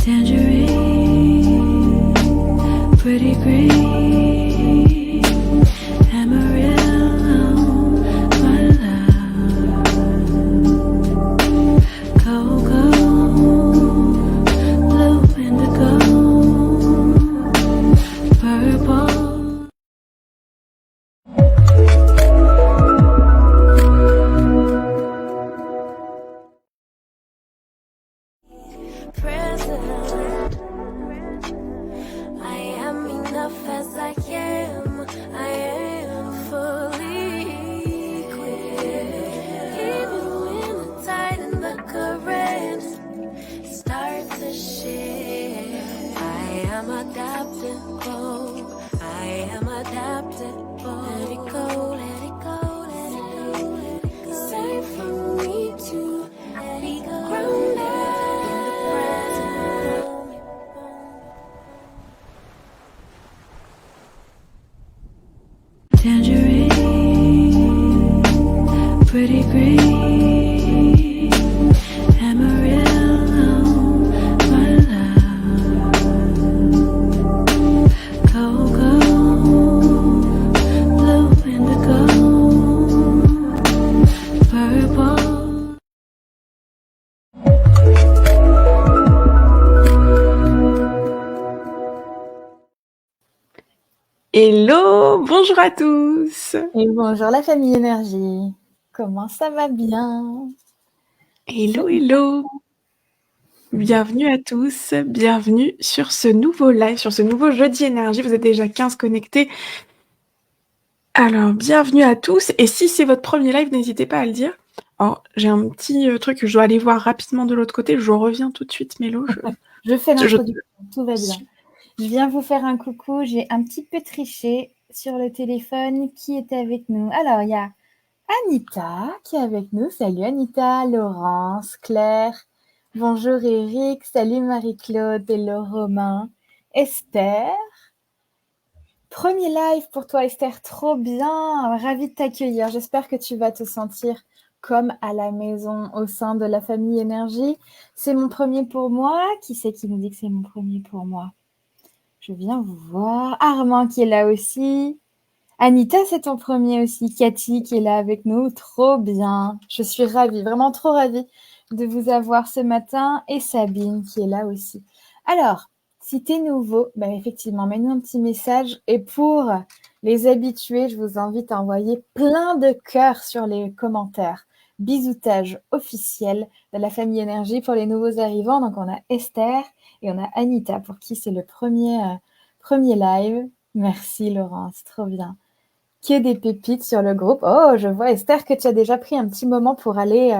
Tangerine, pretty green, Amarillo, my love. Cocoa, blue indigo, purple. Present. I am enough as I am. I am fully equipped. Even when the tide and the current start to shift, I am adaptable. I am adaptable. Let it go, let it go, let it go, let it go. It's time for me to be grounded. Tangerine, pretty green, Amarillo, my love. Cocoa, blue indigo, purple. Hello, bonjour à tous. Et bonjour la famille énergie. Comment ça va bien? Hello, hello. Bienvenue à tous, bienvenue sur ce nouveau live, sur ce nouveau jeudi énergie. Vous êtes déjà 15 connectés. Alors, bienvenue à tous. Et si c'est votre premier live, n'hésitez pas à le dire. Alors, j'ai un petit truc que je dois aller voir rapidement de l'autre côté. Je reviens tout de suite, Mélo. Je fais l'introduction, tout va bien. Je viens vous faire un coucou. J'ai un petit peu triché sur le téléphone. Qui est avec nous? Alors, il y a Anita qui est avec nous. Salut Anita, Laurence, Claire. Bonjour Eric. Salut Marie-Claude. Hello Romain. Esther. Premier live pour toi Esther, trop bien. Ravie de t'accueillir. J'espère que tu vas te sentir comme à la maison au sein de la famille énergie. C'est mon premier pour moi. Qui c'est qui nous dit que c'est mon premier pour moi? Je viens vous voir. Armand qui est là aussi. Anita, c'est ton premier aussi. Cathy qui est là avec nous. Trop bien. Je suis ravie, vraiment trop ravie de vous avoir ce matin. Et Sabine qui est là aussi. Alors, si tu es nouveau, ben effectivement, mets-nous un petit message. Et pour les habitués, je vous invite à envoyer plein de cœurs sur les commentaires. Bisoutage officiel de la famille énergie pour les nouveaux arrivants. Donc, on a Esther et on a Anita pour qui c'est le premier live. Merci Laurence, trop bien. Que des pépites sur le groupe. Oh, je vois Esther que tu as déjà pris un petit moment pour aller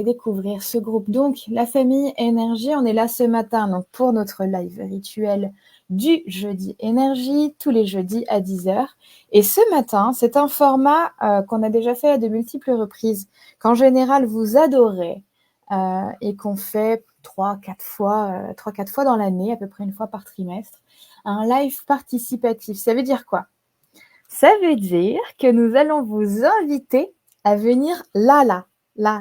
découvrir ce groupe. Donc, la famille énergie, on est là ce matin donc pour notre live rituel du jeudi énergie, tous les jeudis à 10h. Et ce matin, c'est un format qu'on a déjà fait à de multiples reprises, qu'en général vous adorez et qu'on fait 3-4 fois dans l'année, à peu près une fois par trimestre. Un live participatif, ça veut dire quoi? Ça veut dire que nous allons vous inviter à venir là,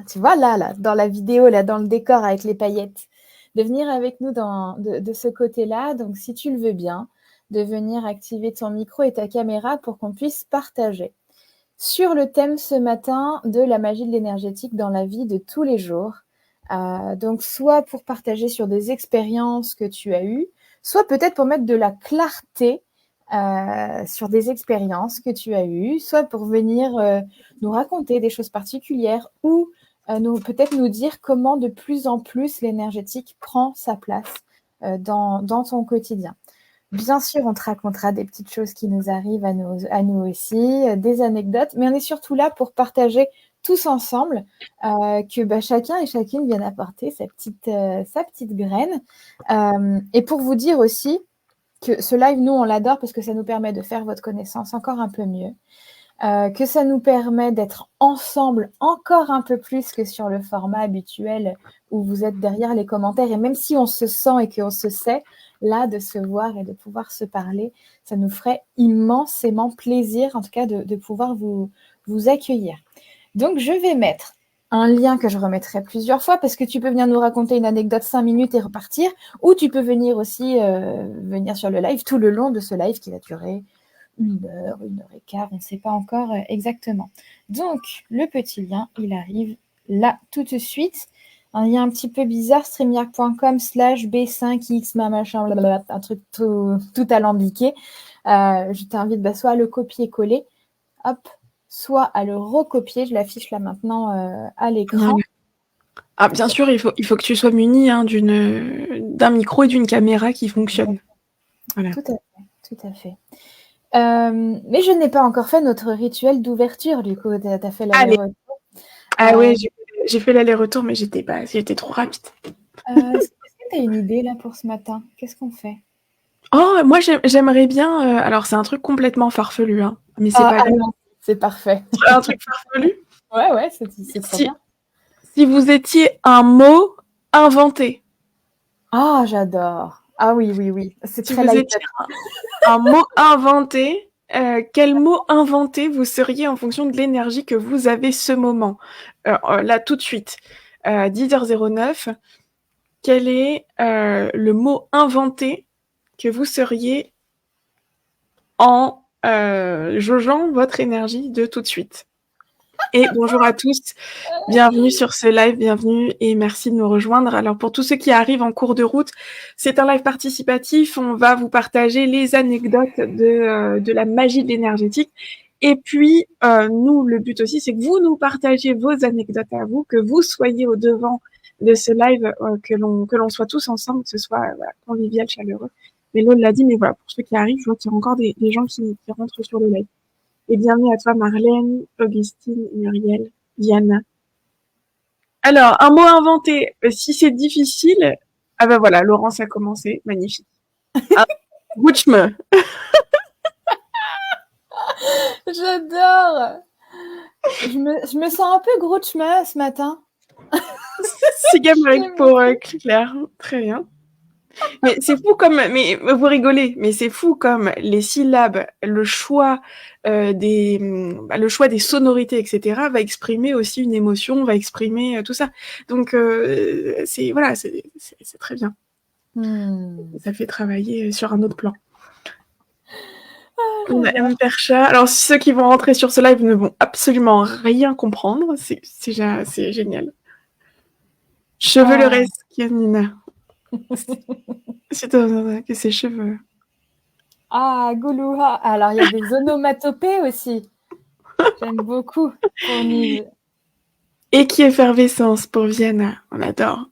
tu vois, là, dans la vidéo, là, dans le décor avec les paillettes, de venir avec nous de ce côté-là. Donc, si tu le veux bien, de venir activer ton micro et ta caméra pour qu'on puisse partager sur le thème ce matin de la magie de l'énergétique dans la vie de tous les jours. Donc, soit pour partager sur des expériences que tu as eues, soit peut-être pour mettre de la clarté sur des expériences que tu as eues, soit pour venir nous raconter des choses particulières ou peut-être nous dire comment de plus en plus l'énergétique prend sa place dans ton quotidien. Bien sûr, on te racontera des petites choses qui nous arrivent à nous aussi, des anecdotes, mais on est surtout là pour partager tous ensemble, que chacun et chacune vienne apporter sa petite graine. Et pour vous dire aussi que ce live, nous, on l'adore parce que ça nous permet de faire votre connaissance encore un peu mieux, que ça nous permet d'être ensemble encore un peu plus que sur le format habituel où vous êtes derrière les commentaires. Et même si on se sent et qu'on se sait, là, de se voir et de pouvoir se parler, ça nous ferait immensément plaisir, en tout cas, de pouvoir vous accueillir. Donc, je vais mettre un lien que je remettrai plusieurs fois parce que tu peux venir nous raconter une anecdote 5 minutes et repartir, ou tu peux venir aussi venir sur le live tout le long de ce live qui va durer 1 heure et quart, on ne sait pas encore exactement. Donc, le petit lien, il arrive là tout de suite. Un lien un petit peu bizarre, streamyard.com/b5x, machin, blablabla, un truc tout alambiqué. Je t'invite soit à le copier-coller, hop, soit à le recopier. Je l'affiche là maintenant à l'écran. Ah, bien sûr, il faut que tu sois muni d'un micro et d'une caméra qui fonctionnent. Voilà. Tout à fait. Mais je n'ai pas encore fait notre rituel d'ouverture, du coup. Tu as fait l'aller-retour. Ouais, j'ai fait l'aller-retour, mais j'étais trop rapide. Est-ce que tu as une idée là pour ce matin? Qu'est-ce qu'on fait? Oh, moi j'aimerais bien. Alors c'est un truc complètement farfelu, hein, mais c'est pas grave. Non, c'est parfait. Un truc farfelu. Ouais, c'est trop bien. Si vous étiez un mot inventé. Ah, j'adore. Ah oui. C'est Si très vous light. étiez un mot inventé, quel mot inventé vous seriez en fonction de l'énergie que vous avez ce moment? Là, tout de suite. 10h09. Quel est le mot inventé que vous seriez en jaugeant votre énergie de tout de suite? Et bonjour à tous, bienvenue sur ce live, bienvenue et merci de nous rejoindre. Alors pour tous ceux qui arrivent en cours de route, c'est un live participatif, on va vous partager les anecdotes de la magie de l'énergétique. Et puis, nous, le but aussi, c'est que vous nous partagez vos anecdotes à vous, que vous soyez au devant de ce live, que l'on soit tous ensemble, que ce soit convivial, chaleureux. Mais l'autre l'a dit, mais voilà, pour ceux qui arrivent, je vois qu'il y a encore des gens qui rentrent sur le live. Et bienvenue à toi, Marlène, Augustine, Muriel, Diana. Alors, un mot inventé. Si c'est difficile, ah ben voilà, Laurence a commencé, magnifique. Gutschme. J'adore. Je me sens un peu Grouchme ce matin. C'est Gameric pour Claire, très bien. Mais c'est fou mais vous rigolez, mais c'est fou comme les syllabes, le choix des sonorités, etc. va exprimer aussi une émotion, va exprimer tout ça. Donc c'est très bien. Ça fait travailler sur un autre plan. On a M. Percha. Alors ceux qui vont rentrer sur ce live ne vont absolument rien comprendre. C'est génial. Cheveuleresque, Nina. C'est que ses cheveux. Ah, Goulouha. Alors, il y a des onomatopées aussi. J'aime beaucoup. Et qui effervescence pour Vienne. On adore.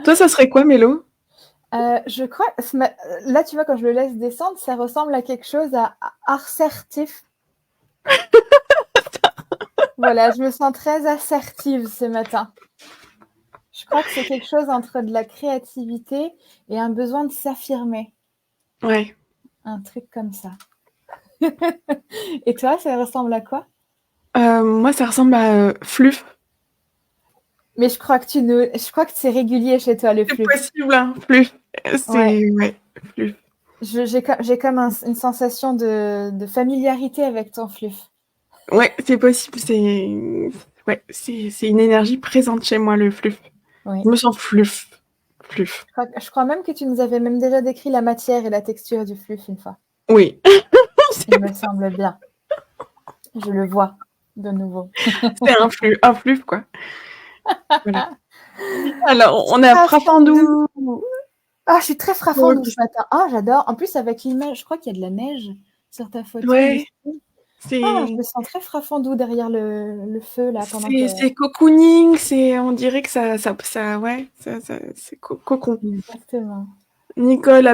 Toi, ça serait quoi, Mélo? Je crois... Là, tu vois, quand je le laisse descendre, ça ressemble à quelque chose à assertif. Voilà, je me sens très assertive ce matin. Je crois que c'est quelque chose entre de la créativité et un besoin de s'affirmer. Ouais. Un truc comme ça. Et toi, ça ressemble à quoi? Moi, ça ressemble à fluff. Mais je crois que c'est régulier chez toi, le fluff. C'est possible, hein, fluff. Ouais, fluff. J'ai comme une sensation de familiarité avec ton fluff. Ouais, c'est possible. C'est une énergie présente chez moi, le fluff. Oui. Je me sens fluff. Je crois même que tu nous avais même déjà décrit la matière et la texture du fluff une fois. Oui. Il me semble bien. Je le vois de nouveau. C'est un fluff, quoi. Voilà. Alors, on a Frafandou. Ah, je suis très frafandou ce matin. Ah, j'adore. En plus, avec l'image, je crois qu'il y a de la neige sur ta photo. Ouais. Je me sens très frafandou derrière le feu là. C'est cocooning, on dirait que ça c'est cocon. Exactement. Nicole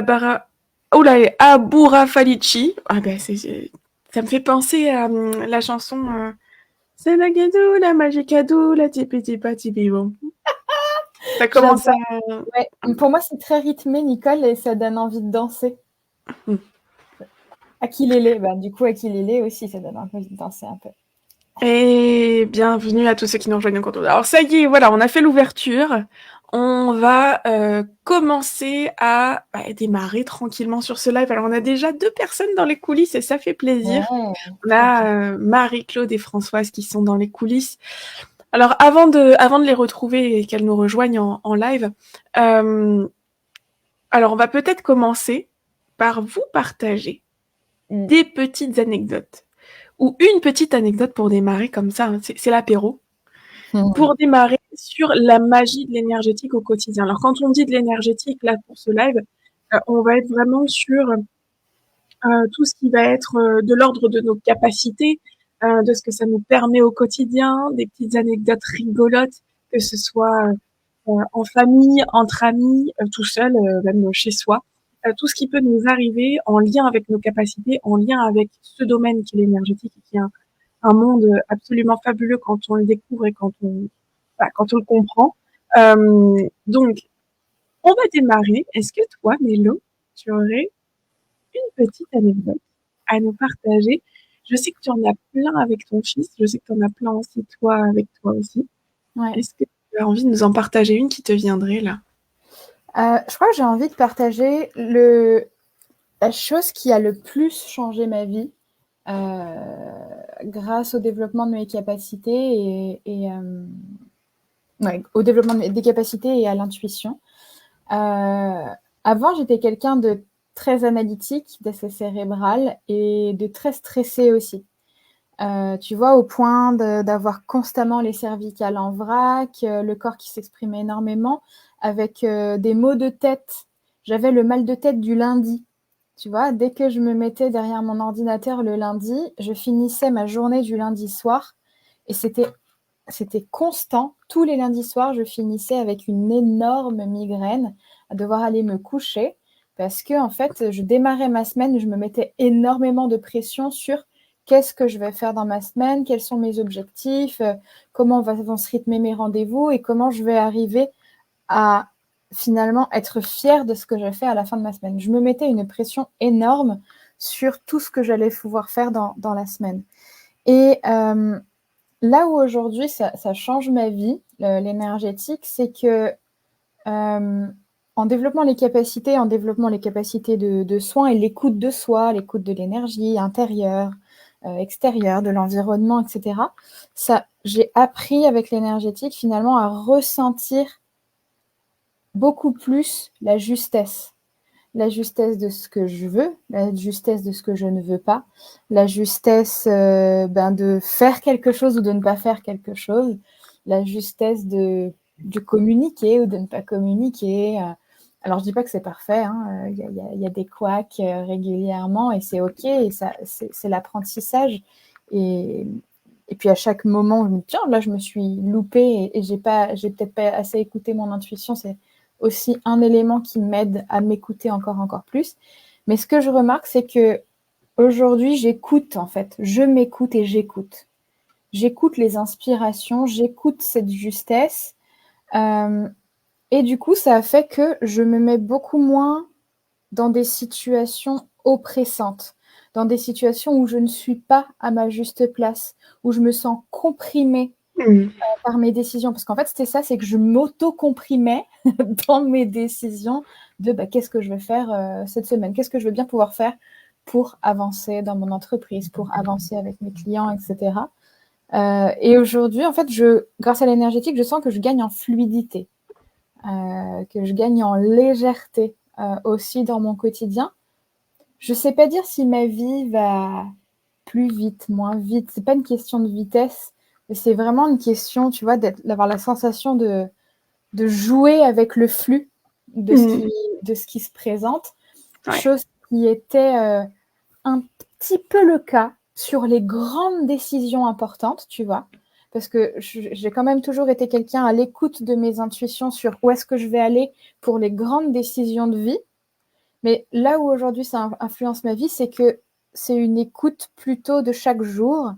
Aboura Falici. Ah ben ça me fait penser à la chanson c'est la gadou, la magie cadou, la tipi bon. Ça commence à... Ouais. Pour moi, c'est très rythmé, Nicole, et ça donne envie de danser. Akilélé, du coup, Akilélé aussi, ça donne envie de danser un peu. Et bienvenue à tous ceux qui nous rejoignent au cours. Alors ça y est, voilà, on a fait l'ouverture. On va commencer à démarrer tranquillement sur ce live. Alors on a déjà 2 personnes dans les coulisses et ça fait plaisir. Ouais, on a Marie-Claude et Françoise qui sont dans les coulisses. Alors, avant de les retrouver et qu'elles nous rejoignent en live, alors on va peut-être commencer par vous partager des petites anecdotes ou une petite anecdote pour démarrer comme ça, hein, c'est l'apéro. Pour démarrer sur la magie de l'énergétique au quotidien. Alors, quand on dit de l'énergétique, là, pour ce live, on va être vraiment sur tout ce qui va être de l'ordre de nos capacités, de ce que ça nous permet au quotidien, des petites anecdotes rigolotes, que ce soit en famille, entre amis, tout seul, même chez soi. Tout ce qui peut nous arriver en lien avec nos capacités, en lien avec ce domaine qui est l'énergétique et qui est un monde absolument fabuleux quand on le découvre et quand on le comprend. Donc, on va démarrer. Est-ce que toi, Mélo, tu aurais une petite anecdote à nous partager? Je sais que tu en as plein avec ton fils. Je sais que tu en as plein aussi, toi, avec toi aussi. Ouais. Est-ce que tu as envie de nous en partager une qui te viendrait là? Je crois que j'ai envie de partager la chose qui a le plus changé ma vie grâce au développement de mes capacités au développement des capacités et à l'intuition. Avant, j'étais quelqu'un de très analytique, d'assez cérébral et de très stressé aussi. Tu vois, au point d'avoir constamment les cervicales en vrac, le corps qui s'exprimait énormément, avec des maux de tête. J'avais le mal de tête du lundi. Tu vois, dès que je me mettais derrière mon ordinateur le lundi, je finissais ma journée du lundi soir et c'était constant. Tous les lundis soirs, je finissais avec une énorme migraine à devoir aller me coucher parce que, en fait, je démarrais ma semaine, je me mettais énormément de pression sur qu'est-ce que je vais faire dans ma semaine, quels sont mes objectifs, comment vont se rythmer mes rendez-vous et comment je vais arriver à finalement être fière de ce que j'ai fait à la fin de ma semaine. Je me mettais une pression énorme sur tout ce que j'allais pouvoir faire dans la semaine. Et là où aujourd'hui ça change ma vie, l'énergétique, c'est que en développant les capacités de soins et l'écoute de soi, l'écoute de l'énergie intérieure, extérieure, de l'environnement, etc., j'ai appris avec l'énergétique finalement à ressentir beaucoup plus la justesse de ce que je veux, la justesse de ce que je ne veux pas, la justesse de faire quelque chose ou de ne pas faire quelque chose, la justesse de communiquer ou de ne pas communiquer. Alors, je dis pas que c'est parfait, hein. Il y a des couacs régulièrement et c'est OK, et ça, c'est l'apprentissage. Et puis à chaque moment, je me dis, tiens, là, je me suis loupée et j'ai peut-être pas assez écouté mon intuition. C'est aussi un élément qui m'aide à m'écouter encore plus. Mais ce que je remarque, c'est que aujourd'hui, j'écoute en fait. Je m'écoute et j'écoute. J'écoute les inspirations, j'écoute cette justesse. Et du coup, ça a fait que je me mets beaucoup moins dans des situations oppressantes, dans des situations où je ne suis pas à ma juste place, où je me sens comprimée par mes décisions. Parce qu'en fait, c'était ça, c'est que je m'auto-comprimais dans mes décisions de qu'est-ce que je vais faire cette semaine, qu'est-ce que je veux bien pouvoir faire pour avancer dans mon entreprise, pour avancer avec mes clients, etc. Et aujourd'hui, en fait, grâce à l'énergétique, je sens que je gagne en fluidité, que je gagne en légèreté aussi dans mon quotidien. Je sais pas dire si ma vie va plus vite, moins vite. C'est pas une question de vitesse, mais c'est vraiment une question, tu vois, d'avoir la sensation de jouer avec le flux de ce qui se présente. Ouais. Chose qui était un petit peu le cas sur les grandes décisions importantes, tu vois. Parce que j'ai quand même toujours été quelqu'un à l'écoute de mes intuitions sur où est-ce que je vais aller pour les grandes décisions de vie. Mais là où aujourd'hui ça influence ma vie, c'est que c'est une écoute plutôt de chaque jour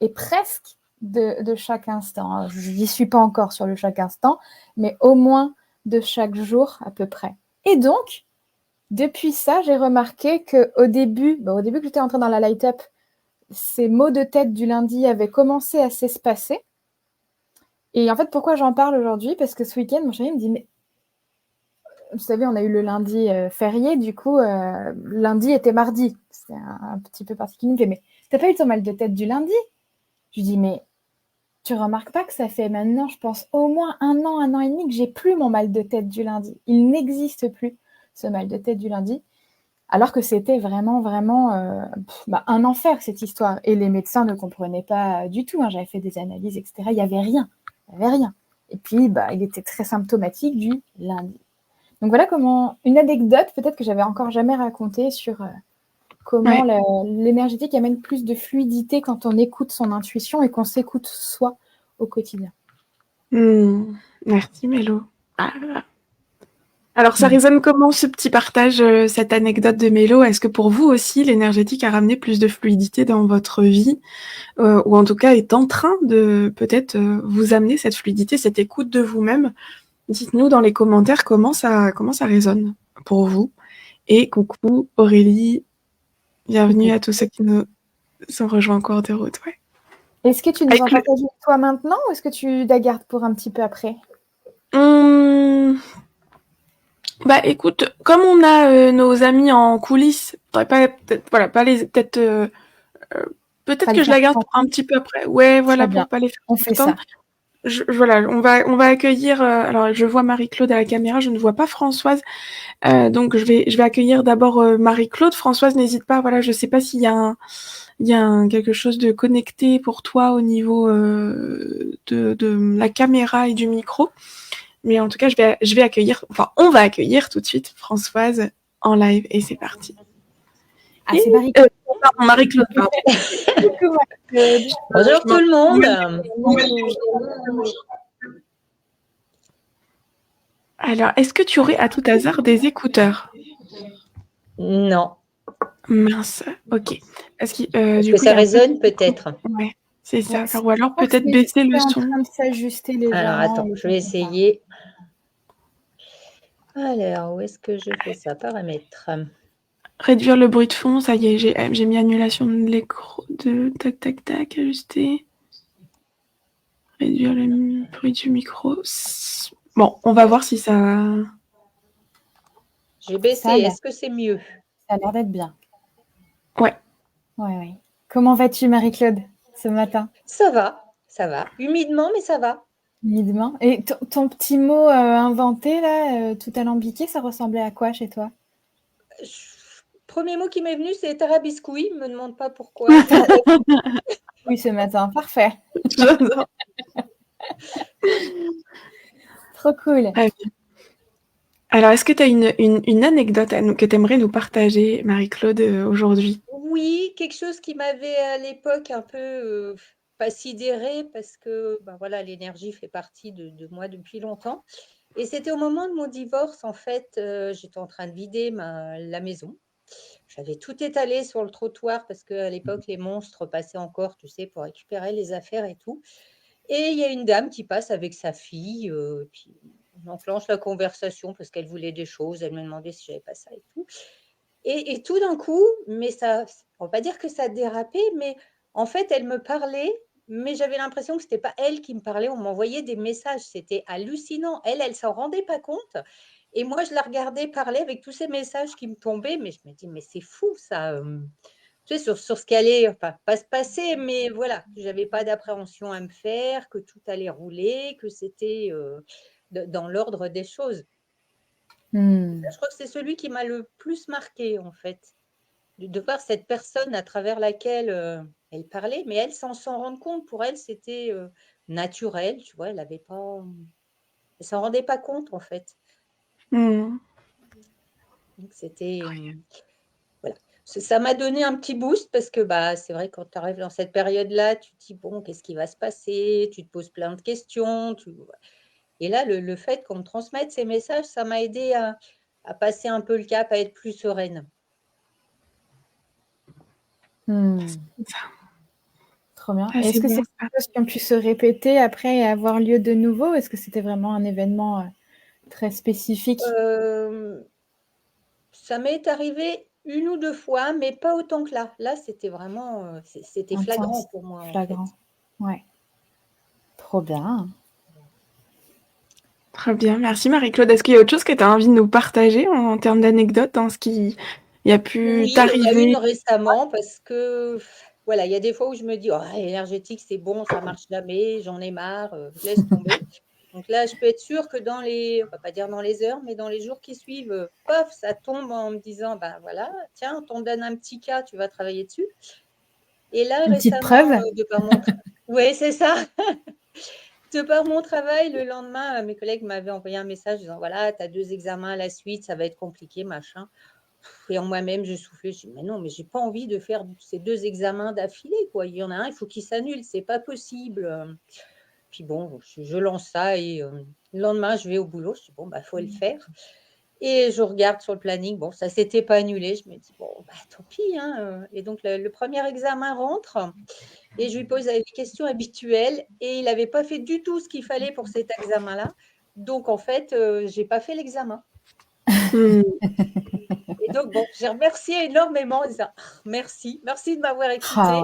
et presque de chaque instant. Je n'y suis pas encore sur le chaque instant, mais au moins de chaque jour à peu près. Et donc, depuis ça, j'ai remarqué qu'au début que j'étais entrée dans la light-up, ces maux de tête du lundi avaient commencé à s'espacer. Et en fait, pourquoi j'en parle aujourd'hui? Parce que ce week-end, mon chéri me dit, mais vous savez, on a eu le lundi férié, du coup, lundi était mardi. C'est un petit peu particulier. Il me dit, mais t'as pas eu ton mal de tête du lundi? Je lui dis, mais tu remarques pas que ça fait maintenant, je pense, au moins 1 an et demi que j'ai plus mon mal de tête du lundi. Il n'existe plus, ce mal de tête du lundi, alors que c'était vraiment, vraiment, un enfer cette histoire et les médecins ne comprenaient pas du tout, hein. J'avais fait des analyses et cetera, il y avait rien et puis, il était très symptomatique du lundi. Donc voilà comment une anecdote peut-être que j'avais encore jamais racontée sur, comment l'énergétique amène plus de fluidité quand on écoute son intuition et qu'on s'écoute soi au quotidien. Merci Mélo. Alors ça résonne comment ce petit partage, cette anecdote de Mélo? Est-ce que pour vous aussi l'énergétique a ramené plus de fluidité dans votre vie? Ou en tout cas est en train de peut-être vous amener cette fluidité, cette écoute de vous-même? Dites-nous dans les commentaires comment ça résonne pour vous. Et coucou Aurélie, bienvenue à tous ceux qui nous ont rejoints en cours de route. Ouais. Est-ce que tu nous en partages toi maintenant ou est-ce que tu la gardes pour un petit peu après? Écoute, comme on a nos amis en coulisses, peut-être que je la garde pour un petit peu après. Ouais, voilà, pour pas les faire. On fait ça. On va accueillir. Alors, je vois Marie-Claude à la caméra, je ne vois pas Françoise. Donc, je vais accueillir d'abord Marie-Claude. Françoise, n'hésite pas. Voilà, je sais pas s'il y a quelque chose de connecté pour toi au niveau de la caméra et du micro. Mais en tout cas, on va accueillir tout de suite Françoise en live et c'est parti. Ah, c'est Marie-Claude. Marie-Claude. Bonjour tout le monde. Alors, est-ce que tu aurais à tout hasard des écouteurs? Non. Mince, ok. Est-ce que ça résonne peut-être? Ouais, c'est ça. Ou alors peut-être baisser le son. En train de s'ajuster les Alors attends, je vais essayer. Alors, où est-ce que je fais ça? Paramètres. Réduire le bruit de fond, ça y est, j'ai mis annulation de l'écran, tac, ajuster. Réduire le bruit du micro. Bon, on va voir si ça... J'ai baissé, est-ce que c'est mieux? Ça a l'air d'être bien. Ouais. Ouais. Comment vas-tu Marie-Claude, ce matin? Ça va. Humidement, mais ça va. Humidement. Et ton petit mot inventé, là, tout alambiqué, ça ressemblait à quoi chez toi? Premier mot qui m'est venu, c'est tarabiscoui. Ne me demande pas pourquoi. Oui, ce matin. Parfait. Trop cool. Alors, est-ce que tu as une anecdote que tu aimerais nous partager, Marie-Claude, aujourd'hui? Oui, quelque chose qui m'avait à l'époque un peu pas sidérée parce que voilà, l'énergie fait partie de moi depuis longtemps. Et c'était au moment de mon divorce, en fait, j'étais en train de vider la maison. J'avais tout étalé sur le trottoir parce qu'à l'époque, les monstres passaient encore, tu sais, pour récupérer les affaires et tout. Et il y a une dame qui passe avec sa fille, puis on enclenche la conversation parce qu'elle voulait des choses. Elle me demandait si j'avais pas ça et tout. Et tout d'un coup, mais ça, on va pas dire que ça a dérapé, mais en fait, elle me parlait, mais j'avais l'impression que c'était pas elle qui me parlait. On m'envoyait des messages, c'était hallucinant. Elle s'en rendait pas compte. Et moi, je la regardais parler avec tous ces messages qui me tombaient, mais je me dis, mais c'est fou ça. Tu sais, sur ce qui allait pas se passer, mais voilà, j'avais pas d'appréhension à me faire, que tout allait rouler, que c'était dans l'ordre des choses. Je crois que c'est celui qui m'a le plus marqué, en fait, de voir cette personne à travers laquelle elle parlait, mais elle, sans s'en rendre compte, pour elle, c'était naturel, tu vois, elle s'en rendait pas compte, en fait. Donc, c'était... voilà. Ça m'a donné un petit boost parce que c'est vrai, quand tu arrives dans cette période-là, tu te dis, bon, qu'est-ce qui va se passer? Tu te poses plein de questions. Et là, le fait qu'on me transmette ces messages, ça m'a aidé à passer un peu le cap, à être plus sereine. Trop bien. Est-ce que c'est des choses qui ont pu se répéter après et avoir lieu de nouveau? Est-ce que c'était vraiment un événement très spécifique? Ça m'est arrivé 1 ou 2 fois, mais pas autant que là. Là, c'était vraiment c'était flagrant pour moi. Flagrant, en fait. Ouais. Trop bien. Très bien, merci Marie-Claude. Est-ce qu'il y a autre chose que tu as envie de nous partager en termes d'anecdotes, ce qui a pu t'arriver? Oui, récemment, parce que voilà, il y a des fois où je me dis: «Oh, énergétique, c'est bon, ça marche jamais, j'en ai marre, je laisse tomber». Donc là, je peux être sûre que on va pas dire dans les heures, mais dans les jours qui suivent, paf, ça tombe en me disant: «Ben voilà, tiens, on t'en donne un petit cas, tu vas travailler dessus». Et là, Une petite récemment, preuve. de par mon ouais, c'est ça. De par mon travail, le lendemain, mes collègues m'avaient envoyé un message disant: «Voilà, tu as 2 examens à la suite, ça va être compliqué, machin». Et en moi-même, j'ai soufflé, je dis: «Mais non, mais j'ai pas envie de faire ces 2 examens d'affilée, quoi. Il y en a un, il faut qu'il s'annule, c'est pas possible», Puis bon, je lance ça et le lendemain, je vais au boulot, je dis: «Bon, bah, faut le faire». Et je regarde sur le planning, bon, ça s'était pas annulé. Je me dis: «Bon, bah, tant pis, hein», et donc le 1er examen rentre et je lui pose les questions habituelles et il avait pas fait du tout ce qu'il fallait pour cet examen-là. Donc en fait, j'ai pas fait l'examen Mmh. et donc bon, j'ai remercié énormément en disant: «Ah, merci, merci de m'avoir Ah écoutée».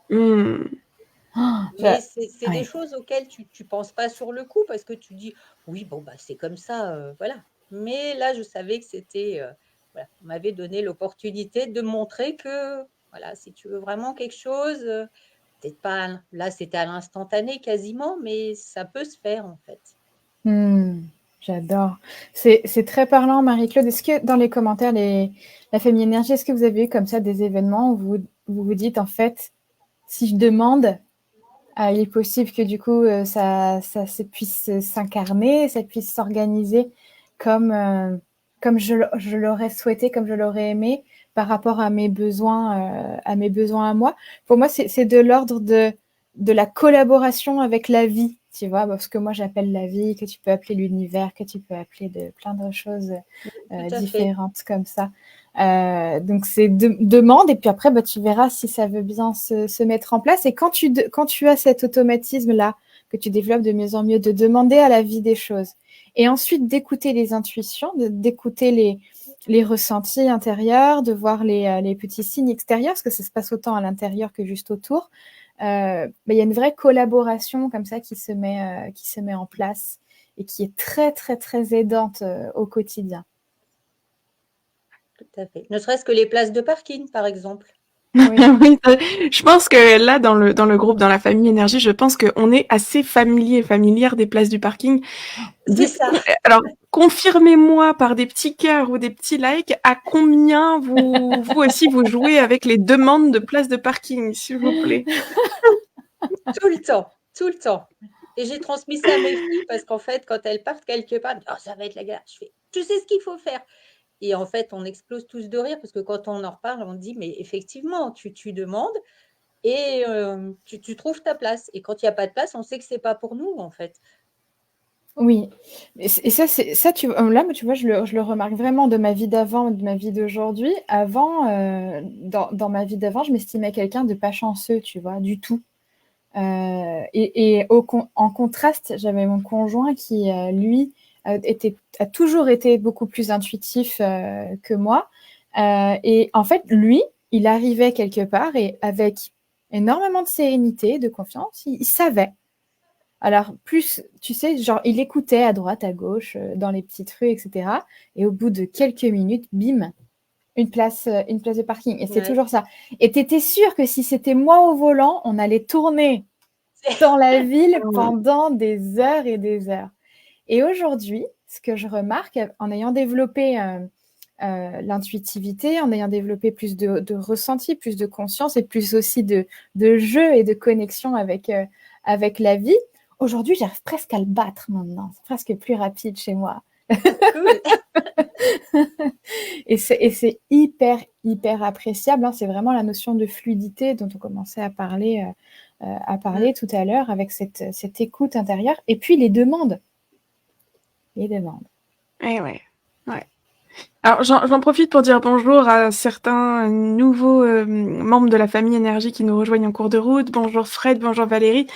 ouais. Mmh. Mais c'est des Ouais. choses auxquelles tu penses pas sur le coup parce que tu dis: «Oui, bon, bah, c'est comme ça, voilà». Mais là, je savais que c'était, voilà, on m'avait donné l'opportunité de montrer que, voilà, si tu veux vraiment quelque chose, peut-être pas là, c'était à l'instantané quasiment, mais ça peut se faire, en fait. Mmh, j'adore. C'est très parlant, Marie-Claude. Est-ce que dans les commentaires, la famille énergie, est-ce que vous avez eu comme ça des événements où vous dites, en fait, si je demande, il est possible que du coup, ça puisse s'incarner, ça puisse s'organiser comme, comme je l'aurais souhaité, comme je l'aurais aimé, par rapport à mes besoins à moi. Pour moi, c'est de l'ordre de la collaboration avec la vie, tu vois, parce que moi j'appelle la vie, que tu peux appeler l'univers, que tu peux appeler de plein de choses Tout à fait. différentes comme ça. Donc c'est demande et puis après bah, tu verras si ça veut bien se mettre en place. Et quand tu as cet automatisme-là que tu développes de mieux en mieux, de demander à la vie des choses et ensuite d'écouter les intuitions, d'écouter les ressentis intérieurs, de voir les petits signes extérieurs, parce que ça se passe autant à l'intérieur que juste autour, il y a une vraie collaboration comme ça qui se met en place et qui est très, très, très aidante au quotidien. Tout à fait. Ne serait-ce que les places de parking, par exemple. Oui. Oui, je pense que là, dans le groupe, dans la famille énergie, je pense qu'on est assez familière des places du parking. C'est ça. Alors, confirmez-moi par des petits cœurs ou des petits likes à combien vous aussi vous jouez avec les demandes de places de parking, s'il vous plaît. Tout le temps, tout le temps. Et j'ai transmis ça à mes filles parce qu'en fait, quand elles partent quelque part, elles me disent: «Oh, ça va être la galère». Je fais: «Tu sais ce qu'il faut faire?» Et en fait, on explose tous de rire parce que quand on en reparle, on dit: «Mais effectivement, tu demandes et tu trouves ta place et quand il y a pas de place, on sait que c'est pas pour nous, en fait». Oui, et ça, là, tu vois, je le remarque vraiment de ma vie d'avant, de ma vie d'aujourd'hui. Avant, dans ma vie d'avant, je m'estimais quelqu'un de pas chanceux, tu vois, du tout. En contraste, j'avais mon conjoint qui, lui, a toujours été beaucoup plus intuitif que moi. Et en fait, lui, il arrivait quelque part et avec énormément de sérénité, de confiance, il savait. Alors, plus, tu sais, genre, il écoutait à droite, à gauche, dans les petites rues, etc. Et au bout de quelques minutes, bim, une place de parking. Et c'est Ouais. toujours ça. Et tu étais sûr que si c'était moi au volant, on allait tourner dans la ville pendant des heures et des heures. Et aujourd'hui, ce que je remarque, en ayant développé l'intuitivité, en ayant développé plus de ressenti, plus de conscience et plus aussi de jeu et de connexion avec la vie, aujourd'hui, j'arrive presque à le battre maintenant. C'est presque plus rapide chez moi. Cool. Et c'est hyper, hyper appréciable. Hein. C'est vraiment la notion de fluidité dont on commençait à parler tout à l'heure avec cette écoute intérieure. Et puis les demandes. Les demandes. Eh ouais, ouais. Alors, j'en profite pour dire bonjour à certains nouveaux membres de la famille énergie qui nous rejoignent en cours de route. Bonjour Fred, bonjour Valérie.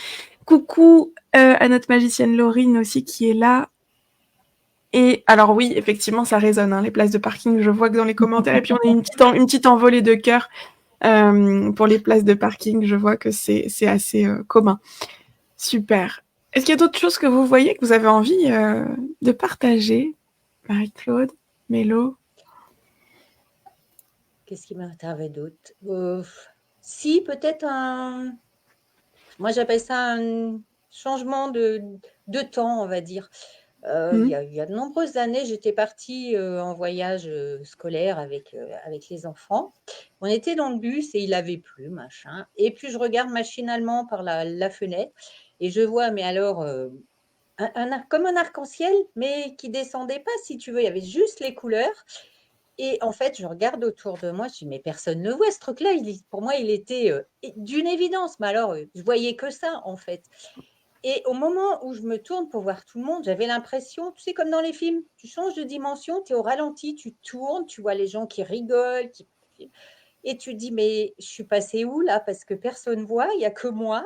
Coucou à notre magicienne Laurine aussi qui est là. Et alors oui, effectivement, ça résonne, hein, les places de parking, je vois que dans les commentaires, et puis on a une petite envolée de cœur pour les places de parking, je vois que c'est assez commun. Super. Est-ce qu'il y a d'autres choses que vous voyez, que vous avez envie de partager, Marie-Claude, Mélo? Qu'est-ce qui m'intervient d'autre? Si, peut-être moi j'appelle ça un changement de temps, on va dire. Il y a de nombreuses années, j'étais partie en voyage scolaire avec les enfants. On était dans le bus et il avait plu, machin. Et puis je regarde machinalement par la fenêtre et je vois, mais alors, comme un arc-en-ciel, mais qui descendait pas, si tu veux. Il y avait juste les couleurs. Et en fait, je regarde autour de moi, je dis, mais personne ne voit ce truc-là. Pour moi, il était d'une évidence. Mais alors, je voyais que ça, en fait. Et au moment où je me tourne pour voir tout le monde, j'avais l'impression, tu sais, comme dans les films, tu changes de dimension, tu es au ralenti, tu tournes, tu vois les gens qui rigolent, et tu te dis, mais je suis passée où là? Parce que personne ne voit, il n'y a que moi,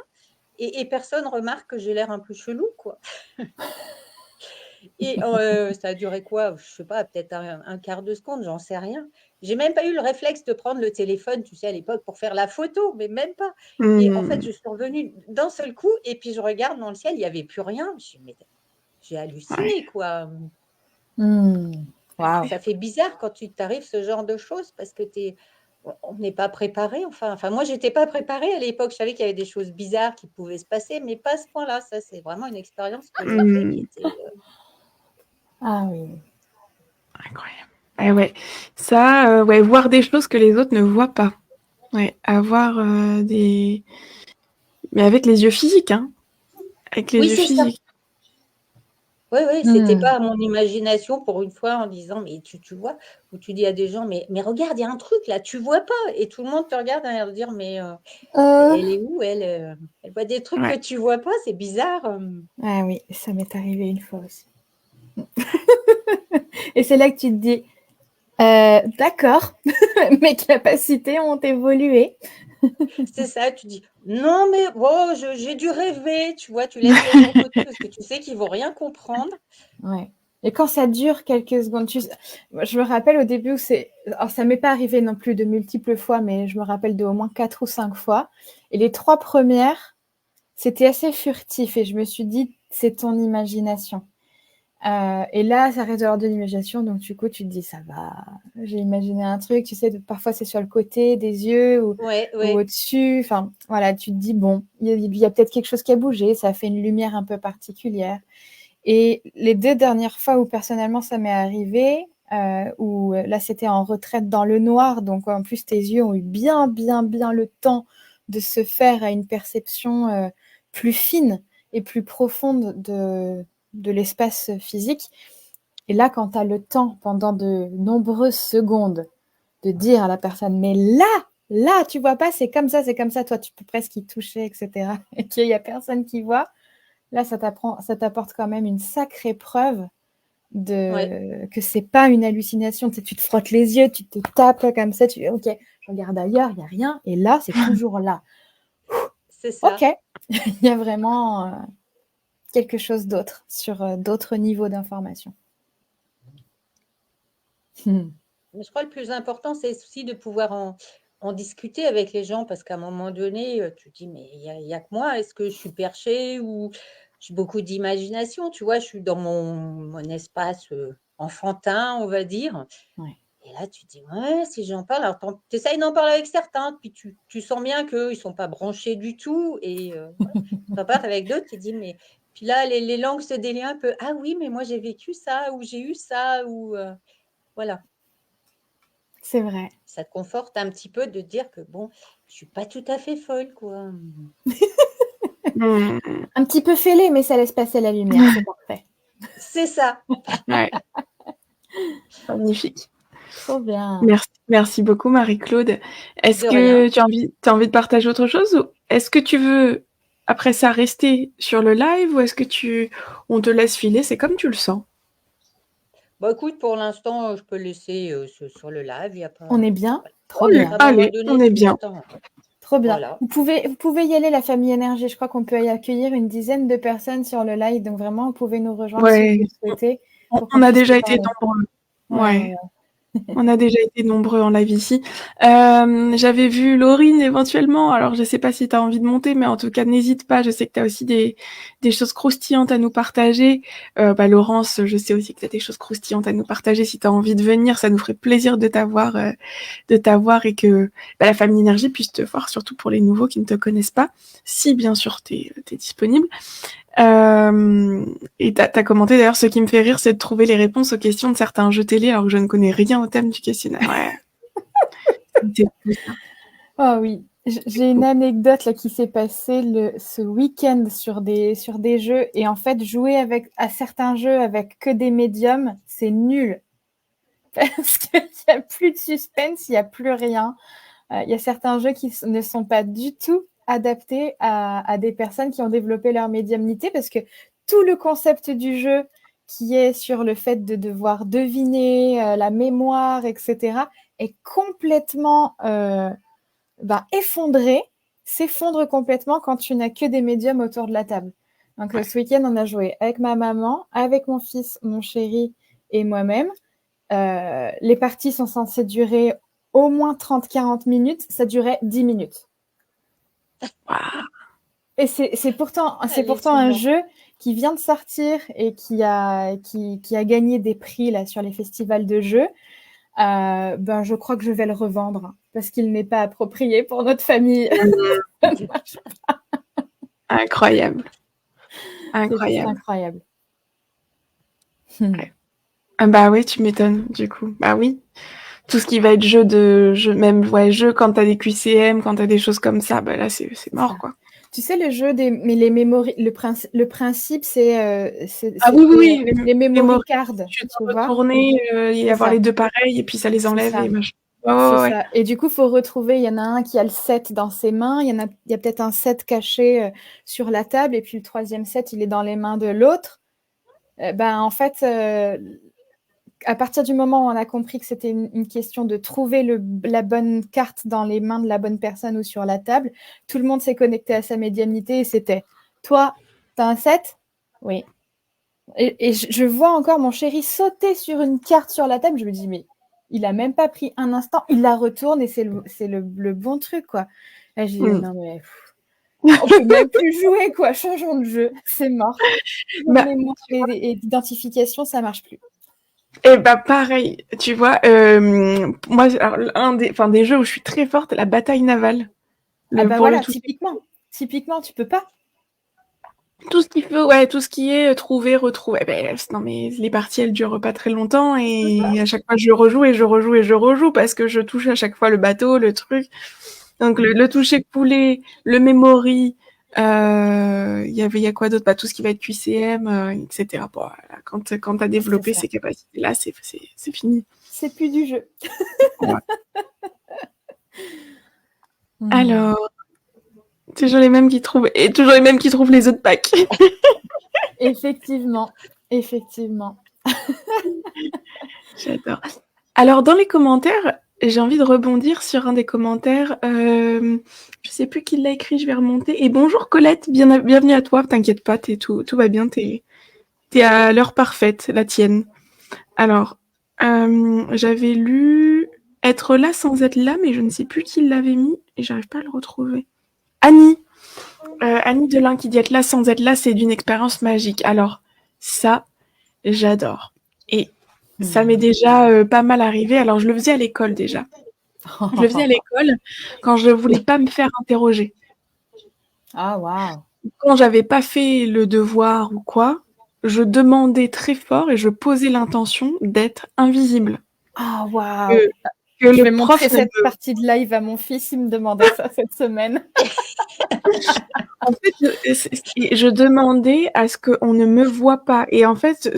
et personne remarque que j'ai l'air un peu chelou, quoi. Et ça a duré quoi? Je sais pas, peut-être un quart de seconde, j'en sais rien. J'ai même pas eu le réflexe de prendre le téléphone, tu sais, à l'époque, pour faire la photo, mais même pas. Et en fait, je suis revenue d'un seul coup, et puis je regarde dans le ciel, il y avait plus rien. Je dis, mais j'ai halluciné, quoi. Waouh. Ça fait bizarre quand tu t'arrives ce genre de choses parce que on n'est pas préparé. Enfin, moi, j'étais pas préparée à l'époque. Je savais qu'il y avait des choses bizarres qui pouvaient se passer, mais pas à ce point-là. Ça, c'est vraiment une expérience que j'ai faite qui était. Ah oui. Incroyable. Eh ouais, ça, ouais, voir des choses que les autres ne voient pas. Ouais, avoir des... Mais avec les yeux physiques, hein. Avec les Oui, yeux c'est ça. physiques. Oui, oui, c'était pas à mon imagination pour une fois en disant, mais tu vois, ou tu dis à des gens, mais regarde, il y a un truc là, tu vois pas. Et tout le monde te regarde à l'air de dire, mais elle est où, elle? Elle voit des trucs Ouais. que tu vois pas, c'est bizarre. Ah oui, ça m'est arrivé une fois aussi. Et c'est là que tu te dis, d'accord, mes capacités ont évolué. C'est ça, tu dis, non, mais bon, j'ai dû rêver, tu vois, tu laisses les gens de côté parce que tu sais qu'ils vont rien comprendre. Ouais. Et quand ça dure quelques secondes, je me rappelle au début où alors ça m'est pas arrivé non plus de multiples fois, mais je me rappelle de au moins 4 ou 5 fois. Et les 3 premières, c'était assez furtif et je me suis dit, c'est ton imagination. Et là, ça reste de l'ordre de l'imagination, donc du coup, tu te dis, ça va, j'ai imaginé un truc, tu sais, parfois c'est sur le côté des yeux ou Ouais, au-dessus. Enfin, voilà, tu te dis, bon, il y a peut-être quelque chose qui a bougé, ça fait une lumière un peu particulière. Et les 2 dernières fois où personnellement ça m'est arrivé, où là c'était en retraite dans le noir, donc en plus tes yeux ont eu bien le temps de se faire à une perception plus fine et plus profonde de l'espace physique. Et là, quand tu as le temps pendant de nombreuses secondes de dire à la personne, mais là, tu vois pas, c'est comme ça, toi tu peux presque y toucher, etc. Et qu'il y a personne qui voit. Là, ça t'apporte quand même une sacrée preuve ouais, que c'est pas une hallucination. Tu sais, tu te frottes les yeux, tu te tapes comme ça, tu dis, ok, je regarde ailleurs, il n'y a rien. Et là, c'est toujours là. c'est ça. Ok, il y a vraiment quelque chose d'autre sur d'autres niveaux d'information. Mais je crois que le plus important, c'est aussi de pouvoir en discuter avec les gens parce qu'à un moment donné, tu te dis, mais il y a que moi, est-ce que je suis perchée ou j'ai beaucoup d'imagination, tu vois, je suis dans mon espace enfantin, on va dire. Ouais. Et là, tu te dis, ouais, si j'en parle, alors tu essayes d'en parler avec certains, puis tu sens bien qu'eux, ils ne sont pas branchés du tout. Et ouais, tu en parles avec d'autres, tu te dis, mais. Puis là, les langues se délient un peu. Ah oui, mais moi, j'ai vécu ça, ou j'ai eu ça, ou. Voilà. C'est vrai. Ça te conforte un petit peu de dire que bon, je suis pas tout à fait folle, quoi. Mmh. Un petit peu fêlé, mais ça laisse passer la lumière, c'est parfait. C'est ça. Ouais. Magnifique. Trop bien. Merci beaucoup Marie-Claude. Est-ce De que rien. tu as envie de partager autre chose ou est-ce que tu veux, après ça, rester sur le live ou est-ce que on te laisse filer? C'est comme tu le sens. Bon, écoute, pour l'instant, je peux laisser sur le live. Il y a pas. On est bien? Voilà. Trop Allez, bien. À un moment allez, on donné, est tu bien. m'entends. Trop bien. Voilà. Vous pouvez y aller, la famille énergie. Je crois qu'on peut y accueillir une dizaine de personnes sur le live. Donc vraiment, vous pouvez nous rejoindre si vous Ouais, le souhaitez pour qu'on on a puisse se déjà été parler. nombreux. Ouais, ouais, Ouais. ouais. On a déjà été nombreux en live ici. J'avais vu Laurine éventuellement. Alors, je sais pas si tu as envie de monter, mais en tout cas, n'hésite pas. Je sais que tu as aussi des choses croustillantes à nous partager. Laurence, je sais aussi que tu as des choses croustillantes à nous partager. Si tu as envie de venir, ça nous ferait plaisir de t'avoir et que la famille Énergie puisse te voir, surtout pour les nouveaux qui ne te connaissent pas. Si, bien sûr, t'es disponible. Et t'as commenté d'ailleurs, ce qui me fait rire, c'est de trouver les réponses aux questions de certains jeux télé alors que je ne connais rien au thème du questionnaire. Ouais. Oh oui, j'ai une anecdote là qui s'est passée ce week-end sur des jeux et en fait jouer à certains jeux avec que des médiums, c'est nul parce qu'il n'y a plus de suspense, il n'y a plus rien. Il y a certains jeux qui ne sont pas du tout adaptés à des personnes qui ont développé leur médiumnité parce que tout le concept du jeu qui est sur le fait de devoir deviner la mémoire, etc., est complètement effondré, s'effondre complètement quand tu n'as que des médiums autour de la table. Donc ce week-end, on a joué avec ma maman, avec mon fils, mon chéri et moi-même. Les parties sont censées durer au moins 30-40 minutes, ça durait 10 minutes. Et c'est pourtant un jeu qui vient de sortir et qui a gagné des prix là, sur les festivals de jeux. Je crois que je vais le revendre parce qu'il n'est pas approprié pour notre famille. Incroyable. C'est incroyable. Ouais. Bah oui, tu m'étonnes, du coup. Bah oui. Tout ce qui va être jeu quand t'as des QCM, quand t'as des choses comme ça, bah là c'est mort, quoi. Tu sais, le jeu les memory, le principe, c'est oui, les memory cards. Tu dois retourner, y avoir les deux pareils, et puis ça les enlève et machin. C'est ça. Et du coup, il faut retrouver, il y en a un qui a le 7 dans ses mains, il y a peut-être un 7 caché sur la table, et puis le troisième 7, il est dans les mains de l'autre. En fait, à partir du moment où on a compris que c'était une question de trouver la bonne carte dans les mains de la bonne personne ou sur la table, tout le monde s'est connecté à sa médiumnité et c'était « Toi, t'as un 7 ?» Oui. Et je vois encore mon chéri sauter sur une carte sur la table. Je me dis « Mais il a même pas pris un instant. Il la retourne et c'est le bon truc, quoi. » Et je dis « Non, mais... on peut même plus jouer, quoi. Changeons de jeu. C'est mort. Mémoire et d'identification, ça marche plus. » Et pareil, tu vois, moi, alors, des jeux où je suis très forte, la bataille navale. Typiquement, tu peux pas. Tout ce qui est trouver, retrouver. Non, mais les parties, elles durent pas très longtemps et à chaque fois, je rejoue parce que je touche à chaque fois le bateau, le truc. Donc, le toucher couler, le memory, y a quoi d'autre? Tout ce qui va être QCM, etc. Bon, voilà, quand t'as développé ces capacités-là, c'est fini. C'est plus du jeu. Ouais. Alors, toujours les mêmes qui trouvent les autres packs. Effectivement. J'adore. Alors, dans les commentaires, j'ai envie de rebondir sur un des commentaires. Je sais plus qui l'a écrit, je vais remonter. Et bonjour Colette, bienvenue à toi. T'inquiète pas, tout va bien. T'es à l'heure parfaite, la tienne. Alors, j'avais lu être là sans être là, mais je ne sais plus qui l'avait mis et j'arrive pas à le retrouver. Annie Delin qui dit être là sans être là, c'est d'une expérience magique. Alors, ça, j'adore. Et ça m'est déjà pas mal arrivé. Alors, je le faisais à l'école déjà. Je le faisais à l'école quand je voulais pas me faire interroger. Ah, waouh. Quand j'avais pas fait le devoir ou quoi, je demandais très fort et je posais l'intention d'être invisible. Ah, waouh. Que je vais montrer cette partie de live à mon fils, il me demandait ça cette semaine. En fait, je demandais à ce qu'on ne me voit pas. Et en fait,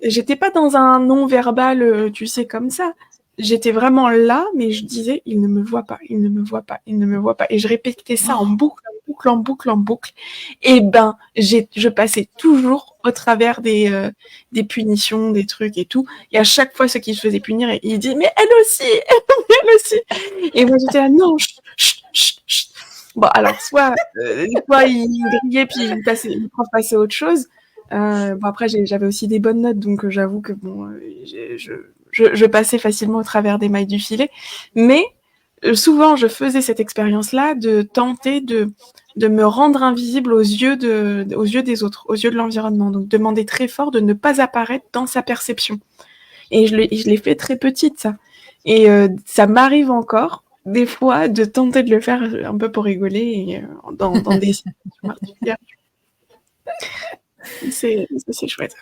j'étais pas dans un non-verbal, tu sais, comme ça. J'étais vraiment là, mais je disais, il ne me voit pas, il ne me voit pas, il ne me voit pas. Et je répétais ça en boucle. Et je passais toujours au travers des punitions, des trucs et tout. Et à chaque fois, ceux qui se faisaient punir, ils disaient, mais elle aussi. Et moi, j'étais là, non, chut. Bon, alors, soit il grillait, puis le prof passait à autre chose. Après, j'avais aussi des bonnes notes, donc j'avoue que bon, je je passais facilement au travers des mailles du filet. Mais souvent, je faisais cette expérience-là de tenter de me rendre invisible aux yeux des autres, aux yeux de l'environnement. Donc, demander très fort de ne pas apparaître dans sa perception. Et je l'ai fait très petite, ça. Et ça m'arrive encore, des fois, de tenter de le faire un peu pour rigoler et, dans des situations particulières. C'est chouette.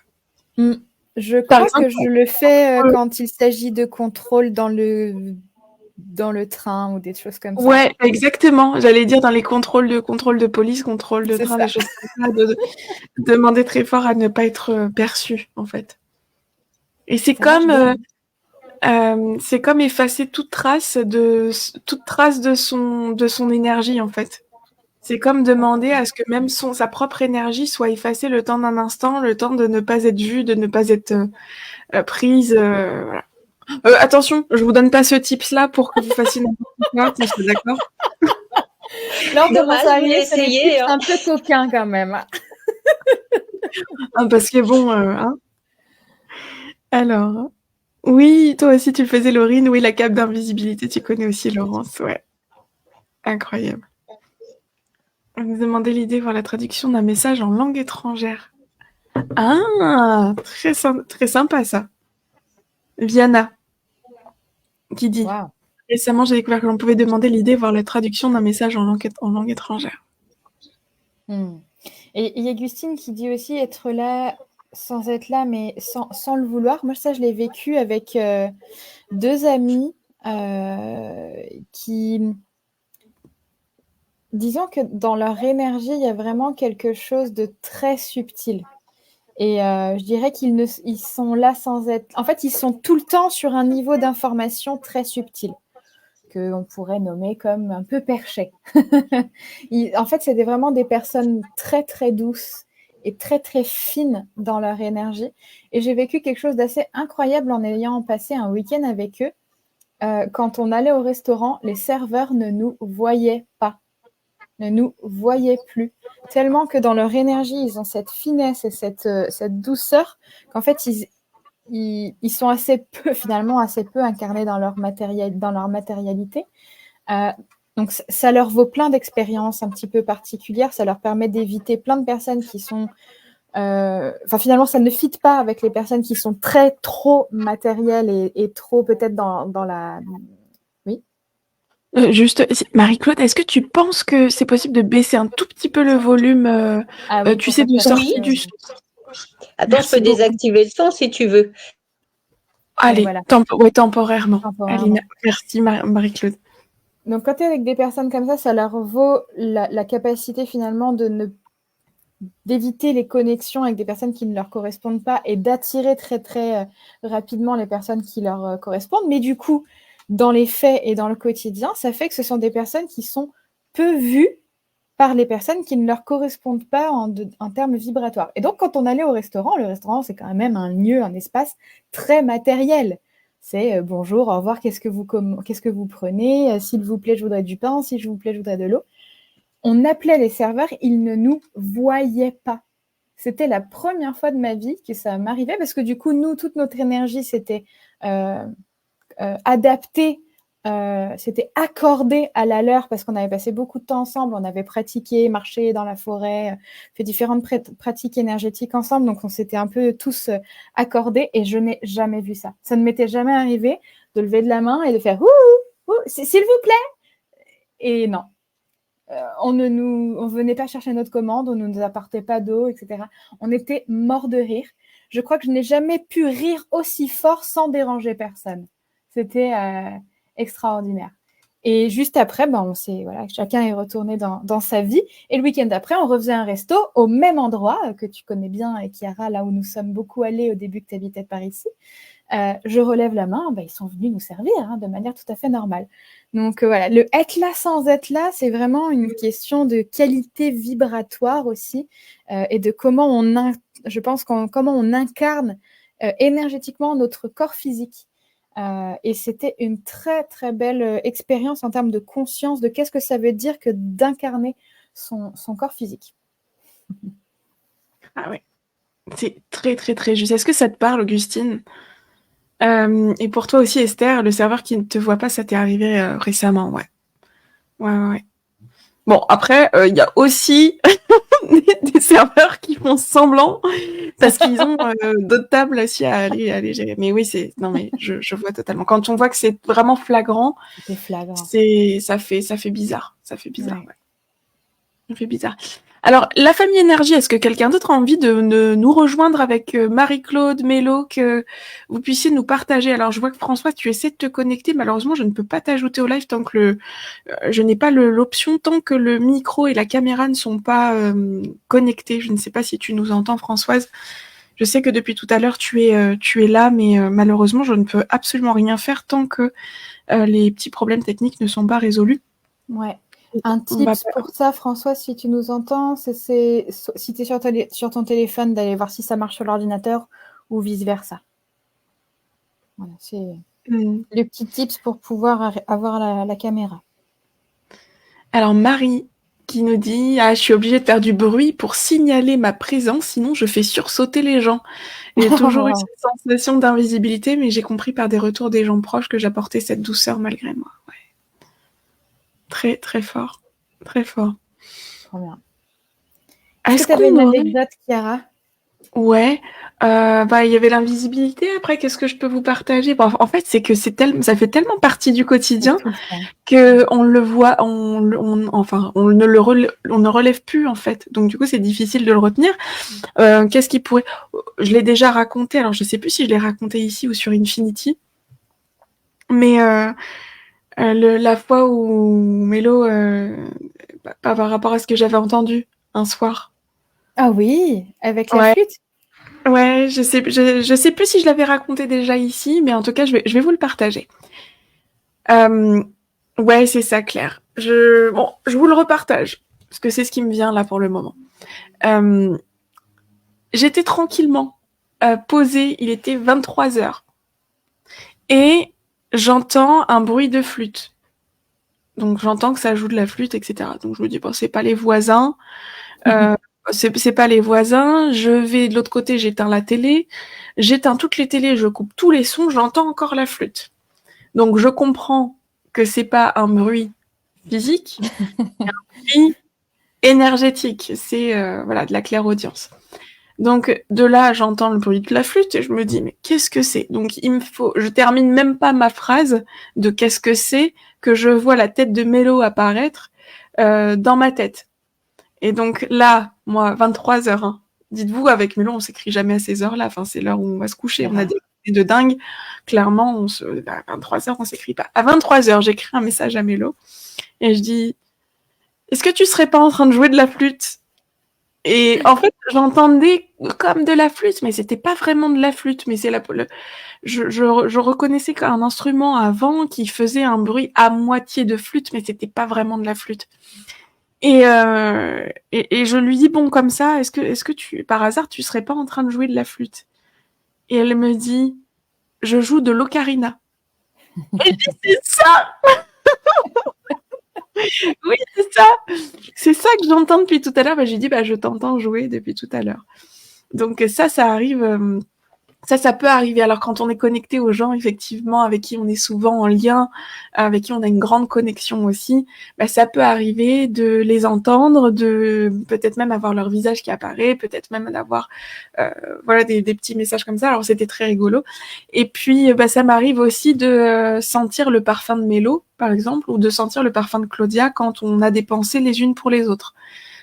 Je Par crois exemple, que je le fais quand il s'agit de contrôle dans le train ou des choses comme ça. ouais, exactement. J'allais dire dans les contrôles de police, contrôle de C'est train, ça. des choses comme ça, de demander très fort à ne pas être perçu, en fait. Et c'est Ça marche comme, bien. c'est comme effacer toute trace de son énergie, en fait. C'est comme demander à ce que même sa propre énergie soit effacée le temps d'un instant, le temps de ne pas être vue, de ne pas être prise. Voilà. Attention, je vous donne pas ce tips-là pour que vous fassiez n'importe quoi, qu'on soit d'accord. Là, on Dommage, commence à vous arriver sur des l'essayez, tips hein. un peu coquins quand même. Hein, parce que bon, hein. Alors, oui, toi aussi tu le faisais, Laurine. Oui, la cape d'invisibilité, tu connais aussi, Laurence. Ouais, incroyable. On nous demandait l'idée voir la traduction d'un message en langue étrangère. Ah, très sympa ça. Viana qui dit Wow. récemment, j'ai découvert que l'on pouvait demander l'idée voir la traduction d'un message en langue étrangère. Et il y a Gustine qui dit aussi être là sans être là, mais sans le vouloir. Moi, ça, je l'ai vécu avec 2 amis qui, disons que dans leur énergie, il y a vraiment quelque chose de très subtil. Et je dirais ils sont là sans être... En fait, ils sont tout le temps sur un niveau d'information très subtil, qu'on pourrait nommer comme un peu perché. En fait, c'est vraiment des personnes très, très douces et très, très fines dans leur énergie. Et j'ai vécu quelque chose d'assez incroyable en ayant passé un week-end avec eux. Quand on allait au restaurant, les serveurs ne nous voyaient pas, ne nous voyaient plus. Tellement que dans leur énergie, ils ont cette finesse et cette douceur qu'en fait, ils sont assez peu incarnés dans leur matérialité. Donc, ça leur vaut plein d'expériences un petit peu particulières. Ça leur permet d'éviter plein de personnes qui sont... finalement, ça ne fit pas avec les personnes qui sont trop matérielles et trop peut-être dans la... Oui. Juste, Marie-Claude, est-ce que tu penses que c'est possible de baisser un tout petit peu le volume, Oui, tu sais, de sortie Oui. du son? Attends, je peux désactiver le son si tu veux. Allez, voilà. temporairement. Temporairement. Allez, merci Marie-Claude. Donc, quand tu es avec des personnes comme ça leur vaut la capacité finalement d'éviter les connexions avec des personnes qui ne leur correspondent pas et d'attirer très, très rapidement les personnes qui leur correspondent. Mais du coup, dans les faits et dans le quotidien, ça fait que ce sont des personnes qui sont peu vues par les personnes qui ne leur correspondent pas en termes vibratoires. Et donc, quand on allait au restaurant, le restaurant, c'est quand même un lieu, un espace très matériel. C'est bonjour, au revoir, qu'est-ce que vous prenez, s'il vous plaît, je voudrais du pain, s'il vous plaît, je voudrais de l'eau. On appelait les serveurs, ils ne nous voyaient pas. C'était la première fois de ma vie que ça m'arrivait parce que du coup, nous, toute notre énergie s'était adaptée, s'était accordée à la leur parce qu'on avait passé beaucoup de temps ensemble, on avait pratiqué, marché dans la forêt, fait différentes pratiques énergétiques ensemble, donc on s'était un peu tous accordés et je n'ai jamais vu ça. Ça ne m'était jamais arrivé de lever de la main et de faire « Ouh, s'il vous plaît !» Et non. On venait pas chercher notre commande, on ne nous apportait pas d'eau, etc. On était morts de rire. Je crois que je n'ai jamais pu rire aussi fort sans déranger personne. C'était extraordinaire. Et juste après, chacun est retourné dans sa vie. Et le week-end d'après, on refaisait un resto au même endroit que tu connais bien, Chiara, là où nous sommes beaucoup allés au début que tu habitais par ici. Je relève la main, ils sont venus nous servir de manière tout à fait normale. Donc voilà, le être là sans être là, c'est vraiment une question de qualité vibratoire aussi et de comment comment on incarne énergétiquement notre corps physique. Et c'était une très très belle expérience en termes de conscience de qu'est-ce que ça veut dire que d'incarner son corps physique. Ah ouais, c'est très très très juste. Est-ce que ça te parle, Augustine? Et pour toi aussi, Esther, le serveur qui ne te voit pas, ça t'est arrivé récemment, ouais. Ouais. Bon, après, il y a aussi des serveurs qui font semblant parce qu'ils ont d'autres tables aussi à aller gérer. Mais oui, non, mais je vois totalement. Quand on voit que c'est vraiment flagrant, C'était flagrant. ça fait bizarre. Ça fait bizarre, Ouais. ouais. Ça fait bizarre. Alors, la famille énergie, est-ce que quelqu'un d'autre a envie de nous rejoindre avec Marie-Claude, Mélo, que vous puissiez nous partager? Alors, je vois que François, tu essaies de te connecter. Malheureusement, je ne peux pas t'ajouter au live tant que je n'ai pas l'option tant que le micro et la caméra ne sont pas connectés. Je ne sais pas si tu nous entends, Françoise. Je sais que depuis tout à l'heure, tu es là, mais malheureusement, je ne peux absolument rien faire tant que les petits problèmes techniques ne sont pas résolus. Ouais. Un On va tips pour ça, François, si tu nous entends, c'est si tu es sur ton téléphone, d'aller voir si ça marche sur l'ordinateur ou vice-versa. Voilà, c'est le petit tips pour pouvoir avoir la caméra. Alors, Marie qui nous dit « Ah, je suis obligée de faire du bruit pour signaler ma présence, sinon je fais sursauter les gens. J'ai toujours eu cette sensation d'invisibilité, mais j'ai compris par des retours des gens proches que j'apportais cette douceur malgré moi. » Ouais. Très, très fort. Très fort. Trop bien. Est-ce que tu avais une anecdote, Chiara? Ouais, il y avait l'invisibilité. Après, qu'est-ce que je peux vous partager? Bon, en fait, c'est que ça fait tellement partie du quotidien que on le voit, on ne relève plus en fait. Donc du coup, c'est difficile de le retenir. Qu'est-ce qui pourrait? Je l'ai déjà raconté. Alors, je sais plus si je l'ai raconté ici ou sur Infinity, mais la fois où Mélo, par rapport à ce que j'avais entendu un soir. Ah oui, avec la flûte. Ouais, je sais plus si je l'avais raconté déjà ici, mais en tout cas, je vais vous le partager. Ouais, c'est ça, Claire. Je vous le repartage, parce que c'est ce qui me vient là pour le moment. J'étais tranquillement posée, il était 23h, et j'entends un bruit de flûte. Donc j'entends que ça joue de la flûte, etc. Donc je me dis, bon, c'est pas les voisins. C'est pas les voisins, je vais de l'autre côté, j'éteins la télé, j'éteins toutes les télés, je coupe tous les sons, j'entends encore la flûte. Donc je comprends que c'est pas un bruit physique, c'est un bruit énergétique, c'est de la clairaudience. Donc de là, j'entends le bruit de la flûte et je me dis mais qu'est-ce que c'est? Donc je termine même pas ma phrase de qu'est-ce que c'est que je vois la tête de Mélo apparaître dans ma tête. Et donc là, moi, 23h, hein. Dites-vous, avec Mélo, on s'écrit jamais à ces heures-là. Enfin, c'est l'heure où on va se coucher. On a des idées de dingue. Clairement, à 23h, on s'écrit pas. À 23h, j'écris un message à Mélo et je dis est-ce que tu serais pas en train de jouer de la flûte? Et en fait, j'entendais comme de la flûte, mais c'était pas vraiment de la flûte. Mais je reconnaissais qu'un instrument avant qui faisait un bruit à moitié de flûte, mais c'était pas vraiment de la flûte. Et je lui dis bon comme ça, est-ce que par hasard tu serais pas en train de jouer de la flûte? Et elle me dit je joue de l'ocarina. Et je dis c'est ça. Oui, c'est ça que j'entends depuis tout à l'heure. Je lui dis je t'entends jouer depuis tout à l'heure. Donc ça arrive. Ça peut arriver. Alors quand on est connecté aux gens, effectivement, avec qui on est souvent en lien, avec qui on a une grande connexion aussi, ça peut arriver de les entendre, de peut-être même avoir leur visage qui apparaît, peut-être même d'avoir des petits messages comme ça. Alors c'était très rigolo. Et puis ça m'arrive aussi de sentir le parfum de Mélo, par exemple, ou de sentir le parfum de Claudia quand on a des pensées les unes pour les autres.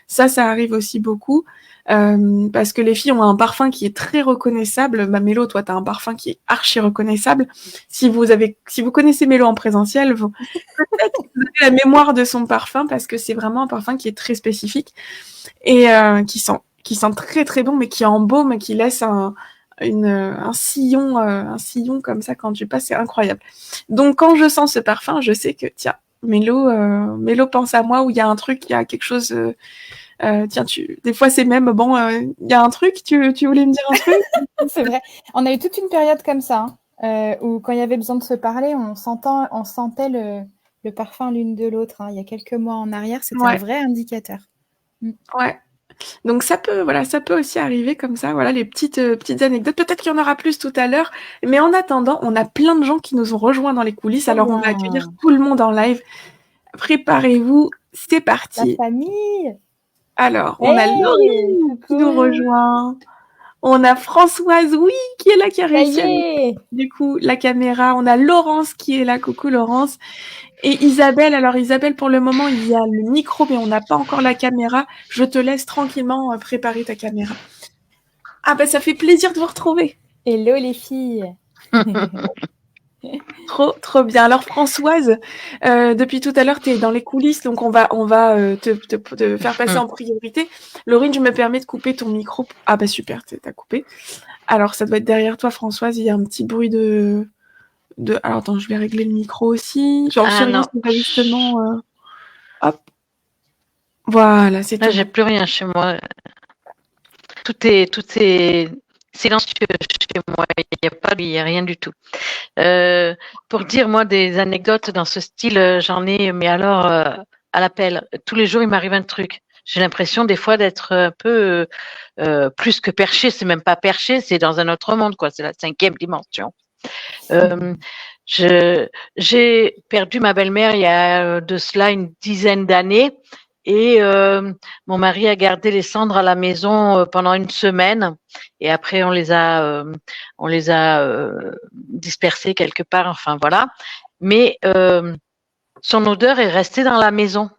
Ça arrive aussi beaucoup. Parce que les filles ont un parfum qui est très reconnaissable. Mélo, toi, t'as un parfum qui est archi reconnaissable. Si vous connaissez Mélo en présentiel, peut-être que vous avez la mémoire de son parfum parce que c'est vraiment un parfum qui est très spécifique et qui sent très très bon, mais qui embaume, qui laisse un sillon comme ça quand tu passes, c'est incroyable. Donc quand je sens ce parfum, je sais que tiens, Mélo pense à moi, ou il y a un truc, il y a quelque chose. Tiens, des fois c'est même il y a un truc, tu voulais me dire un truc? C'est vrai. On a eu toute une période comme ça, où quand il y avait besoin de se parler, on sentait le parfum l'une de l'autre. Il y a quelques mois en arrière, c'était un vrai indicateur. Ouais. Donc ça peut aussi arriver comme ça, voilà les petites anecdotes. Peut-être qu'il y en aura plus tout à l'heure, mais en attendant, on a plein de gens qui nous ont rejoints dans les coulisses. Alors on va accueillir tout le monde en live. Préparez-vous, c'est La parti. famille. Alors, on a Hey, Laurie qui nous coucou. rejoint. On a Françoise, oui, qui est là, qui a Ça réussi y à mettre, est. du coup, la caméra. On a Laurence qui est là. Coucou Laurence. Et Isabelle. Alors Isabelle, pour le moment, il y a le micro, mais on n'a pas encore la caméra. Je te laisse tranquillement préparer ta caméra. Ah bah ça fait plaisir de vous retrouver. Hello les filles. Trop bien. Alors Françoise, depuis tout à l'heure, tu es dans les coulisses, donc on va te faire passer en priorité. Laurine, je me permets de couper ton micro. Ah bah super, t'as coupé. Alors ça doit être derrière toi, Françoise, il y a un petit bruit de... Alors attends, je vais régler le micro aussi. Genre sur non. justement... Hop. Voilà, c'est Là, tout. j'ai plus rien chez moi. Tout est silencieux chez moi. Il y a rien du tout. Pour dire, moi, des anecdotes dans ce style, j'en ai, mais alors, à l'appel. Tous les jours, il m'arrive un truc. J'ai l'impression, des fois, d'être un peu plus que perché. C'est même pas perché, c'est dans un autre monde, quoi. C'est la 5e dimension. J'ai perdu ma belle-mère il y a de cela une dizaine d'années. Et mon mari a gardé les cendres à la maison pendant une semaine, et après on les a dispersées quelque part. Enfin voilà. Mais son odeur est restée dans la maison.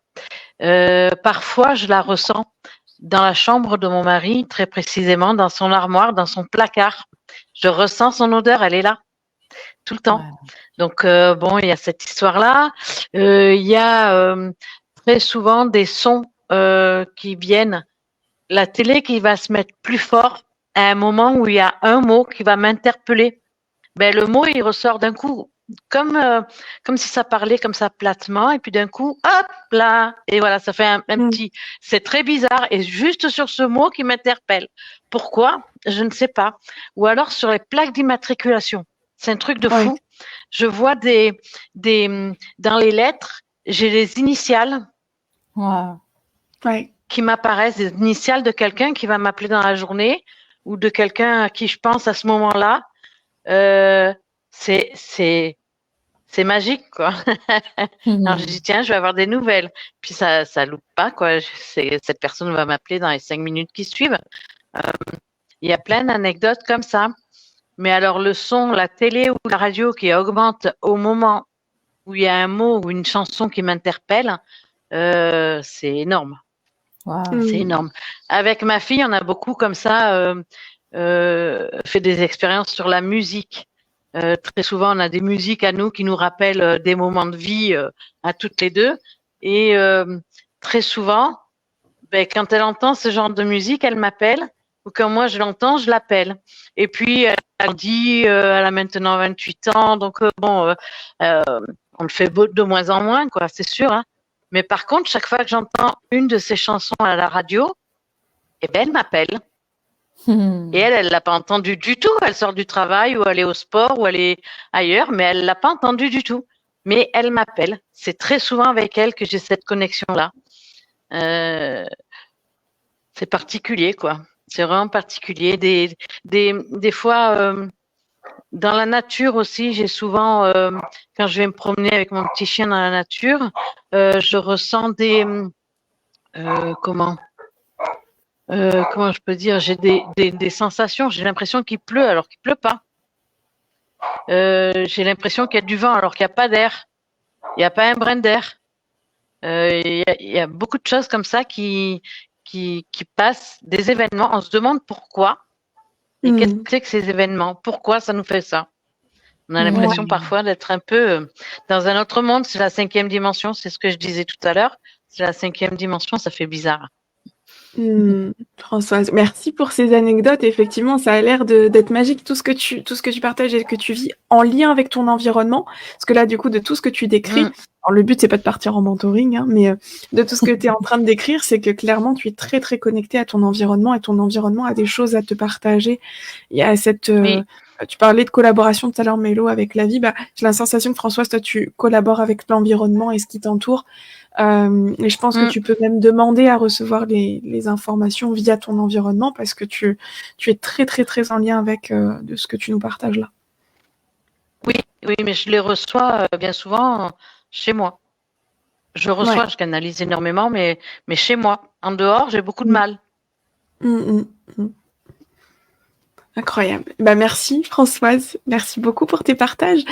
Parfois, je la ressens dans la chambre de mon mari, très précisément dans son armoire, dans son placard. Je ressens son odeur, elle est là tout le temps. Ouais. Donc bon, il y a cette histoire-là. Il y a très souvent des sons qui viennent, la télé qui va se mettre plus fort à un moment où il y a un mot qui va m'interpeller. Ben, le mot, il ressort d'un coup, comme si ça parlait comme ça platement, et puis d'un coup, hop là, et voilà, ça fait un petit... C'est très bizarre, et juste sur ce mot qui m'interpelle. Pourquoi? Je ne sais pas. Ou alors sur les plaques d'immatriculation. C'est un truc de fou. Ouais. Je vois dans les lettres, j'ai les initiales. Wow. Ouais. Qui m'apparaissent, des initiales de quelqu'un qui va m'appeler dans la journée ou de quelqu'un à qui je pense à ce moment-là. C'est magique, quoi. Alors je dis tiens, je vais avoir des nouvelles. Puis ça loupe pas, quoi. Cette personne va m'appeler dans les 5 minutes qui suivent. Il y a plein d'anecdotes comme ça. Mais alors le son, la télé ou la radio qui augmente au moment où il y a un mot ou une chanson qui m'interpelle, c'est énorme. Wow. C'est énorme. Avec ma fille, on a beaucoup comme ça fait des expériences sur la musique. Très souvent, on a des musiques à nous qui nous rappellent des moments de vie à toutes les deux. Et très souvent, ben, quand elle entend ce genre de musique, elle m'appelle. Ou quand moi je l'entends, je l'appelle. Et puis, elle dit, elle a maintenant 28 ans, donc bon, on le fait de moins en moins, quoi, c'est sûr. Hein. Mais par contre, chaque fois que j'entends une de ces chansons à la radio, eh ben, elle m'appelle. Et elle l'a pas entendu du tout. Elle sort du travail ou elle est au sport ou elle est ailleurs, mais elle l'a pas entendu du tout. Mais elle m'appelle. C'est très souvent avec elle que j'ai cette connexion-là. C'est particulier, quoi. C'est vraiment particulier. Des fois, dans la nature aussi, j'ai souvent, quand je vais me promener avec mon petit chien dans la nature, je ressens comment je peux dire, j'ai des sensations. J'ai l'impression qu'il pleut alors qu'il pleut pas. J'ai l'impression qu'il y a du vent alors qu'il n'y a pas d'air. Il n'y a pas un brin d'air. Il y a beaucoup de choses comme ça qui passent, des événements. On se demande pourquoi. Et qu'est-ce que c'est que ces événements? Pourquoi ça nous fait ça? On a l'impression parfois d'être un peu dans un autre monde. C'est la 5e dimension, c'est ce que je disais tout à l'heure. C'est la 5e dimension, ça fait bizarre. Françoise, merci pour ces anecdotes. Effectivement, ça a l'air d'être magique, tout ce que tu partages et que tu vis en lien avec ton environnement. Parce que là, du coup, de tout ce que tu décris, alors le but, c'est pas de partir en mentoring, hein, mais de tout ce que tu es en train de décrire, c'est que clairement, tu es très, très connecté à ton environnement et ton environnement a des choses à te partager. Il y a cette... Tu parlais de collaboration tout à l'heure, Mélo, avec la vie. Bah, j'ai la sensation que Françoise, toi, tu collabores avec l'environnement et ce qui t'entoure Et je pense que tu peux même demander à recevoir les informations via ton environnement parce que tu es très, très, très en lien avec de ce que tu nous partages là. Oui, mais je les reçois bien souvent chez moi. Je reçois, je canalise énormément, mais chez moi. En dehors, j'ai beaucoup de mal. Incroyable. Bah, merci Françoise, merci beaucoup pour tes partages.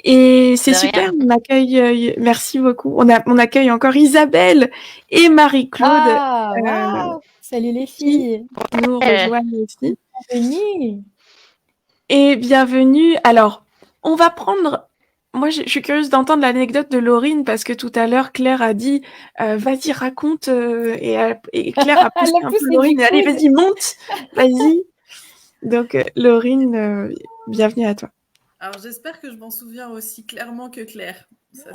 Et c'est super, on accueille, merci beaucoup. On accueille encore Isabelle et Marie-Claude Wow. Salut les qui filles. nous rejoignent aussi. Bienvenue. Et bienvenue. Alors, on va prendre... Moi, je suis curieuse d'entendre l'anecdote de Laurine parce que tout à l'heure, Claire a dit vas-y, raconte. Et Claire a poussé un peu Laurine. Allez, vas-y, monte. Vas-y. Donc, Laurine, bienvenue à toi. Alors, j'espère que je m'en souviens aussi clairement que Claire. Ça,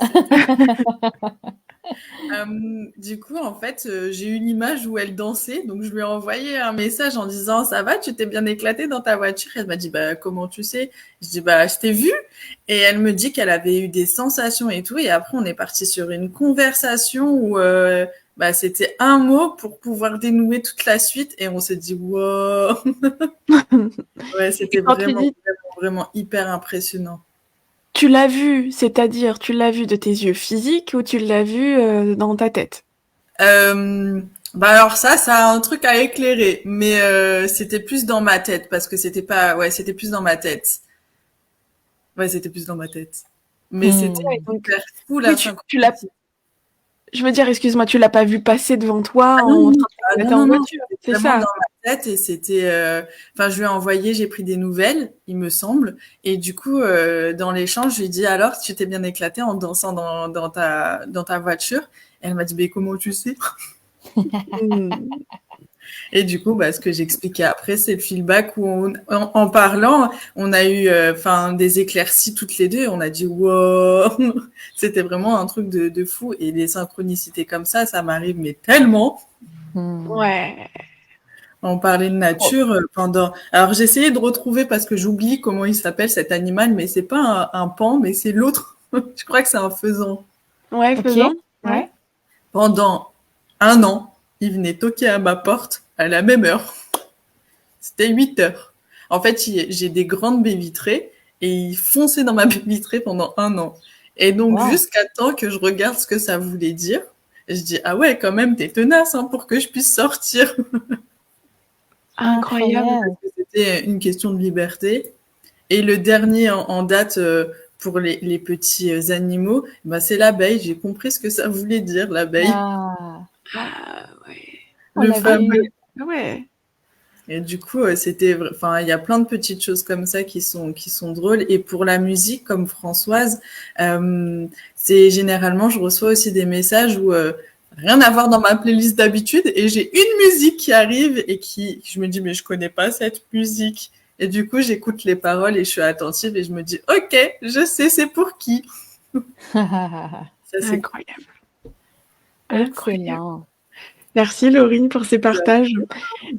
du coup, en fait, j'ai eu une image où elle dansait. Donc, je lui ai envoyé un message en disant « Ça va, tu t'es bien éclatée dans ta voiture ?» Elle m'a dit « Bah, comment tu sais ?» Je dis « Bah, je t'ai vue. » Et elle me dit qu'elle avait eu des sensations et tout. Et après, on est parti sur une conversation où bah, c'était un mot pour pouvoir dénouer toute la suite. Et on s'est dit « Wow !» Ouais, c'était vraiment hyper impressionnant. Tu l'as vu, c'est-à-dire tu l'as vu de tes yeux physiques ou tu l'as vu dans ta tête? Bah alors ça a un truc à éclairer, mais c'était plus dans ma tête parce que c'était plus dans ma tête. Ouais, c'était plus dans ma tête. Mais c'était hyper fou la synchronicité. Je veux dire, excuse-moi, tu l'as pas vu passer devant toi non, en train de en voiture, c'est ça? Dans ma tête et c'était, je lui ai envoyé, j'ai pris des nouvelles, il me semble, et du coup, dans l'échange, je lui ai dit alors, tu t'es bien éclaté en dansant dans ta voiture. Et elle m'a dit, mais comment tu sais? Et du coup, ce que j'expliquais après, c'est le feedback où en parlant, on a eu, des éclaircies toutes les deux. On a dit wow, c'était vraiment un truc de fou. Et les synchronicités comme ça m'arrive mais tellement. Ouais. On parlait de nature pendant. Alors j'ai essayé de retrouver parce que j'oublie comment il s'appelle cet animal, mais c'est pas un pan, mais c'est l'autre. Je crois que c'est un faisan. Ouais, faisan. Ouais. Pendant 1 an, il venait toquer à ma porte à la même heure. C'était 8 heures. En fait, j'ai des grandes baies vitrées et il fonçait dans ma baie vitrée pendant 1 an. Et donc, jusqu'à temps que je regarde ce que ça voulait dire, je dis, ah ouais, quand même, t'es tenace pour que je puisse sortir. Incroyable. Parce que c'était une question de liberté. Et le dernier en date pour les petits animaux, c'est l'abeille. J'ai compris ce que ça voulait dire, l'abeille. Ah ouais. Le fameux. Ouais. Et du coup, il y a plein de petites choses comme ça qui sont drôles. Et pour la musique, comme Françoise, c'est généralement, je reçois aussi des messages où rien à voir dans ma playlist d'habitude, et j'ai une musique qui arrive et je me dis mais je connais pas cette musique. Et du coup, j'écoute les paroles et je suis attentive et je me dis ok, je sais c'est pour qui. Ça, c'est incroyable. Incroyable. Merci Laurine pour ces partages.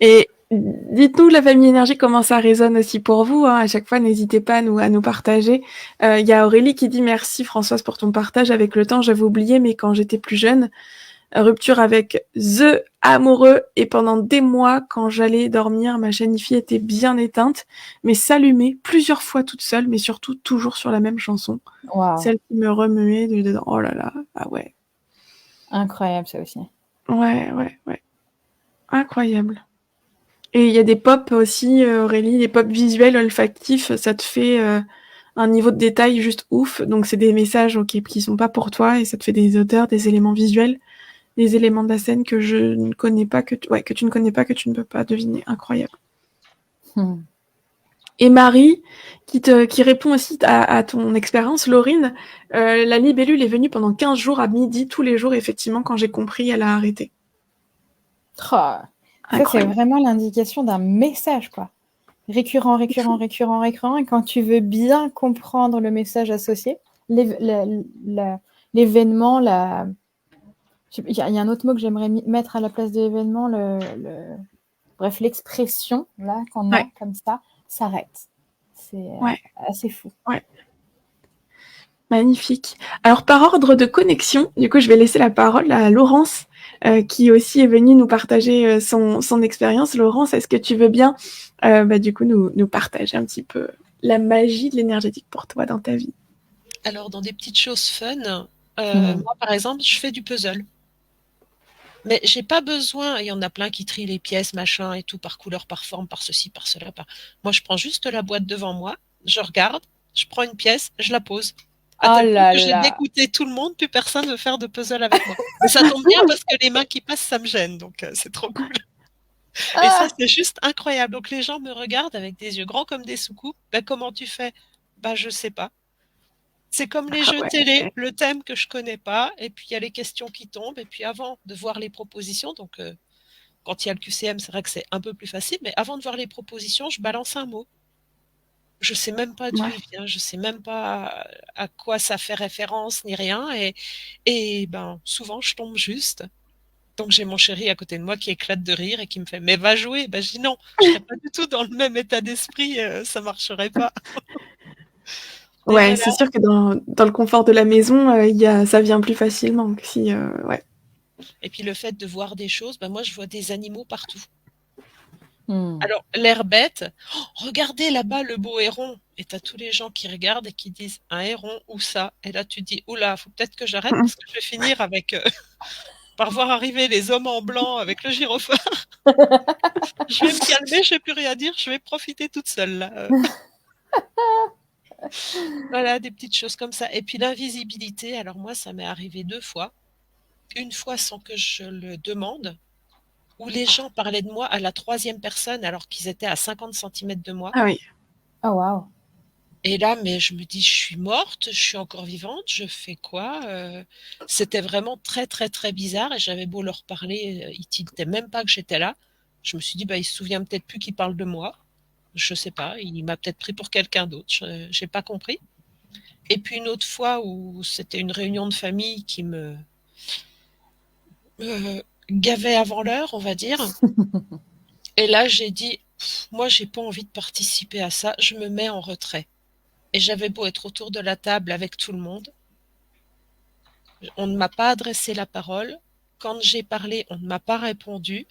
Et dites-nous, la famille énergie, comment ça résonne aussi pour vous. À chaque fois, n'hésitez pas à nous partager. Il y a Aurélie qui dit merci Françoise pour ton partage. Avec le temps, j'avais oublié, mais quand j'étais plus jeune, rupture avec The amoureux, et pendant des mois, quand j'allais dormir, ma chaîne IFI était bien éteinte, mais s'allumait plusieurs fois toute seule, mais surtout toujours sur la même chanson. Wow. Celle qui me remuait dedans. Oh là là, ah ouais. Incroyable ça aussi. Ouais. Incroyable. Et il y a des pop aussi, Aurélie, les pop visuels, olfactifs, ça te fait un niveau de détail juste ouf. Donc c'est des messages qui sont pas pour toi et ça te fait des odeurs, des éléments visuels, des éléments de la scène que je ne connais pas, que tu ne connais pas, que tu ne peux pas deviner. Incroyable. Et Marie, qui répond aussi à ton expérience, Laurine, la libellule est venue pendant 15 jours à midi, tous les jours, effectivement, quand j'ai compris, elle a arrêté. Ça, c'est vraiment l'indication d'un message, quoi. Récurrent. Et quand tu veux bien comprendre le message associé, l'événement, il y a un autre mot que j'aimerais mettre à la place de l'événement, bref, l'expression, là, qu'on a comme ça, s'arrête. C'est assez fou. Ouais. Magnifique. Alors, par ordre de connexion, du coup, je vais laisser la parole à Laurence, qui aussi est venue nous partager son expérience. Laurence, est-ce que tu veux bien, du coup, nous partager un petit peu la magie de l'énergétique pour toi dans ta vie? Alors, dans des petites choses fun, moi, par exemple, je fais du puzzle. Mais j'ai pas besoin, il y en a plein qui trient les pièces, machin et tout, par couleur, par forme, par ceci, par cela. Moi, je prends juste la boîte devant moi, je regarde, je prends une pièce, je la pose. À Oh tel point là que j'ai là. dégoûté tout le monde, plus personne veut faire de puzzle avec moi. Mais ça tombe bien parce que les mains qui passent, ça me gêne, donc c'est trop cool. Et ça, Ah, c'est juste incroyable. Donc les gens me regardent avec des yeux grands comme des soucoupes. Ben, comment tu fais? Ben, je sais pas. C'est comme les Ah jeux ouais. télé, le thème que je connais pas, et puis il y a les questions qui tombent, et puis avant de voir les propositions, donc quand il y a le QCM, c'est vrai que c'est un peu plus facile, mais avant de voir les propositions, je balance un mot. Je sais même pas d'où Ouais. il vient, je sais même pas à quoi ça fait référence ni rien, et ben souvent je tombe juste. Donc j'ai mon chéri à côté de moi qui éclate de rire et qui me fait mais va jouer. Ben je dis non, je serais pas du tout dans le même état d'esprit, ça marcherait pas. Mais Ouais, voilà. c'est sûr que dans le confort de la maison, ça vient plus facilement que si, ouais. Et puis le fait de voir des choses, ben moi je vois des animaux partout. hmm. Alors l'air bête, oh, regardez là-bas le beau héron. Et t'as tous les gens qui regardent et qui disent un héron où ça? Et là tu dis oula, faut peut-être que j'arrête parce que je vais finir avec par voir arriver les hommes en blanc avec le gyrophare. Je vais me calmer, je vais plus rien dire, je vais profiter toute seule là. Voilà, des petites choses comme ça. Et puis l'invisibilité, alors moi ça m'est arrivé 2 fois. Une fois sans que je le demande, où les gens parlaient de moi à la 3e personne alors qu'ils étaient à 50 centimètres de moi. Ah oui. Oh waouh. Et là, mais je me dis, je suis morte, je suis encore vivante, je fais quoi? C'était vraiment très, très, très bizarre et j'avais beau leur parler, ils tiltaient même pas que j'étais là. Je me suis dit, bah, il se souvient peut-être plus qu'il parle de moi. Je sais pas, il m'a peut-être pris pour quelqu'un d'autre, j'ai pas compris. Et puis une autre fois où c'était une réunion de famille qui me gavait avant l'heure, on va dire. Et là, j'ai dit, moi, j'ai pas envie de participer à ça, je me mets en retrait. Et j'avais beau être autour de la table avec tout le monde, on ne m'a pas adressé la parole. Quand j'ai parlé, on ne m'a pas répondu.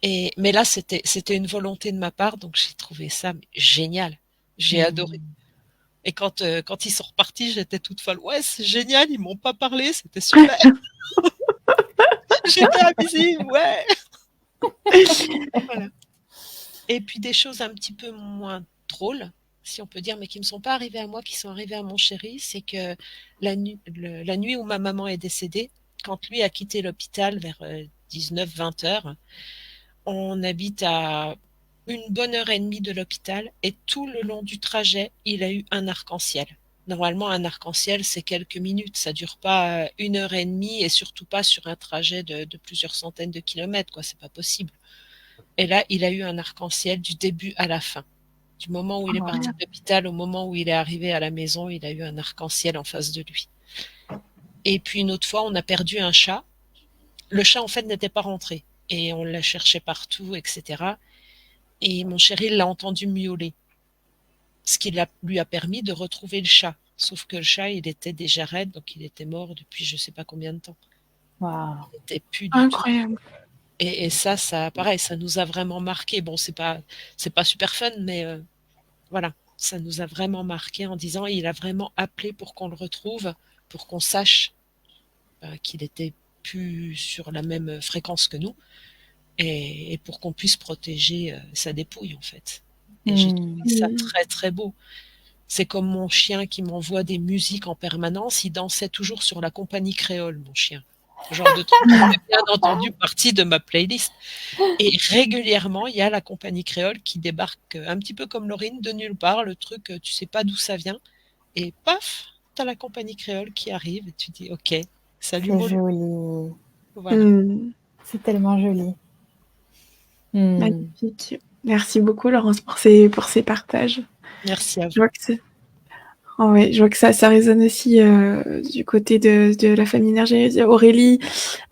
Mais là, c'était une volonté de ma part, donc j'ai trouvé ça génial. J'ai adoré. Et quand ils sont repartis, j'étais toute folle. Ouais, c'est génial, ils m'ont pas parlé, c'était super. J'étais invisible, ouais. Voilà. Et puis des choses un petit peu moins drôles, si on peut dire, mais qui ne me sont pas arrivées à moi, qui sont arrivées à mon chéri, c'est que la nuit où ma maman est décédée, quand lui a quitté l'hôpital vers 19-20 heures, on habite à une bonne heure et demie de l'hôpital et tout le long du trajet, il a eu un arc-en-ciel. Normalement, un arc-en-ciel, c'est quelques minutes, ça dure pas 1 heure et demie et surtout pas sur un trajet de plusieurs centaines de kilomètres, quoi, c'est pas possible. Et là, il a eu un arc-en-ciel du début à la fin. Du moment où il est parti de l'hôpital au moment où il est arrivé à la maison, il a eu un arc-en-ciel en face de lui. Et puis une autre fois, on a perdu un chat. Le chat, en fait, n'était pas rentré. Et on l'a cherché partout, etc. Et mon chéri l'a entendu miauler. Ce qui lui a permis de retrouver le chat. Sauf que le chat, il était déjà raide, donc il était mort depuis je sais pas combien de temps. Wow. Il n'était plus du Incroyable. tout. Et ça, pareil, ça nous a vraiment marqué. Bon, c'est pas super fun, mais voilà, ça nous a vraiment marqué en disant il a vraiment appelé pour qu'on le retrouve, pour qu'on sache qu'il était plus sur la même fréquence que nous et pour qu'on puisse protéger sa dépouille en fait. Et j'ai trouvé ça très très beau. C'est comme mon chien qui m'envoie des musiques en permanence. Il dansait toujours sur la compagnie créole, mon chien. Genre de truc qui fait bien entendu partie de ma playlist. Et régulièrement, il y a la compagnie créole qui débarque un petit peu comme Laurine de nulle part. Le truc, tu sais pas d'où ça vient. Et paf, t'as la compagnie créole qui arrive et tu dis ok, salut C'est Molly. joli. Voilà. C'est tellement joli. Magnifique. Merci beaucoup, Laurence, pour ces partages. Merci à vous. Je vois que je vois que ça résonne aussi du côté de la famille Nergé, Aurélie.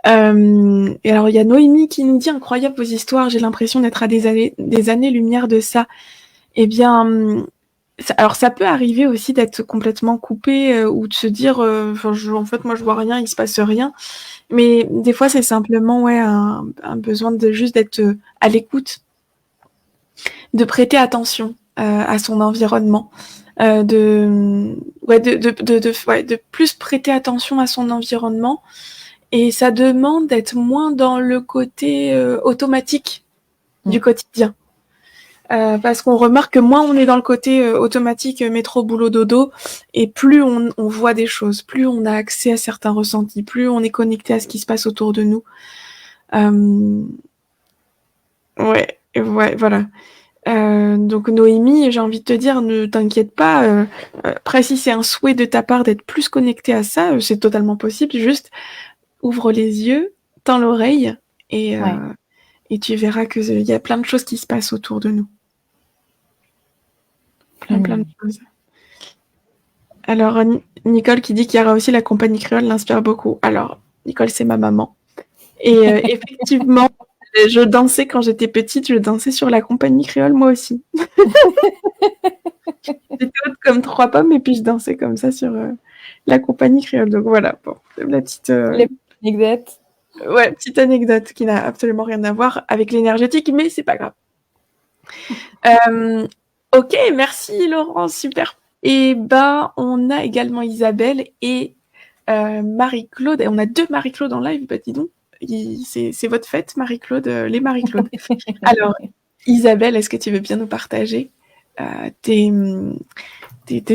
Et alors, il y a Noémie qui nous dit « Incroyable vos histoires, j'ai l'impression d'être à des années-lumière de ça. » Eh bien, Alors ça peut arriver aussi d'être complètement coupé ou de se dire en fait moi je vois rien, il se passe rien. Mais des fois c'est simplement un besoin de juste d'être à l'écoute, de prêter attention à son environnement, de plus prêter attention à son environnement. Et ça demande d'être moins dans le côté automatique du quotidien. Parce qu'on remarque que moins on est dans le côté automatique, métro, boulot, dodo, et plus on voit des choses, plus on a accès à certains ressentis, plus on est connecté à ce qui se passe autour de nous. Ouais, voilà. Donc Noémie, j'ai envie de te dire, ne t'inquiète pas. Après, si c'est un souhait de ta part d'être plus connecté à ça, c'est totalement possible. Juste ouvre les yeux, tends l'oreille, et tu verras qu'il y a plein de choses qui se passent autour de nous. Plein de choses. Alors, Nicole qui dit qu'Yara aussi, la compagnie créole l'inspire beaucoup. Alors, Nicole, c'est ma maman. Et effectivement, je dansais quand j'étais petite, je dansais sur la compagnie créole, moi aussi. J'étais haute comme 3 pommes, et puis je dansais comme ça sur la compagnie créole. Donc voilà, bon, la petite anecdote. Ouais, petite anecdote qui n'a absolument rien à voir avec l'énergétique, mais c'est pas grave. Ok, merci Laurent, super. Et ben, on a également Isabelle et Marie-Claude. Et on a 2 Marie-Claude en live, bah dis donc. C'est votre fête, Marie-Claude, les Marie-Claude. Alors, Isabelle, est-ce que tu veux bien nous partager tes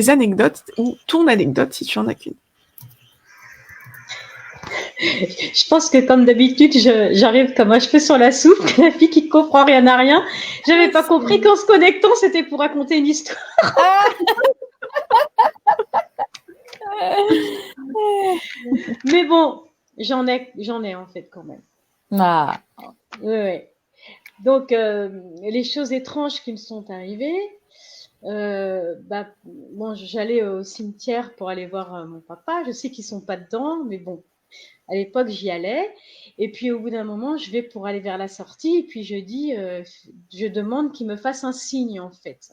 anecdotes, ou ton anecdote si tu en as qu'une? Je pense que comme d'habitude, j'arrive comme un cheveu sur la soupe, la fille qui ne comprend rien à rien. J'avais pas compris qu'en se connectant, c'était pour raconter une histoire. Mais bon, j'en ai en fait quand même. Ah. Oui. Donc, les choses étranges qui me sont arrivées, bon, j'allais au cimetière pour aller voir mon papa. Je sais qu'ils sont pas dedans, mais bon, à l'époque, j'y allais. Et puis, au bout d'un moment, je vais pour aller vers la sortie. Et puis, je demande qu'il me fasse un signe, en fait.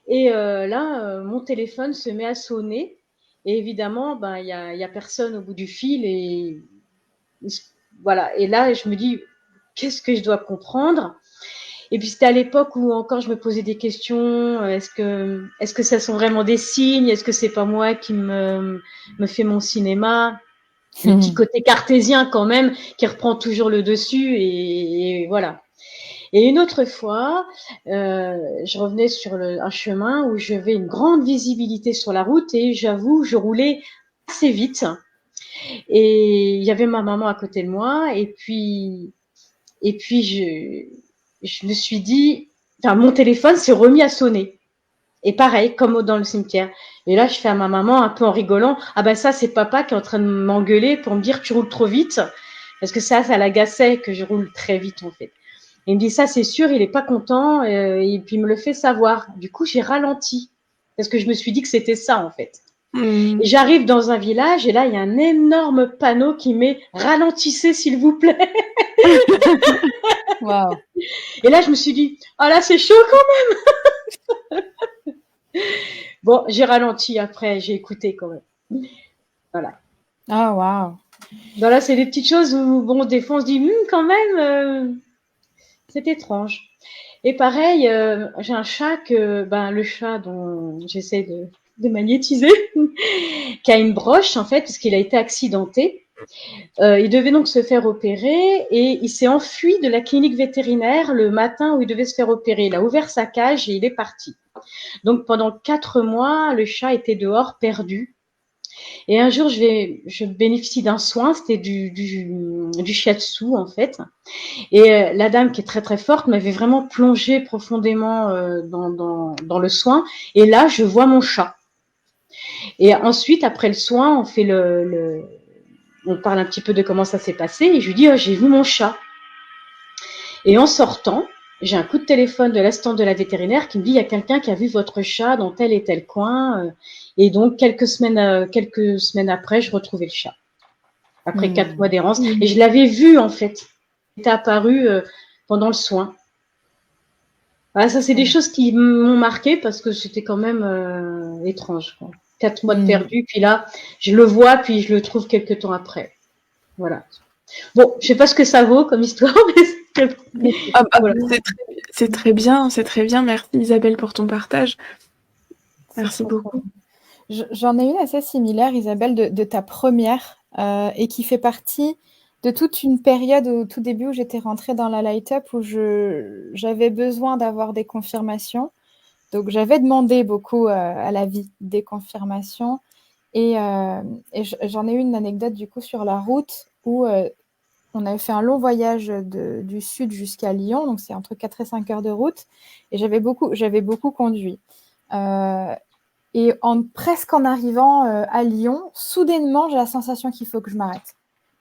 Et là, mon téléphone se met à sonner. Et évidemment, il y a personne au bout du fil. Et voilà. Et là, je me dis, qu'est-ce que je dois comprendre? Et puis, c'était à l'époque où encore je me posais des questions. Est-ce que ça sont vraiment des signes? Est-ce que c'est pas moi qui me fait mon cinéma? Le petit côté cartésien quand même, qui reprend toujours le dessus. Et voilà. Et une autre fois, je revenais sur un chemin où j'avais une grande visibilité sur la route et j'avoue, je roulais assez vite. Et il y avait ma maman à côté de moi. Et puis je me suis dit, enfin, mon téléphone s'est remis à sonner. Et pareil, comme dans le cimetière. Et là, je fais à ma maman, un peu en rigolant, ah ben ça, c'est papa qui est en train de m'engueuler pour me dire que tu roules trop vite. Parce que ça l'agaçait que je roule très vite, en fait. Et il me dit, ça, c'est sûr, il est pas content. Et puis, il me le fait savoir. Du coup, j'ai ralenti. Parce que je me suis dit que c'était ça, en fait. Et j'arrive dans un village et là, il y a un énorme panneau qui met « Ralentissez, s'il vous plaît ». Wow. Et là, je me suis dit « Ah là, c'est chaud quand même !» Bon, j'ai ralenti après, j'ai écouté quand même. Voilà. Ah, wow. Voilà, c'est des petites choses où, bon, des fois, on se dit quand même, c'est étrange. Et pareil, j'ai un chat le chat dont j'essaie de magnétiser, qui a une broche en fait, parce qu'il a été accidenté. Il devait donc se faire opérer et il s'est enfui de la clinique vétérinaire le matin où il devait se faire opérer. Il a ouvert sa cage et il est parti. Donc pendant 4 mois, le chat était dehors, perdu. Et un jour, je bénéficie d'un soin, c'était du shiatsu en fait. Et la dame qui est très très forte m'avait vraiment plongé profondément dans le soin. Et là, je vois mon chat. Et ensuite, après le soin, on fait on parle un petit peu de comment ça s'est passé. Et je lui dis, oh, j'ai vu mon chat. Et en sortant, j'ai un coup de téléphone de l'assistante de la vétérinaire qui me dit, il y a quelqu'un qui a vu votre chat dans tel et tel coin. Et donc, quelques semaines après, je retrouvais le chat. Après 4 mois d'errance. Et je l'avais vu, en fait. Il était apparu pendant le soin. Ah, ça, c'est des choses qui m'ont marqué parce que c'était quand même étrange, quoi. 4 mois de perdu, puis là, je le vois, puis je le trouve quelques temps après. Voilà. Bon, je sais pas ce que ça vaut comme histoire, mais voilà. C'est très bien, c'est très bien. Merci Isabelle pour ton partage. C'est Merci trop, trop beaucoup. bien. J'en ai une assez similaire, Isabelle, de ta première, et qui fait partie de toute une période au tout début où j'étais rentrée dans la light-up, où j'avais besoin d'avoir des confirmations. Donc, j'avais demandé beaucoup à la vie des confirmations. Et j'en ai eu une anecdote du coup sur la route où on avait fait un long voyage du sud jusqu'à Lyon, donc c'est entre 4 et 5 heures de route, et j'avais beaucoup conduit. Et presque en arrivant à Lyon, soudainement, j'ai la sensation qu'il faut que je m'arrête.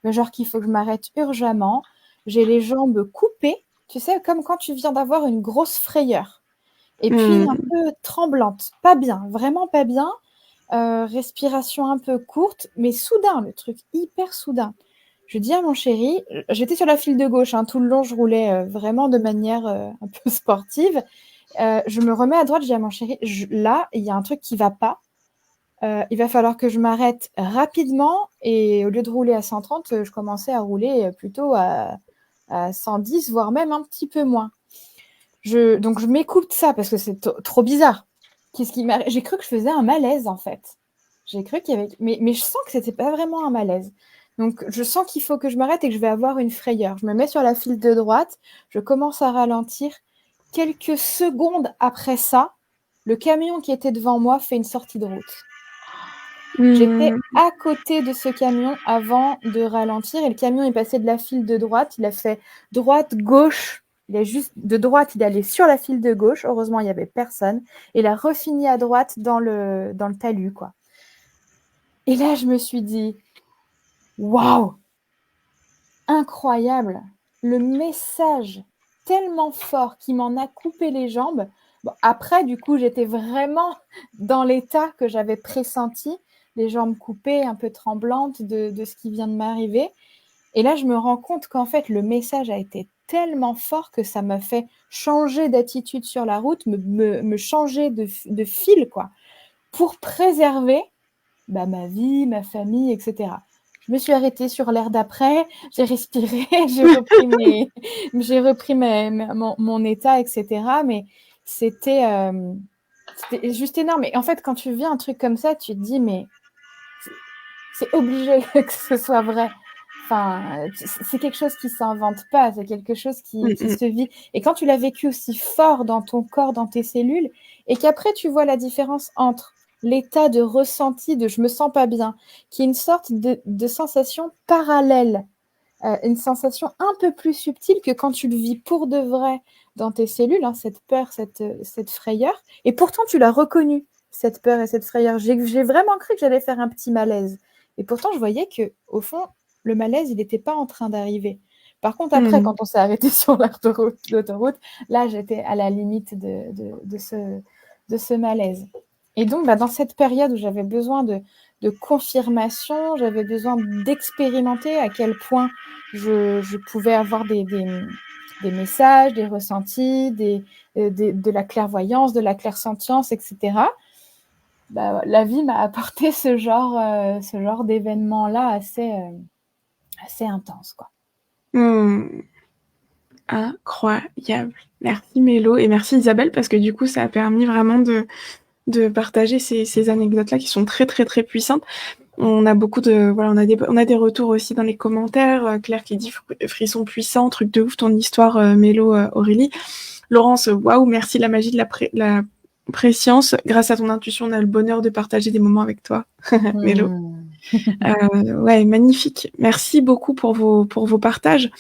Mais genre qu'il faut que je m'arrête urgemment. J'ai les jambes coupées, tu sais, comme quand tu viens d'avoir une grosse frayeur. Et puis un peu tremblante, pas bien, vraiment pas bien. Respiration un peu courte, mais soudain, le truc hyper soudain. Je dis à mon chéri, j'étais sur la file de gauche, tout le long, je roulais vraiment de manière un peu sportive. Je me remets à droite, je dis à mon chéri, là, il y a un truc qui va pas. Il va falloir que je m'arrête rapidement et au lieu de rouler à 130, je commençais à rouler plutôt à 110, voire même un petit peu moins. Donc je m'écoute ça parce que c'est trop bizarre. J'ai cru que je faisais un malaise en fait. J'ai cru qu'il y avait, mais je sens que c'était pas vraiment un malaise. Donc je sens qu'il faut que je m'arrête et que je vais avoir une frayeur. Je me mets sur la file de droite, je commence à ralentir. Quelques secondes après ça, le camion qui était devant moi fait une sortie de route. J'étais à côté de ce camion avant de ralentir et le camion est passé de la file de droite. Il a fait droite-gauche. Il a juste de droite, il est allé sur la file de gauche. Heureusement, il n'y avait personne. Et il a refini à droite dans le talus, quoi. Et là, je me suis dit, waouh, incroyable. Le message tellement fort qui m'en a coupé les jambes. Bon, après, du coup, j'étais vraiment dans l'état que j'avais pressenti, les jambes coupées, un peu tremblantes de ce qui vient de m'arriver. Et là, je me rends compte qu'en fait, le message a été tellement fort que ça m'a fait changer d'attitude sur la route, me changer de fil, quoi, pour préserver ma vie, ma famille, etc. Je me suis arrêtée sur l'air d'après, j'ai respiré, j'ai repris mon état, etc. Mais c'était juste énorme. Et en fait, quand tu vis un truc comme ça, tu te dis, mais c'est obligé que ce soit vrai. Enfin, c'est quelque chose qui ne s'invente pas, c'est quelque chose qui se vit. Et quand tu l'as vécu aussi fort dans ton corps, dans tes cellules, et qu'après tu vois la différence entre l'état de ressenti de je me sens pas bien, qui est une sorte de sensation parallèle, une sensation un peu plus subtile que quand tu le vis pour de vrai dans tes cellules, cette peur, cette frayeur. Et pourtant, tu l'as reconnue, cette peur et cette frayeur. J'ai vraiment cru que j'allais faire un petit malaise. Et pourtant, je voyais qu'au fond, le malaise, il n'était pas en train d'arriver. Par contre, après, quand on s'est arrêté sur l'autoroute, là, j'étais à la limite de ce malaise. Et donc, dans cette période où j'avais besoin de confirmation, j'avais besoin d'expérimenter à quel point je pouvais avoir des messages, des ressentis, de la clairvoyance, de la clairsentience, etc. La vie m'a apporté ce genre d'événement-là assez intense, quoi. Incroyable. Merci Mélo et merci Isabelle parce que du coup ça a permis vraiment de partager ces anecdotes-là qui sont très très très puissantes. On a beaucoup on a des retours aussi dans les commentaires. Claire qui dit frisson puissant, truc de ouf ton histoire Mélo, Aurélie. Laurence, waouh, merci la magie de la préscience. Grâce à ton intuition, on a le bonheur de partager des moments avec toi, Mélo. Ouais, magnifique. Merci beaucoup pour vos partages.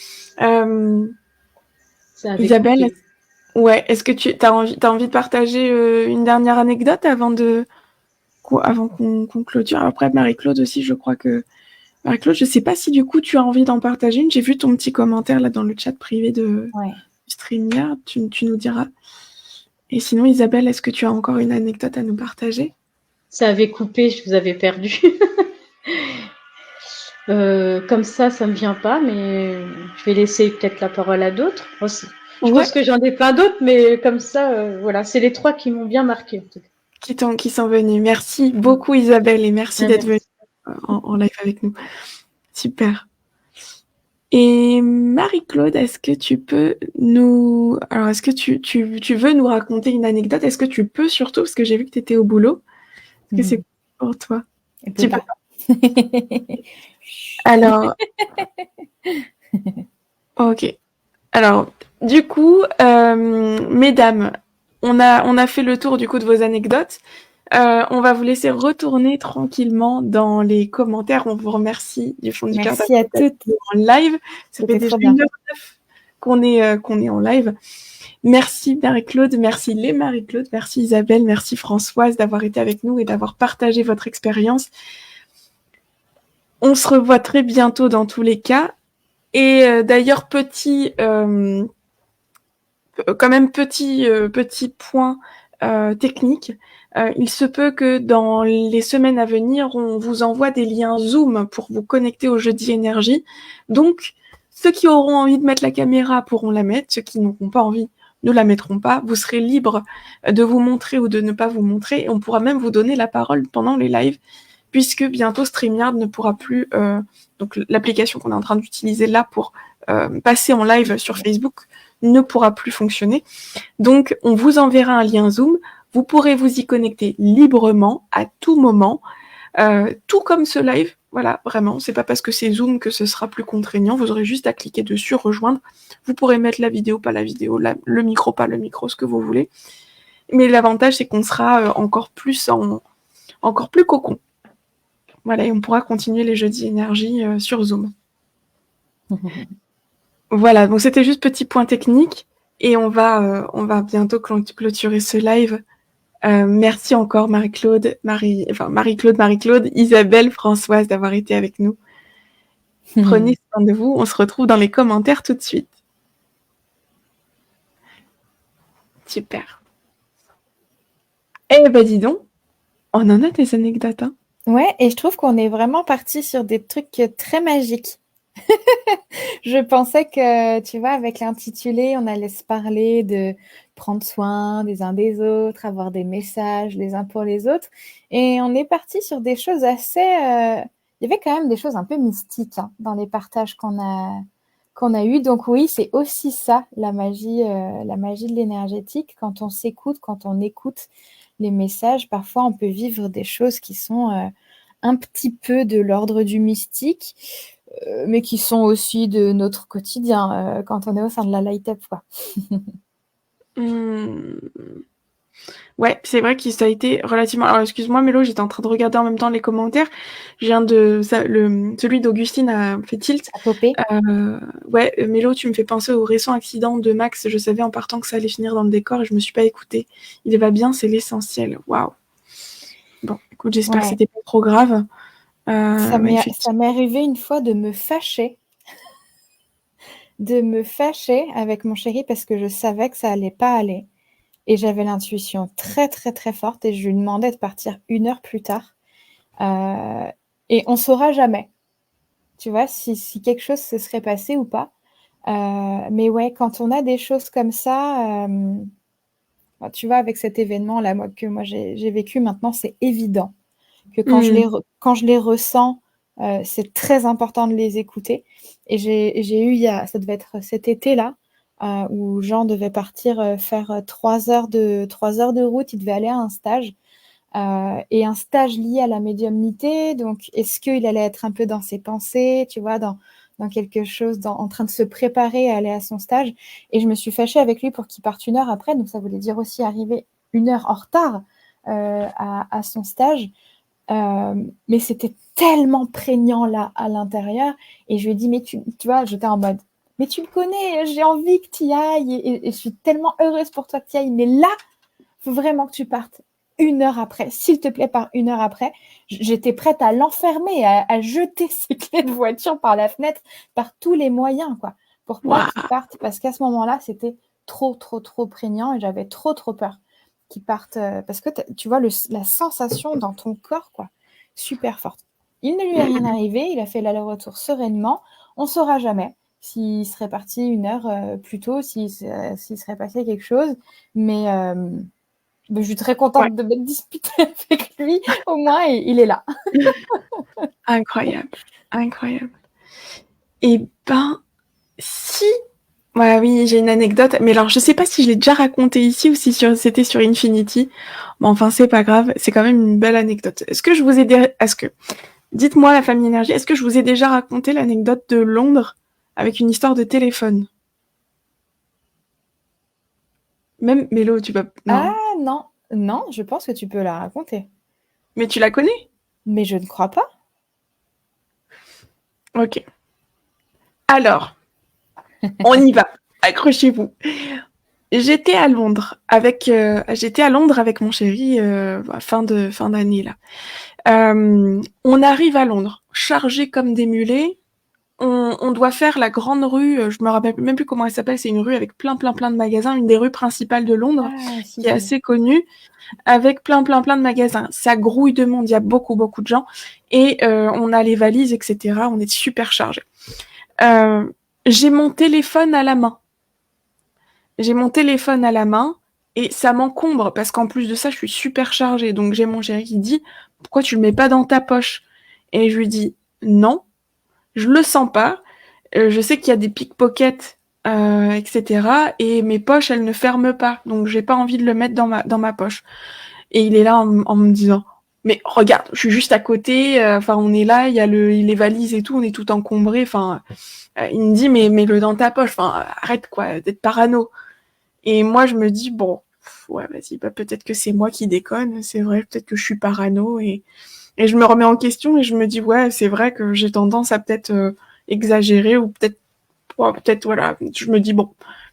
Isabelle, est-ce que tu as envie de partager une dernière anecdote avant qu'on clôture? Après, Marie-Claude aussi, je crois que... Marie-Claude, je ne sais pas si du coup tu as envie d'en partager une. J'ai vu ton petit commentaire là dans le chat privé du StreamYard. Tu nous diras. Et sinon, Isabelle, est-ce que tu as encore une anecdote à nous partager? Ça avait coupé, je vous avais perdu. Comme ça me vient pas, mais je vais laisser peut-être la parole à d'autres. Je Ouais, pense que j'en ai plein d'autres, mais comme ça, voilà, c'est les 3 qui m'ont bien marqué, en tout cas. qui sont venus. Merci beaucoup Isabelle et merci d'être venue Merci. en live avec nous. Super. Et Marie-Claude, est-ce que tu peux nous... Alors, est-ce que tu veux nous raconter une anecdote? Est-ce que tu peux surtout, parce que j'ai vu que tu étais au boulot, est-ce que c'est pour toi? Elle Tu peut peux. pas. Alors, ok. Alors, du coup, mesdames, on a fait le tour du coup de vos anecdotes. On va vous laisser retourner tranquillement dans les commentaires. On vous remercie du fond du cœur Merci à toutes. en live. Ça fait C'était déjà trop bien. 1h09 qu'on est en live. Merci Marie-Claude, merci les Marie-Claude, merci Isabelle, merci Françoise d'avoir été avec nous et d'avoir partagé votre expérience. On se revoit très bientôt dans tous les cas. Et d'ailleurs, petit point technique, il se peut que dans les semaines à venir, on vous envoie des liens Zoom pour vous connecter au jeudi énergie. Donc, ceux qui auront envie de mettre la caméra pourront la mettre, ceux qui n'auront pas envie ne la mettront pas. Vous serez libre de vous montrer ou de ne pas vous montrer. Et on pourra même vous donner la parole pendant les lives, puisque bientôt StreamYard ne pourra plus, donc l'application qu'on est en train d'utiliser là pour passer en live sur Facebook ne pourra plus fonctionner. Donc, on vous enverra un lien Zoom. Vous pourrez vous y connecter librement à tout moment, tout comme ce live. Voilà, vraiment, c'est pas parce que c'est Zoom que ce sera plus contraignant. Vous aurez juste à cliquer dessus, rejoindre. Vous pourrez mettre la vidéo, pas la vidéo, le micro, pas le micro, ce que vous voulez. Mais l'avantage, c'est qu'on sera encore plus cocon. Voilà, et on pourra continuer les jeudis énergie sur Zoom. Voilà, donc c'était juste petit point technique et on va bientôt clôturer ce live. Merci encore Marie-Claude, Isabelle, Françoise d'avoir été avec nous. Prenez soin de vous, on se retrouve dans les commentaires tout de suite. Super. Eh ben dis donc, on en a des anecdotes, hein. Ouais, et je trouve qu'on est vraiment parti sur des trucs très magiques. Je pensais que, tu vois, avec l'intitulé, on allait se parler de prendre soin des uns des autres, avoir des messages les uns pour les autres. Et on est parti sur des choses assez... Il y avait quand même des choses un peu mystiques dans les partages qu'on a eus. Donc oui, c'est aussi ça, la magie de l'énergétique. Quand on s'écoute, quand on écoute les messages, parfois on peut vivre des choses qui sont un petit peu de l'ordre du mystique, mais qui sont aussi de notre quotidien quand on est au sein de la light up, quoi. Ouais, c'est vrai que ça a été relativement... Alors, excuse-moi, Mélo, j'étais en train de regarder en même temps les commentaires. Celui d'Augustine a fait tilt. À popper. Ouais, Mélo, tu me fais penser au récent accident de Max. Je savais en partant que ça allait finir dans le décor et je me suis pas écoutée. Il va bien, c'est l'essentiel. Waouh. Bon, écoute, j'espère que c'était pas trop grave. Ça m'est arrivé une fois de me fâcher avec mon chéri parce que je savais que ça allait pas aller. Et j'avais l'intuition très, très, très forte et je lui demandais de partir 1 heure plus tard. Et on saura jamais, tu vois, si quelque chose se serait passé ou pas. Mais ouais, quand on a des choses comme ça, tu vois, avec cet événement-là que moi j'ai vécu maintenant, c'est évident que quand je les ressens, c'est très important de les écouter. Et j'ai eu, ça devait être cet été-là, où Jean devait partir faire 3 heures de route, il devait aller à un stage, et un stage lié à la médiumnité. Donc, est-ce qu'il allait être un peu dans ses pensées, tu vois, dans quelque chose, en train de se préparer à aller à son stage. Et je me suis fâchée avec lui pour qu'il parte 1 heure après, donc ça voulait dire aussi arriver 1 heure en retard à son stage. Mais c'était tellement prégnant là à l'intérieur, et je lui ai dit, mais tu vois, j'étais en mode, mais tu me connais, j'ai envie que tu y ailles, et je suis tellement heureuse pour toi que tu y ailles, mais là, il faut vraiment que tu partes 1 heure après, s'il te plaît, par 1 heure après. J'étais prête à l'enfermer, à jeter ses clés de voiture par la fenêtre, par tous les moyens, quoi, pour pas qu'il parte, parce qu'à ce moment-là, c'était trop, trop, trop prégnant, et j'avais trop, trop peur qu'ils partent, parce que tu vois la sensation dans ton corps, quoi, super forte. Il ne lui est rien arrivé, il a fait l'aller-retour sereinement, on saura jamais s'il serait parti 1 heure plus tôt, s'il serait passé quelque chose. Mais je suis très contente de m'être disputée avec lui, au moins, et il est là. Incroyable, incroyable. Et ben, si... Ouais, oui, j'ai une anecdote, mais alors je sais pas si je l'ai déjà racontée ici ou si c'était sur Infinity. Mais enfin, c'est pas grave, c'est quand même une belle anecdote. Dites-moi, la famille énergie, est-ce que je vous ai déjà raconté l'anecdote de Londres avec une histoire de téléphone? Même Mélo, tu peux... Non. Ah non, je pense que tu peux la raconter. Mais tu la connais? Mais je ne crois pas. Ok. Alors, on y va. Accrochez-vous. J'étais à Londres avec mon chéri fin d'année là. On arrive à Londres, chargés comme des mulets. On doit faire la grande rue, je me rappelle même plus comment elle s'appelle, c'est une rue avec plein de magasins, une des rues principales de Londres, qui est assez connue, avec plein de magasins. Ça grouille de monde, il y a beaucoup de gens, et on a les valises, etc. On est super chargés. J'ai mon téléphone à la main. Et ça m'encombre parce qu'en plus de ça, je suis super chargée. Donc j'ai mon chéri qui dit « Pourquoi tu le mets pas dans ta poche ?» Et je lui dis « Non, je le sens pas. Je sais qu'il y a des pickpockets, etc. Et mes poches, elles ne ferment pas. Donc j'ai pas envie de le mettre dans ma poche. » Et il est là en me disant « Mais regarde, je suis juste à côté. Enfin, on est là, il y a les valises et tout, on est tout encombré. Enfin, il me dit « Mais mets-le dans ta poche. Enfin, arrête quoi, d'être parano. » Et moi, je me dis, bon, ouais, vas-y, peut-être que c'est moi qui déconne, c'est vrai, peut-être que je suis parano, et je me remets en question, et je me dis, ouais, c'est vrai que j'ai tendance à peut-être exagérer, ou peut-être, voilà, je me dis, bon,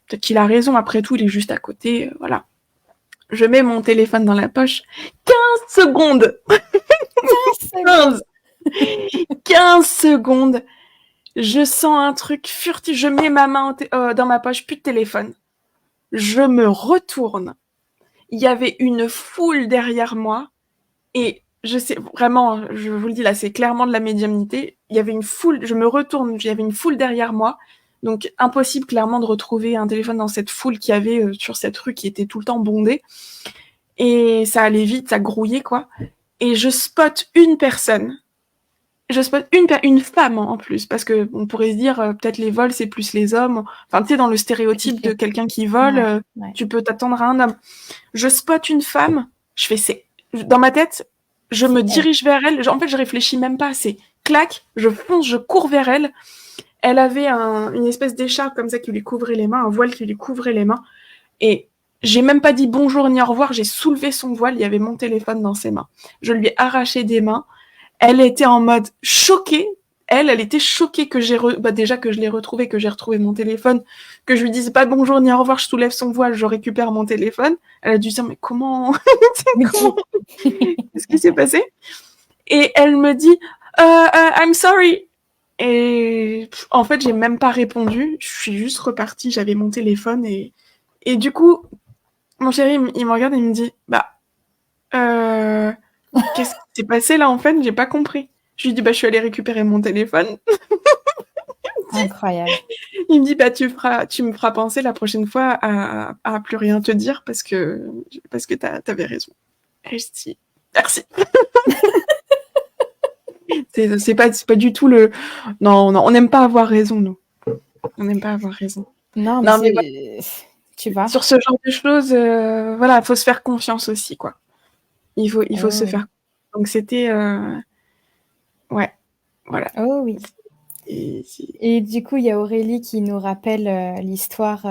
peut-être qu'il a raison, après tout, il est juste à côté, voilà. Je mets mon téléphone dans la poche, 15 secondes 15 secondes, je sens un truc furtif, je mets ma main dans ma poche, plus de téléphone. Je me retourne. Il y avait une foule derrière moi. Et je sais, vraiment, je vous le dis là, c'est clairement de la médiumnité. Il y avait une foule, je me retourne, il y avait une foule derrière moi. Donc, impossible clairement de retrouver un téléphone dans cette foule qu'il y avait sur cette rue qui était tout le temps bondée. Et ça allait vite, ça grouillait, quoi. Et je spot une personne. Je spot une femme en plus, parce que on pourrait se dire peut-être les vols c'est plus les hommes. Enfin, tu sais, dans le stéréotype de quelqu'un qui vole, tu peux t'attendre à un homme. Je spot une femme, je fais dans ma tête, je me dirige vers elle. En fait, je réfléchis même pas. C'est clac, je fonce, je cours vers elle. Elle avait une espèce d'écharpe comme ça qui lui couvrait les mains, un voile qui lui couvrait les mains. Et j'ai même pas dit bonjour ni au revoir. J'ai soulevé son voile. Il y avait mon téléphone dans ses mains. Je lui ai arraché des mains. Elle était en mode choquée. Elle était choquée que déjà que je l'ai retrouvé, que j'ai retrouvé mon téléphone, que je lui dise pas bonjour ni au revoir, je soulève son voile, je récupère mon téléphone. Elle a dû dire mais comment qu'est-ce qui s'est passé? Et elle me dit I'm sorry. Et en fait, j'ai même pas répondu. Je suis juste repartie. J'avais mon téléphone et du coup, mon chéri, il me regarde et il me dit qu'est-ce qui s'est passé là en fait? J'ai pas compris. Je lui dis je suis allée récupérer mon téléphone. Incroyable. Il me dit tu me feras penser la prochaine fois à plus rien te dire parce que t'avais raison. Et je dis merci. c'est pas du tout le non, on n'aime pas avoir raison nous. On n'aime pas avoir raison. Non mais voilà. Tu vois. Sur ce genre de choses, voilà, faut se faire confiance aussi quoi. Il faut se faire. Donc c'était ouais, voilà. Oh oui. Et du coup, il y a Aurélie qui nous rappelle l'histoire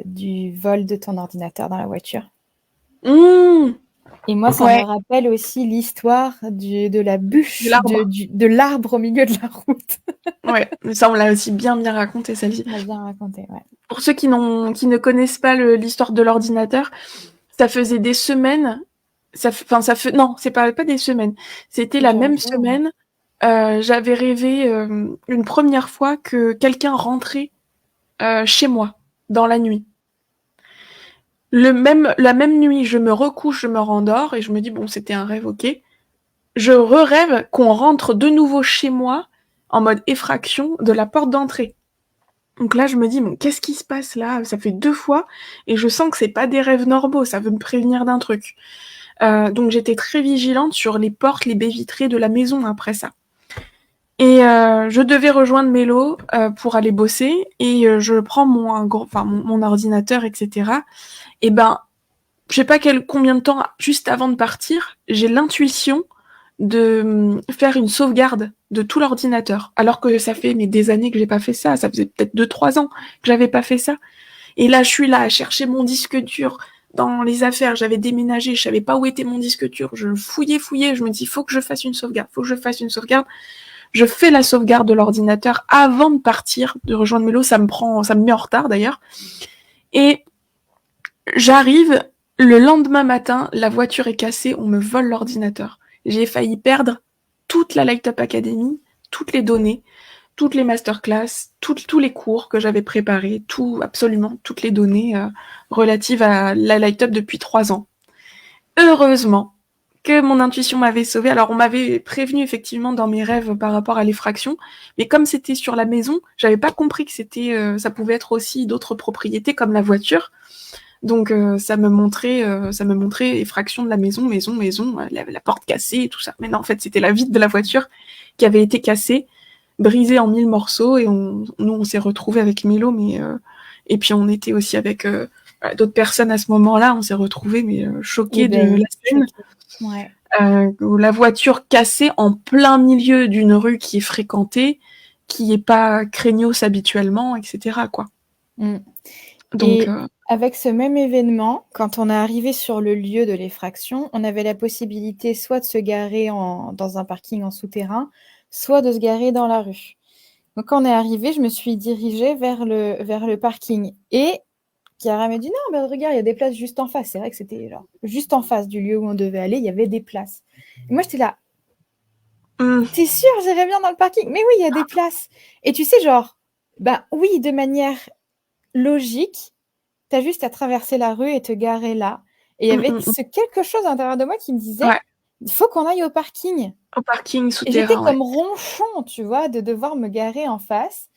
du vol de ton ordinateur dans la voiture. Et moi, ça me rappelle aussi l'histoire de la bûche, de l'arbre au milieu de la route. Ouais, ça on l'a aussi bien raconté, celle-ci. On l'a bien raconté, ouais. Pour ceux qui ne connaissent pas l'histoire de l'ordinateur, ça faisait des semaines. Non, c'est pas des semaines. C'était la même semaine. J'avais rêvé une première fois que quelqu'un rentrait chez moi dans la nuit. La même nuit, je me recouche, je me rendors et je me dis bon, c'était un rêve, ok. Je rêve qu'on rentre de nouveau chez moi en mode effraction de la porte d'entrée. Donc là, je me dis: «Bon, qu'est-ce qui se passe là?» Ça fait 2 fois et je sens que c'est pas des rêves normaux, ça veut me prévenir d'un truc. Donc j'étais très vigilante sur les portes, les baies vitrées de la maison après ça. Et je devais rejoindre Mélo pour aller bosser et je prends mon ordinateur, etc. Et ben, je sais pas combien de temps juste avant de partir, j'ai l'intuition de faire une sauvegarde de tout l'ordinateur. Alors que ça fait des années que j'ai pas fait ça. Ça faisait peut-être 2-3 ans que j'avais pas fait ça. Et là, je suis là à chercher mon disque dur dans les affaires. J'avais déménagé, je savais pas où était mon disque dur. Je fouillais. Je me dis, faut que je fasse une sauvegarde. Je fais la sauvegarde de l'ordinateur avant de partir, de rejoindre Mélo. Ça me met en retard d'ailleurs. Et j'arrive, le lendemain matin, la voiture est cassée, on me vole l'ordinateur. J'ai failli perdre toute la Light Up Academy, toutes les données, toutes les masterclass, tous les cours que j'avais préparés, absolument toutes les données relatives à la Light Up depuis 3 ans. Heureusement que mon intuition m'avait sauvée. Alors on m'avait prévenu effectivement dans mes rêves par rapport à l'effraction, mais comme c'était sur la maison, j'avais pas compris que ça pouvait être aussi d'autres propriétés comme la voiture. Donc ça me montrait effraction de la maison, la porte cassée et tout ça. Mais non, en fait, c'était la vitre de la voiture qui avait été cassée, brisée en 1000 morceaux, et nous on s'est retrouvés avec Mélo, et puis on était aussi avec d'autres personnes à ce moment-là. On s'est retrouvés choqués de la scène. Ouais. La voiture cassée en plein milieu d'une rue qui est fréquentée, qui est pas craignos habituellement, etc. quoi. Donc avec ce même événement, quand on est arrivé sur le lieu de l'effraction, on avait la possibilité soit de se garer dans un parking en souterrain, soit de se garer dans la rue. Donc quand on est arrivé, je me suis dirigée vers le parking. Et Chiara m'a dit, non, regarde, il y a des places juste en face. C'est vrai que c'était juste en face du lieu où on devait aller, il y avait des places. Et moi, j'étais là, t'es sûre, j'irai bien dans le parking? Mais oui, il y a des places. Et tu sais, oui, de manière logique, t'as juste à traverser la rue et te garer là. Et il y avait quelque chose à l'intérieur de moi qui me disait, il faut qu'on aille au parking. Au parking souterrain. Et j'étais comme ronchon, tu vois, de devoir me garer en face.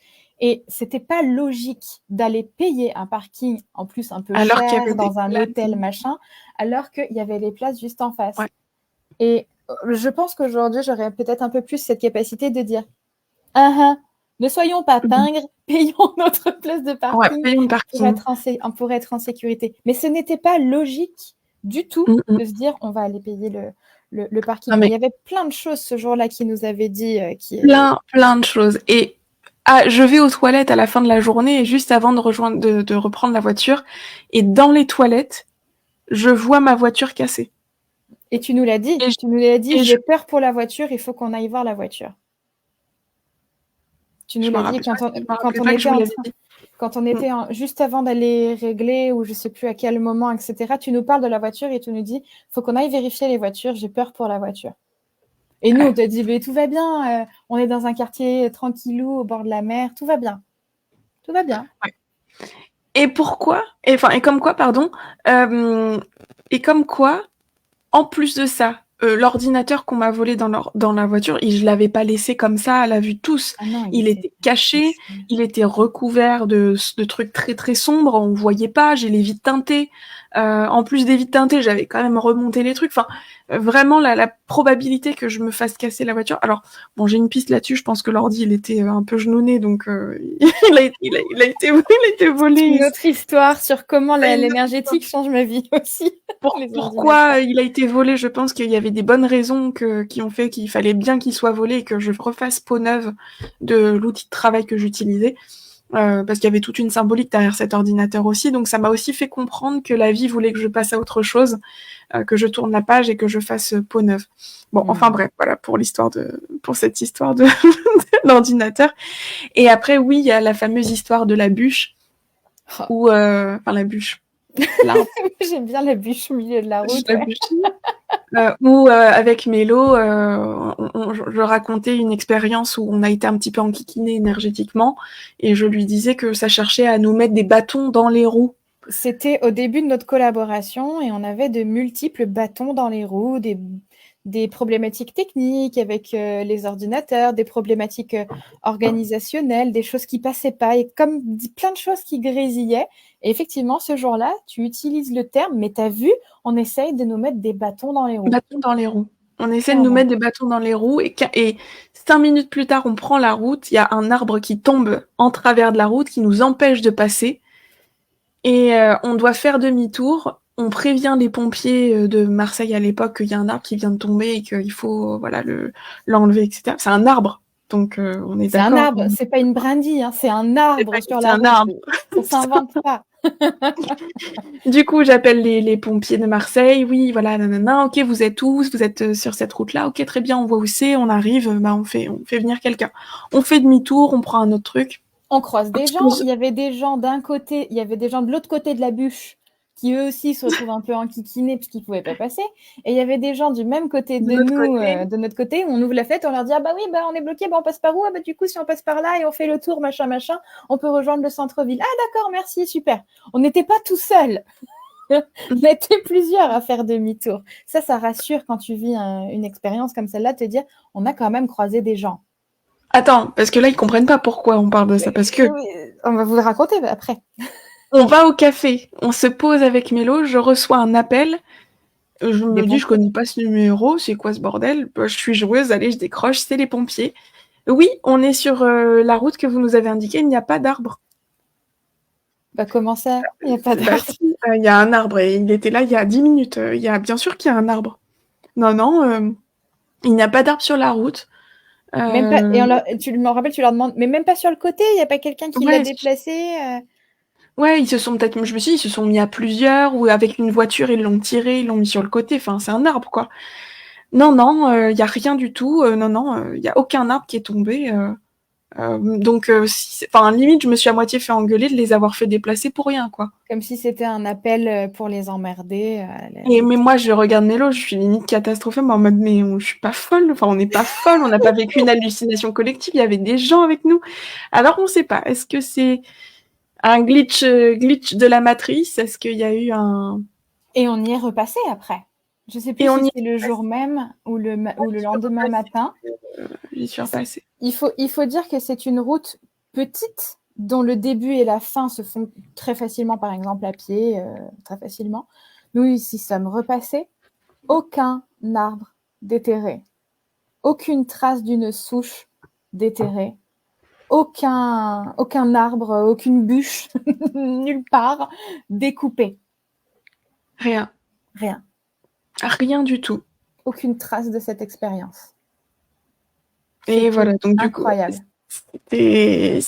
Et c'était pas logique d'aller payer un parking, en plus un peu cher, dans un hôtel, machin, alors qu'il y avait les places juste en face. Ouais. Et je pense qu'aujourd'hui, j'aurais peut-être un peu plus cette capacité de dire, ne soyons pas pingres, payons notre place de parking, pour être en sécurité. Mais ce n'était pas logique du tout de se dire, on va aller payer le parking. Il y avait plein de choses ce jour-là qui nous avaient dit. Plein de choses. Et je vais aux toilettes à la fin de la journée, et juste avant de reprendre la voiture. Et dans les toilettes, je vois ma voiture cassée. Et tu nous l'as dit. J'ai peur pour la voiture, il faut qu'on aille voir la voiture. Tu nous l'as dit quand on était juste avant d'aller régler, ou je sais plus à quel moment, etc. Tu nous parles de la voiture et tu nous dis, faut qu'on aille vérifier les voitures, j'ai peur pour la voiture. Et nous, on t'a dit, mais tout va bien, on est dans un quartier tranquillou, au bord de la mer, tout va bien. Tout va bien. Ouais. Et pourquoi et comme quoi, en plus de ça, l'ordinateur qu'on m'a volé dans la voiture, je l'avais pas laissé comme ça à la vue de tous. Il était caché, il était recouvert de trucs très très sombres, on voyait pas, j'ai les vitres teintées. En plus des vitres teintées, j'avais quand même remonté les trucs. Vraiment la probabilité que je me fasse casser la voiture. Alors bon, j'ai une piste là-dessus. Je pense que l'ordi il était un peu genouné, donc il a été volé. Une autre histoire sur comment l'énergétique change ma vie aussi. Pourquoi il a été volé? Je pense qu'il y avait des bonnes raisons qui ont fait qu'il fallait bien qu'il soit volé et que je refasse peau neuve de l'outil de travail que j'utilisais. Parce qu'il y avait toute une symbolique derrière cet ordinateur aussi, donc ça m'a aussi fait comprendre que la vie voulait que je passe à autre chose, que je tourne la page et que je fasse peau neuve. Bon, enfin bref, voilà pour cette histoire de l'ordinateur. Et après, oui, il y a la fameuse histoire de la bûche, la bûche. J'aime bien la bûche au milieu de la route. Où avec Mélo, je racontais une expérience où on a été un petit peu enquiquinés énergétiquement, et je lui disais que ça cherchait à nous mettre des bâtons dans les roues. C'était au début de notre collaboration, et on avait de multiples bâtons dans les roues, des problématiques techniques avec les ordinateurs, des problématiques organisationnelles, des choses qui passaient pas, et comme plein de choses qui grésillaient. Et effectivement, ce jour-là, tu utilises le terme, mais tu as vu, on essaye de nous mettre des bâtons dans les roues. Bâtons dans les roues. On essaie de nous Clairement. mettre des bâtons dans les roues et 5 minutes plus tard, on prend la route, il y a un arbre qui tombe en travers de la route, qui nous empêche de passer et on doit faire demi-tour. On prévient les pompiers de Marseille à l'époque qu'il y a un arbre qui vient de tomber et qu'il faut l'enlever, etc. C'est un arbre, donc on est C'est un d'accord. arbre, c'est pas une brindille, hein, c'est un arbre sur C'est la un route. arbre. Ça s'invente pas. Du coup, j'appelle les pompiers de Marseille. Oui, voilà, nanana. Ok, vous êtes où? Vous êtes sur cette route-là. Ok, très bien, on voit où c'est. On arrive. Bah, on fait venir quelqu'un. On fait demi-tour. On prend un autre truc. On croise des gens. Il y avait des gens d'un côté, il y avait des gens de l'autre côté de la bûche qui eux aussi se retrouvent un peu enquiquinés puisqu'ils ne pouvaient pas passer. Et il y avait des gens du même côté de notre côté, où on ouvre la fenêtre, on leur dit ah bah oui, bah on est bloqué, bah on passe par où? Ah bah du coup si on passe par là et on fait le tour, machin, on peut rejoindre le centre-ville. Ah d'accord, merci, super. On n'était pas tout seul. On était plusieurs à faire demi-tour. Ça rassure quand tu vis une expérience comme celle-là, te dire on a quand même croisé des gens. Attends, parce que là, ils comprennent pas pourquoi on parle de ça. Parce que on va vous le raconter après. On va au café, on se pose avec Mélo, je reçois un appel. Je me dis, je connais pas ce numéro, c'est quoi ce bordel? Bah, je suis joueuse, allez, je décroche, c'est les pompiers. Oui, on est sur la route que vous nous avez indiquée, il n'y a pas d'arbre. Bah comment ça? Il n'y a pas d'arbre. Il y a un arbre et il était là il y a 10 minutes. Bien sûr qu'il y a un arbre. Non, il n'y a pas d'arbre sur la route. Même pas, et tu me rappelles, tu leur demandes, mais même pas sur le côté, il n'y a pas quelqu'un qui l'a déplacé Ouais, ils se sont peut-être, je me suis dit, ils se sont mis à plusieurs, ou avec une voiture, ils l'ont tiré, ils l'ont mis sur le côté. Enfin, c'est un arbre, quoi. Non, il y a rien du tout. Non, il y a aucun arbre qui est tombé. Donc, limite, je me suis à moitié fait engueuler de les avoir fait déplacer pour rien, quoi. Comme si c'était un appel pour les emmerder. Mais moi, je regarde Mélo, je suis limite catastrophée, mais en mode, je suis pas folle. Enfin, on n'est pas folle, on n'a pas vécu une hallucination collective. Il y avait des gens avec nous. Alors, on sait pas. Est-ce que c'est un glitch de la matrice? Est-ce qu'il y a eu un... Et on y est repassé après. Je sais plus si c'est le jour même ou le lendemain matin. J'y suis repassée. Il faut dire que c'est une route petite dont le début et la fin se font très facilement, par exemple à pied, très facilement. Nous, ici, sommes repassés. Aucun arbre déterré. Aucune trace d'une souche déterrée. Aucun arbre, aucune bûche, nulle part, découpée. Rien. Rien du tout. Aucune trace de cette expérience. Et voilà, donc incroyable. Du coup,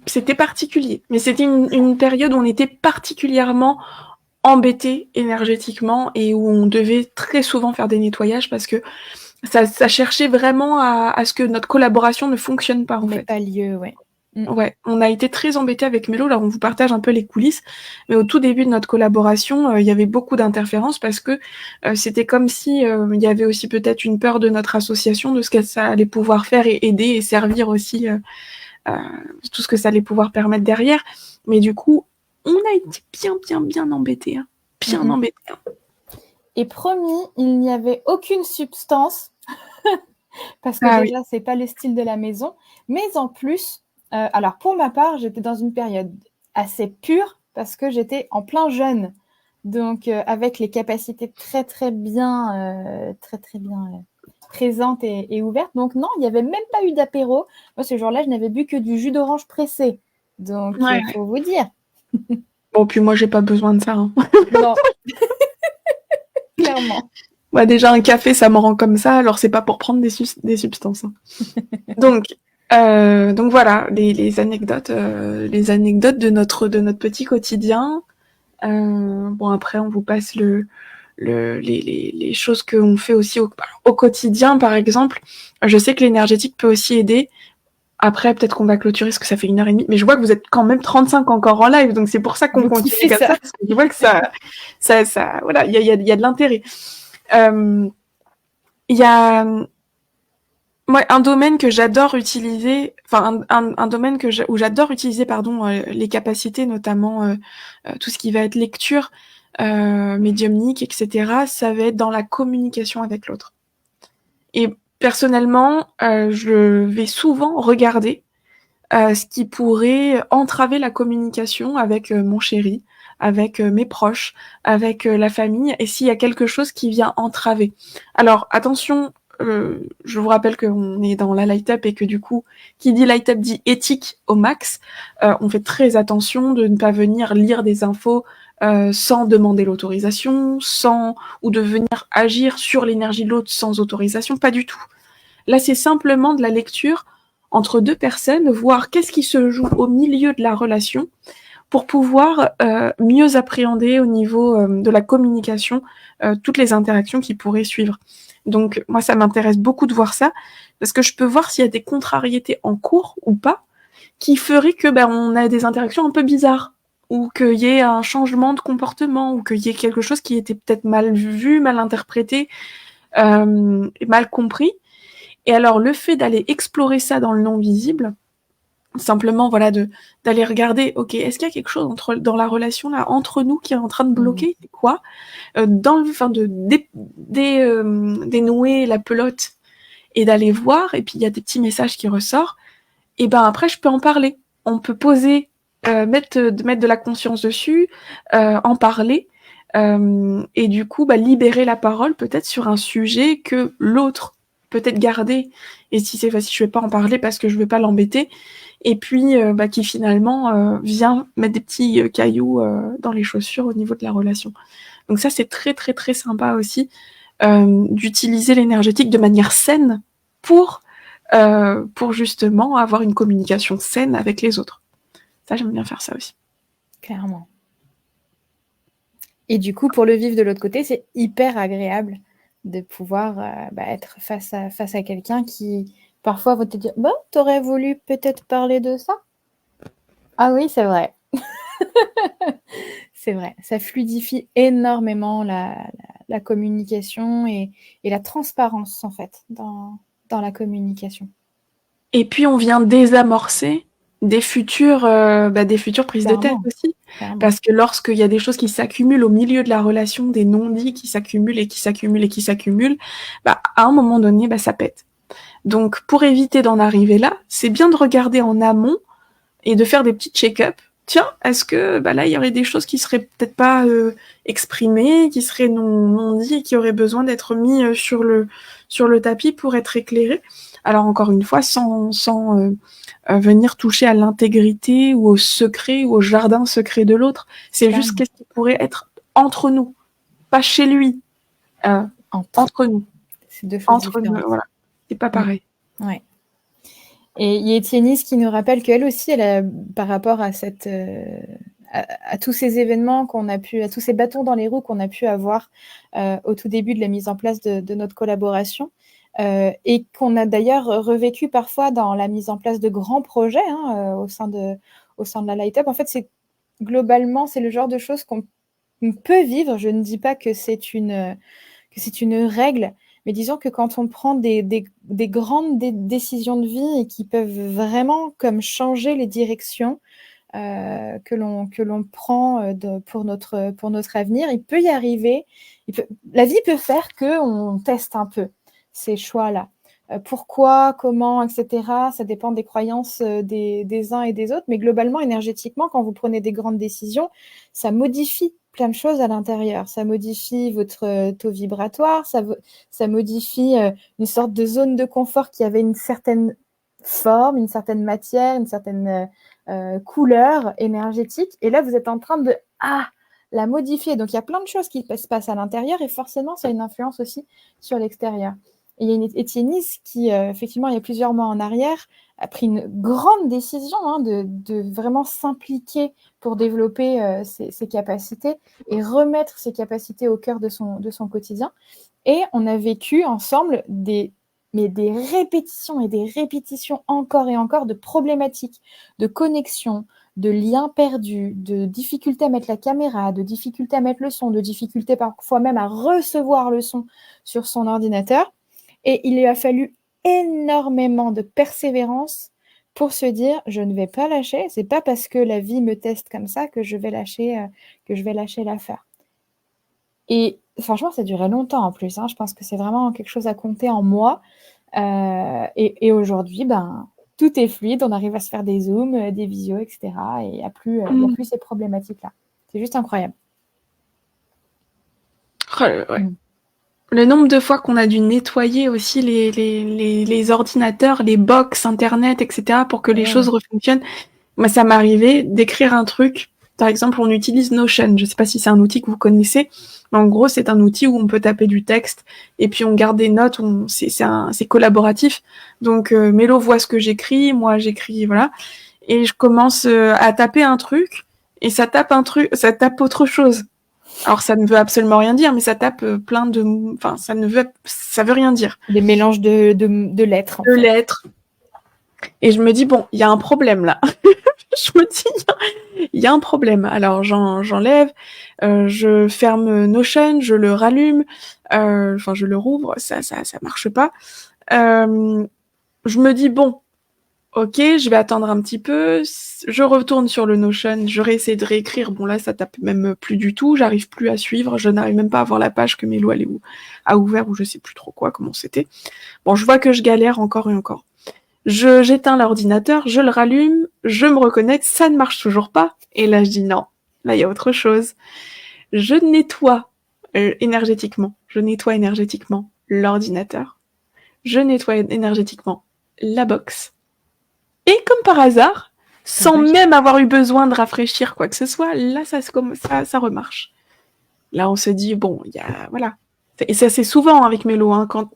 c'était particulier. Mais c'était une période où on était particulièrement embêtés énergétiquement et où on devait très souvent faire des nettoyages parce que ça cherchait vraiment à ce que notre collaboration ne fonctionne pas, en fait. Pas lieu, ouais. Ouais, on a été très embêtés avec Mélo, là on vous partage un peu les coulisses, mais au tout début de notre collaboration, il y avait beaucoup d'interférences parce que c'était comme si il y avait aussi peut-être une peur de notre association, de ce que ça allait pouvoir faire et aider et servir aussi tout ce que ça allait pouvoir permettre derrière. Mais du coup, on a été bien embêtés, hein. Embêtés. Hein. Et promis, il n'y avait aucune substance, parce que déjà, c'est pas le style de la maison, mais en plus, alors pour ma part, j'étais dans une période assez pure, parce que j'étais en plein jeûne, donc avec les capacités très bien présentes et ouvertes. Donc non, il n'y avait même pas eu d'apéro. Moi, ce jour-là, je n'avais bu que du jus d'orange pressé. Donc, il faut vous dire. Bon, puis moi, j'ai pas besoin de ça. Hein. Non. Clairement. Moi, déjà, un café, ça me rend comme ça, alors c'est pas pour prendre des substances. Hein. Donc voilà, les anecdotes de notre petit quotidien. Bon, après, on vous passe les choses qu'on fait aussi au quotidien, par exemple. Je sais que l'énergétique peut aussi aider. Après, peut-être qu'on va clôturer parce que ça fait 1h30, mais je vois que vous êtes quand même 35 encore en live, donc c'est pour ça qu'on continue comme ça, parce que je vois que ça voilà, il y a de l'intérêt. Il y a moi un domaine que j'adore utiliser, enfin un domaine où j'adore utiliser les capacités, notamment tout ce qui va être lecture, médiumnique, etc. Ça va être dans la communication avec l'autre. Et personnellement, je vais souvent regarder ce qui pourrait entraver la communication avec mon chéri, avec mes proches, avec la famille, et s'il y a quelque chose qui vient entraver. Alors attention, je vous rappelle qu'on est dans la light up et que du coup, qui dit light up dit éthique au max. On fait très attention de ne pas venir lire des infos sans demander l'autorisation, ou de venir agir sur l'énergie de l'autre sans autorisation, pas du tout. Là, c'est simplement de la lecture entre deux personnes, voir qu'est-ce qui se joue au milieu de la relation pour pouvoir mieux appréhender au niveau de la communication toutes les interactions qui pourraient suivre. Donc moi, ça m'intéresse beaucoup de voir ça, parce que je peux voir s'il y a des contrariétés en cours ou pas, qui feraient que on a des interactions un peu bizarres, ou qu'il y ait un changement de comportement, ou qu'il y ait quelque chose qui était peut-être mal vu, mal interprété, et mal compris. Et alors, le fait d'aller explorer ça dans le non-visible, simplement, voilà, d'aller regarder, ok, est-ce qu'il y a quelque chose dans la relation là entre nous qui est en train de bloquer, c'est quoi, dénouer la pelote et d'aller voir, et puis il y a des petits messages qui ressortent. Et après, je peux en parler. On peut poser, mettre de la conscience dessus, en parler. Et du coup, libérer la parole peut-être sur un sujet que l'autre peut-être garder, et si c'est facile, je vais pas en parler parce que je veux pas l'embêter, et puis qui finalement vient mettre des petits cailloux dans les chaussures au niveau de la relation. Donc ça, c'est très très très sympa aussi d'utiliser l'énergétique de manière saine pour justement avoir une communication saine avec les autres. Ça, j'aime bien faire ça aussi. Clairement. Et du coup, pour le vivre de l'autre côté, c'est hyper agréable de pouvoir être face à quelqu'un qui, parfois, va te dire « t'aurais voulu peut-être parler de ça ?» Ah oui, c'est vrai. C'est vrai. Ça fluidifie énormément la communication et la transparence, en fait, dans la communication. Et puis, on vient désamorcer des futures prises de tête aussi. Clairement. Parce que lorsqu'il y a des choses qui s'accumulent au milieu de la relation, des non-dits qui s'accumulent et qui s'accumulent et qui s'accumulent, à un moment donné, ça pète. Donc, pour éviter d'en arriver là, c'est bien de regarder en amont et de faire des petits check-up. Tiens, est-ce que là, il y aurait des choses qui seraient peut-être pas exprimées, qui seraient non dites et qui auraient besoin d'être mis sur le tapis pour être éclairées. Alors, encore une fois, sans venir toucher à l'intégrité ou au secret ou au jardin secret de l'autre. C'est juste qu'est-ce qui pourrait être entre nous, pas chez lui, entre nous. C'est deux choses différentes. Nous, voilà. C'est pas pareil. Ouais. Et il y a Étienne qui nous rappelle qu'elle aussi, par rapport à à tous ces événements à tous ces bâtons dans les roues qu'on a pu avoir au tout début de la mise en place de notre collaboration, et qu'on a d'ailleurs revécu parfois dans la mise en place de grands projets au sein de la Light Up. En fait, globalement, c'est le genre de choses qu'on peut vivre. Je ne dis pas que c'est une règle, mais disons que quand on prend des grandes décisions de vie et qui peuvent vraiment comme changer les directions que l'on prend pour notre avenir, il peut y arriver. La vie peut faire qu'on teste un peu ces choix-là. Pourquoi, comment, etc. Ça dépend des croyances des uns et des autres, mais globalement, énergétiquement, quand vous prenez des grandes décisions, ça modifie plein de choses à l'intérieur. Ça modifie votre taux vibratoire, ça modifie une sorte de zone de confort qui avait une certaine forme, une certaine matière, une certaine couleur énergétique. Et là, vous êtes en train de la modifier. Donc, il y a plein de choses qui se passent à l'intérieur et forcément, ça a une influence aussi sur l'extérieur. Et il y a une Étienne qui, effectivement, il y a plusieurs mois en arrière, a pris une grande décision de vraiment s'impliquer pour développer ses capacités et remettre ses capacités au cœur de son quotidien. Et on a vécu ensemble des répétitions et des répétitions encore et encore de problématiques, de connexions, de liens perdus, de difficultés à mettre la caméra, de difficultés à mettre le son, de difficultés parfois même à recevoir le son sur son ordinateur. Et il lui a fallu énormément de persévérance pour se dire je ne vais pas lâcher, c'est pas parce que la vie me teste comme ça que je vais lâcher l'affaire. Et franchement, ça durait longtemps en plus. Hein. Je pense que c'est vraiment quelque chose à compter en mois. Et aujourd'hui, ben, tout est fluide. On arrive à se faire des zooms, des visios, etc. Et il n'y a plus ces problématiques-là. C'est juste incroyable. Ouais. Le nombre de fois qu'on a dû nettoyer aussi les ordinateurs, les box, Internet, etc. pour que les choses refonctionnent. Moi, ça m'arrivait d'écrire un truc. Par exemple, on utilise Notion. Je ne sais pas si c'est un outil que vous connaissez. Mais en gros, c'est un outil où on peut taper du texte et puis on garde des notes. C'est collaboratif. Donc, Mélo voit ce que j'écris, moi j'écris, voilà. Et je commence à taper un truc et ça tape autre chose. Alors, ça ne veut absolument rien dire, mais ça tape plein de... Enfin, ça veut rien dire. Des mélanges de lettres. De lettres. Et je me dis, bon, il y a un problème là. Je me dis, il y a un problème. Alors, j'enlève, je ferme Notion, je le rallume, je le rouvre, ça marche pas. Je me dis, bon, ok, je vais attendre un petit peu, je retourne sur le Notion, je réessaie de réécrire, bon là, ça tape même plus du tout, j'arrive plus à suivre, je n'arrive même pas à voir la page que Mélo a ouvert, ou je sais plus trop comment c'était. Bon, je vois que je galère encore et encore. J'éteins l'ordinateur, je le rallume, je me reconnecte, ça ne marche toujours pas. Et là, je dis non, là, il y a autre chose. Je nettoie énergétiquement l'ordinateur. Je nettoie énergétiquement la box. Et comme par hasard, sans même avoir eu besoin de rafraîchir quoi que ce soit, là, ça remarche. Là, on se dit, bon, voilà. Et ça, c'est souvent avec Mélo, hein, quand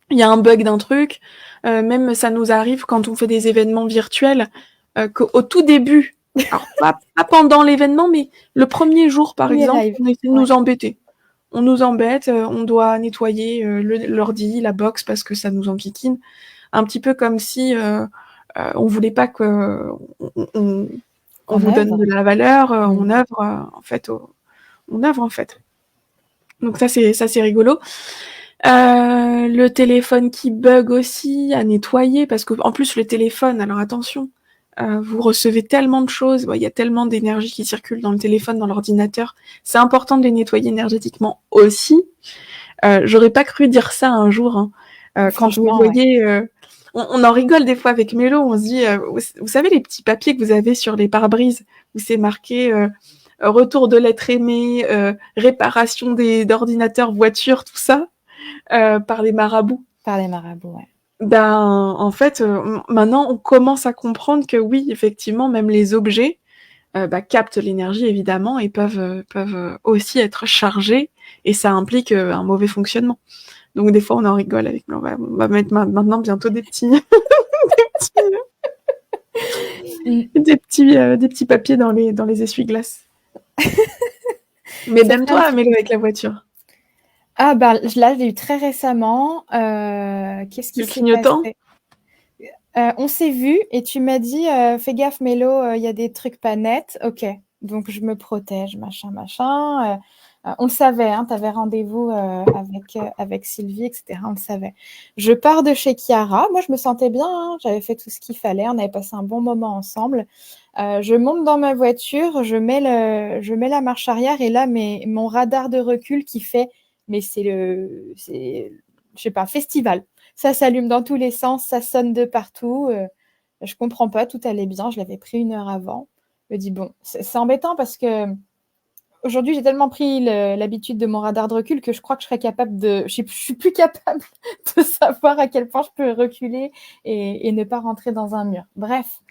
il y a un bug d'un truc, même ça nous arrive quand on fait des événements virtuels, qu'au tout début, alors pas pendant l'événement, mais le premier jour par exemple, on essaie de nous embêter. On nous embête, on doit nettoyer l'ordi, la box parce que ça nous enquiquine. Un petit peu comme si on voulait pas que on vous donne de la valeur, on œuvre en fait. Donc ça c'est rigolo. Le téléphone qui bug aussi, à nettoyer, parce que en plus le téléphone, alors attention, vous recevez tellement de choses, il y a tellement d'énergie qui circule dans le téléphone, dans l'ordinateur, c'est important de les nettoyer énergétiquement aussi. J'aurais pas cru dire ça un jour, hein. Quand vous voyez, on en rigole des fois avec Mélo, on se dit, vous savez les petits papiers que vous avez sur les pare-brises, où c'est marqué retour de l'être aimé, réparation d'ordinateurs, voitures, tout ça. Par les marabouts. Par les marabouts, ouais. Ben, en fait, maintenant, on commence à comprendre que oui, effectivement, même les objets captent l'énergie, évidemment, et peuvent aussi être chargés, et ça implique un mauvais fonctionnement. Donc, des fois, on en rigole avec... On va mettre maintenant bientôt des petits... des petits papiers dans les essuie-glaces. Mais même toi, mets-le avec la voiture. Ah, bah là, je l'ai eu très récemment. Qu'est-ce qui s'est passé? On s'est vu et tu m'as dit fais gaffe, Mélo, il y a des trucs pas nets. Ok, donc je me protège, machin. On le savait, hein, tu avais rendez-vous avec Sylvie, etc. On le savait. Je pars de chez Chiara. Moi, je me sentais bien. Hein, j'avais fait tout ce qu'il fallait. On avait passé un bon moment ensemble. Je monte dans ma voiture, je mets la marche arrière et là, mon radar de recul qui fait... Mais je sais pas, festival. Ça s'allume dans tous les sens, ça sonne de partout. Je comprends pas, tout allait bien. Je l'avais pris 1 heure avant. Je me dis, bon, c'est embêtant parce que aujourd'hui, j'ai tellement pris l'habitude de mon radar de recul que je crois que je serais capable de... Je suis plus capable de savoir à quel point je peux reculer et ne pas rentrer dans un mur. Bref,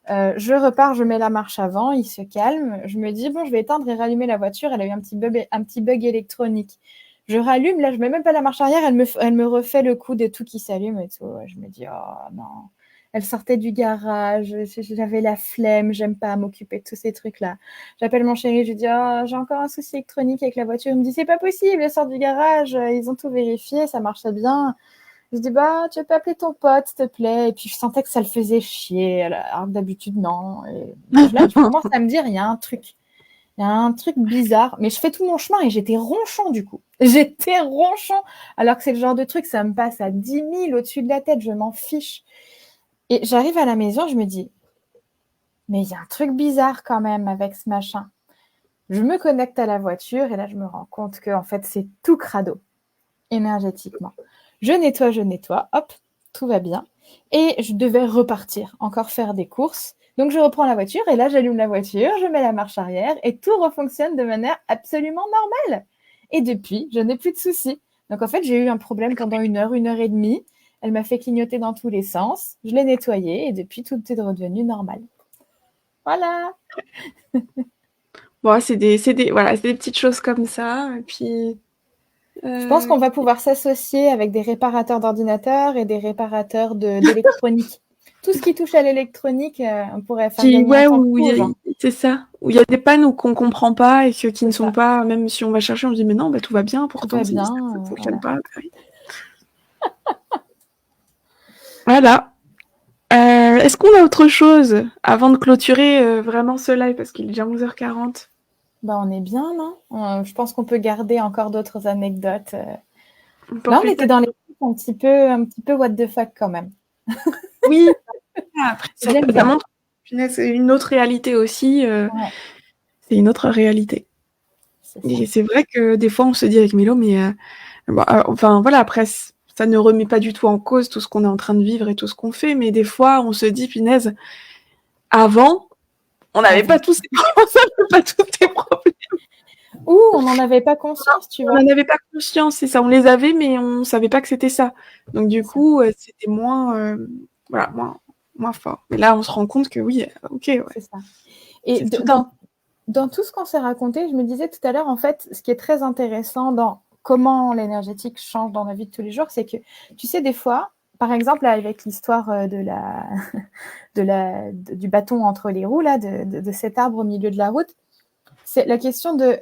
je repars, je mets la marche avant, il se calme. Je me dis, bon, je vais éteindre et rallumer la voiture. Elle a eu un petit bug électronique. Je rallume, là, je mets même pas la marche arrière, elle me refait le coup de tout qui s'allume et tout. Je me dis, oh non. Elle sortait du garage, j'avais la flemme, j'aime pas m'occuper de tous ces trucs-là. J'appelle mon chéri, je lui dis, oh, j'ai encore un souci électronique avec la voiture. Il me dit, c'est pas possible, elle sort du garage, ils ont tout vérifié, ça marchait bien. Je dis, bah, tu peux appeler ton pote, s'il te plaît. Et puis, je sentais que ça le faisait chier. Alors d'habitude, non. Et là, je commence à me dire, il y a un truc bizarre. Mais je fais tout mon chemin et j'étais ronchon, du coup. J'étais ronchon. Alors que c'est le genre de truc, ça me passe à 10 000 au-dessus de la tête. Je m'en fiche. Et j'arrive à la maison, je me dis, mais il y a un truc bizarre quand même avec ce machin. je me connecte à la voiture et là, je me rends compte que en fait, c'est tout crado énergétiquement. Je nettoie, hop, tout va bien. Et je devais repartir, encore faire des courses. Donc, je reprends la voiture et là, j'allume la voiture, je mets la marche arrière et tout refonctionne de manière absolument normale. Et depuis, je n'ai plus de soucis. Donc, en fait, j'ai eu un problème pendant 1 heure et demie. Elle m'a fait clignoter dans tous les sens. Je l'ai nettoyé et depuis, tout est redevenu normal. Voilà. Bon, c'est des petites choses comme ça. Et puis, Je pense qu'on va pouvoir s'associer avec des réparateurs d'ordinateurs et des réparateurs d'électronique. Tout ce qui touche à l'électronique, on pourrait faire gagner un temps où fou aux gens. c'est ça, où il y a des pannes qu'on comprend pas et qui ne C'est sont ça. pas, même si on va chercher, on se dit mais non, bah, tout va bien, pourtant va ça bien, ne fonctionne voilà. pas. Voilà. Est-ce qu'on a autre chose avant de clôturer vraiment ce live parce qu'il est déjà 11h40? Bah, on est bien, non? Je pense qu'on peut garder encore d'autres anecdotes. Là, Pour on était dans les trucs un petit peu what the fuck quand même. Oui, après, J'aime ça bien. montre c'est une autre réalité aussi. Ouais. C'est une autre réalité. C'est ça. Et c'est vrai que des fois, on se dit avec Mélo, mais enfin voilà, après, ça ne remet pas du tout en cause tout ce qu'on est en train de vivre et tout ce qu'on fait, mais des fois, on se dit, punaise, avant, on n'avait pas tous ces problèmes. Ou on n'en avait pas conscience, tu On vois. n'en avait pas conscience, c'est ça. On les avait, mais on savait pas que c'était ça. Donc du coup, c'était moins, voilà, moins fort. Mais là, on se rend compte que oui, ok, ouais. C'est ça. Et C'est tout dans tout ce qu'on s'est raconté, je me disais tout à l'heure, en fait, ce qui est très intéressant dans comment l'énergétique change dans la vie de tous les jours, c'est que, tu sais, des fois, par exemple, avec l'histoire du bâton entre les roues, là, de cet arbre au milieu de la route, c'est la question de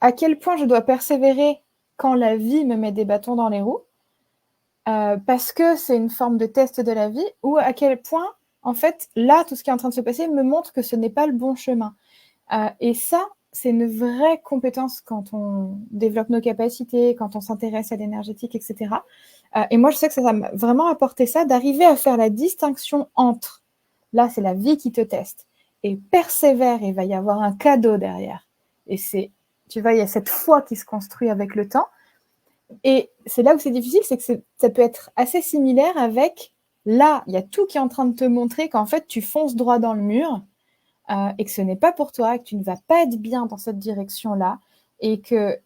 à quel point je dois persévérer quand la vie me met des bâtons dans les roues, parce que c'est une forme de test de la vie, ou à quel point, en fait, là, tout ce qui est en train de se passer me montre que ce n'est pas le bon chemin. Et ça, c'est une vraie compétence quand on développe nos capacités, quand on s'intéresse à l'énergétique, etc. Et moi, je sais que ça m'a vraiment apporté ça, d'arriver à faire la distinction entre, là, c'est la vie qui te teste, et persévère, et il va y avoir un cadeau derrière. Et c'est, tu vois, il y a cette foi qui se construit avec le temps. Et c'est là où c'est difficile, c'est que ça peut être assez similaire avec, là, il y a tout qui est en train de te montrer qu'en fait, tu fonces droit dans le mur, et que ce n'est pas pour toi, que tu ne vas pas être bien dans cette direction-là, et que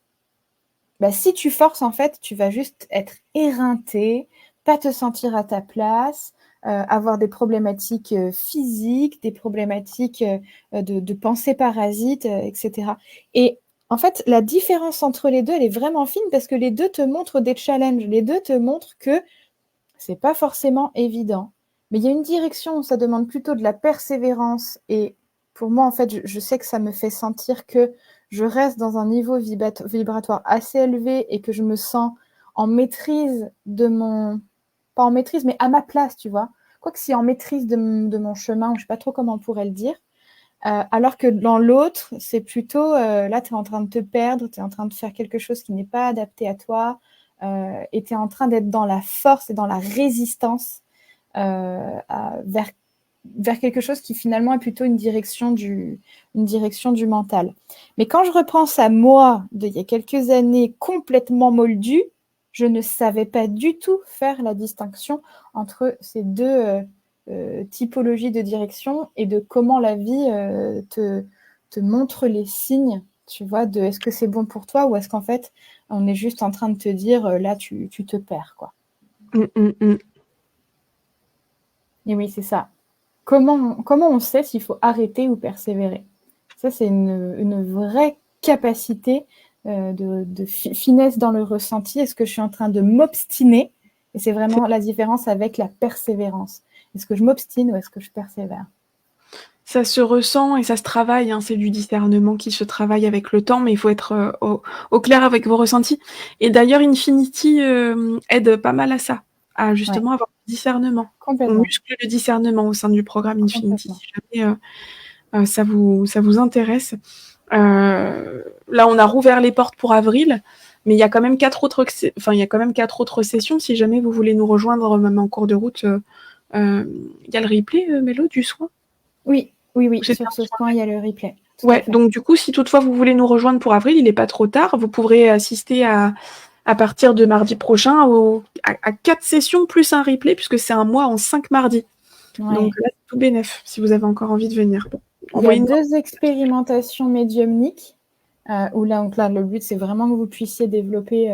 si tu forces, en fait, tu vas juste être éreinté, pas te sentir à ta place, avoir des problématiques physiques, des problématiques de pensée parasite, etc. Et en fait, la différence entre les deux, elle est vraiment fine parce que les deux te montrent des challenges, les deux te montrent que c'est pas forcément évident, mais il y a une direction où ça demande plutôt de la persévérance. Et pour moi, en fait, je sais que ça me fait sentir que je reste dans un niveau vibratoire assez élevé et que je me sens en maîtrise de mon... Pas en maîtrise, mais à ma place, tu vois. Quoique si en maîtrise de mon chemin, je ne sais pas trop comment on pourrait le dire. Alors que dans l'autre, c'est plutôt, là, tu es en train de te perdre, tu es en train de faire quelque chose qui n'est pas adapté à toi, et tu es en train d'être dans la force et dans la résistance vers quelque chose qui finalement est plutôt une direction du mental. Mais quand je repense à moi d'il y a quelques années complètement moldue, je ne savais pas du tout faire la distinction entre ces deux typologies de direction et de comment la vie te montre les signes, tu vois, de est-ce que c'est bon pour toi ou est-ce qu'en fait on est juste en train de te dire là tu te perds, quoi. Et oui, c'est ça. Comment on sait s'il faut arrêter ou persévérer? Ça, c'est une vraie capacité de finesse dans le ressenti. Est-ce que je suis en train de m'obstiner? Et c'est vraiment la différence avec la persévérance. Est-ce que je m'obstine ou est-ce que je persévère? Ça se ressent et ça se travaille, hein. C'est du discernement qui se travaille avec le temps, mais il faut être au clair avec vos ressentis. Et d'ailleurs, Infinity aide pas mal à ça, à justement avoir du discernement. On muscle le discernement au sein du programme Infinity, si jamais ça vous intéresse. Là, on a rouvert les portes pour avril, mais il y a quand même 4 autres sessions. Si jamais vous voulez nous rejoindre, même en cours de route, il y a le replay, Mélo, du soin? Oui. Sur ce point, il y a le replay. Tout à Ouais, fait. donc du coup, si toutefois vous voulez nous rejoindre pour avril, il n'est pas trop tard. Vous pourrez assister à partir de mardi prochain à 4 sessions plus un replay, puisque c'est un mois en 5 mardis. Ouais. Donc là, c'est tout bénef, si vous avez encore envie de venir. Il y a Envoyez-nous. 2 expérimentations médiumniques, où là, donc là, le but, c'est vraiment que vous puissiez développer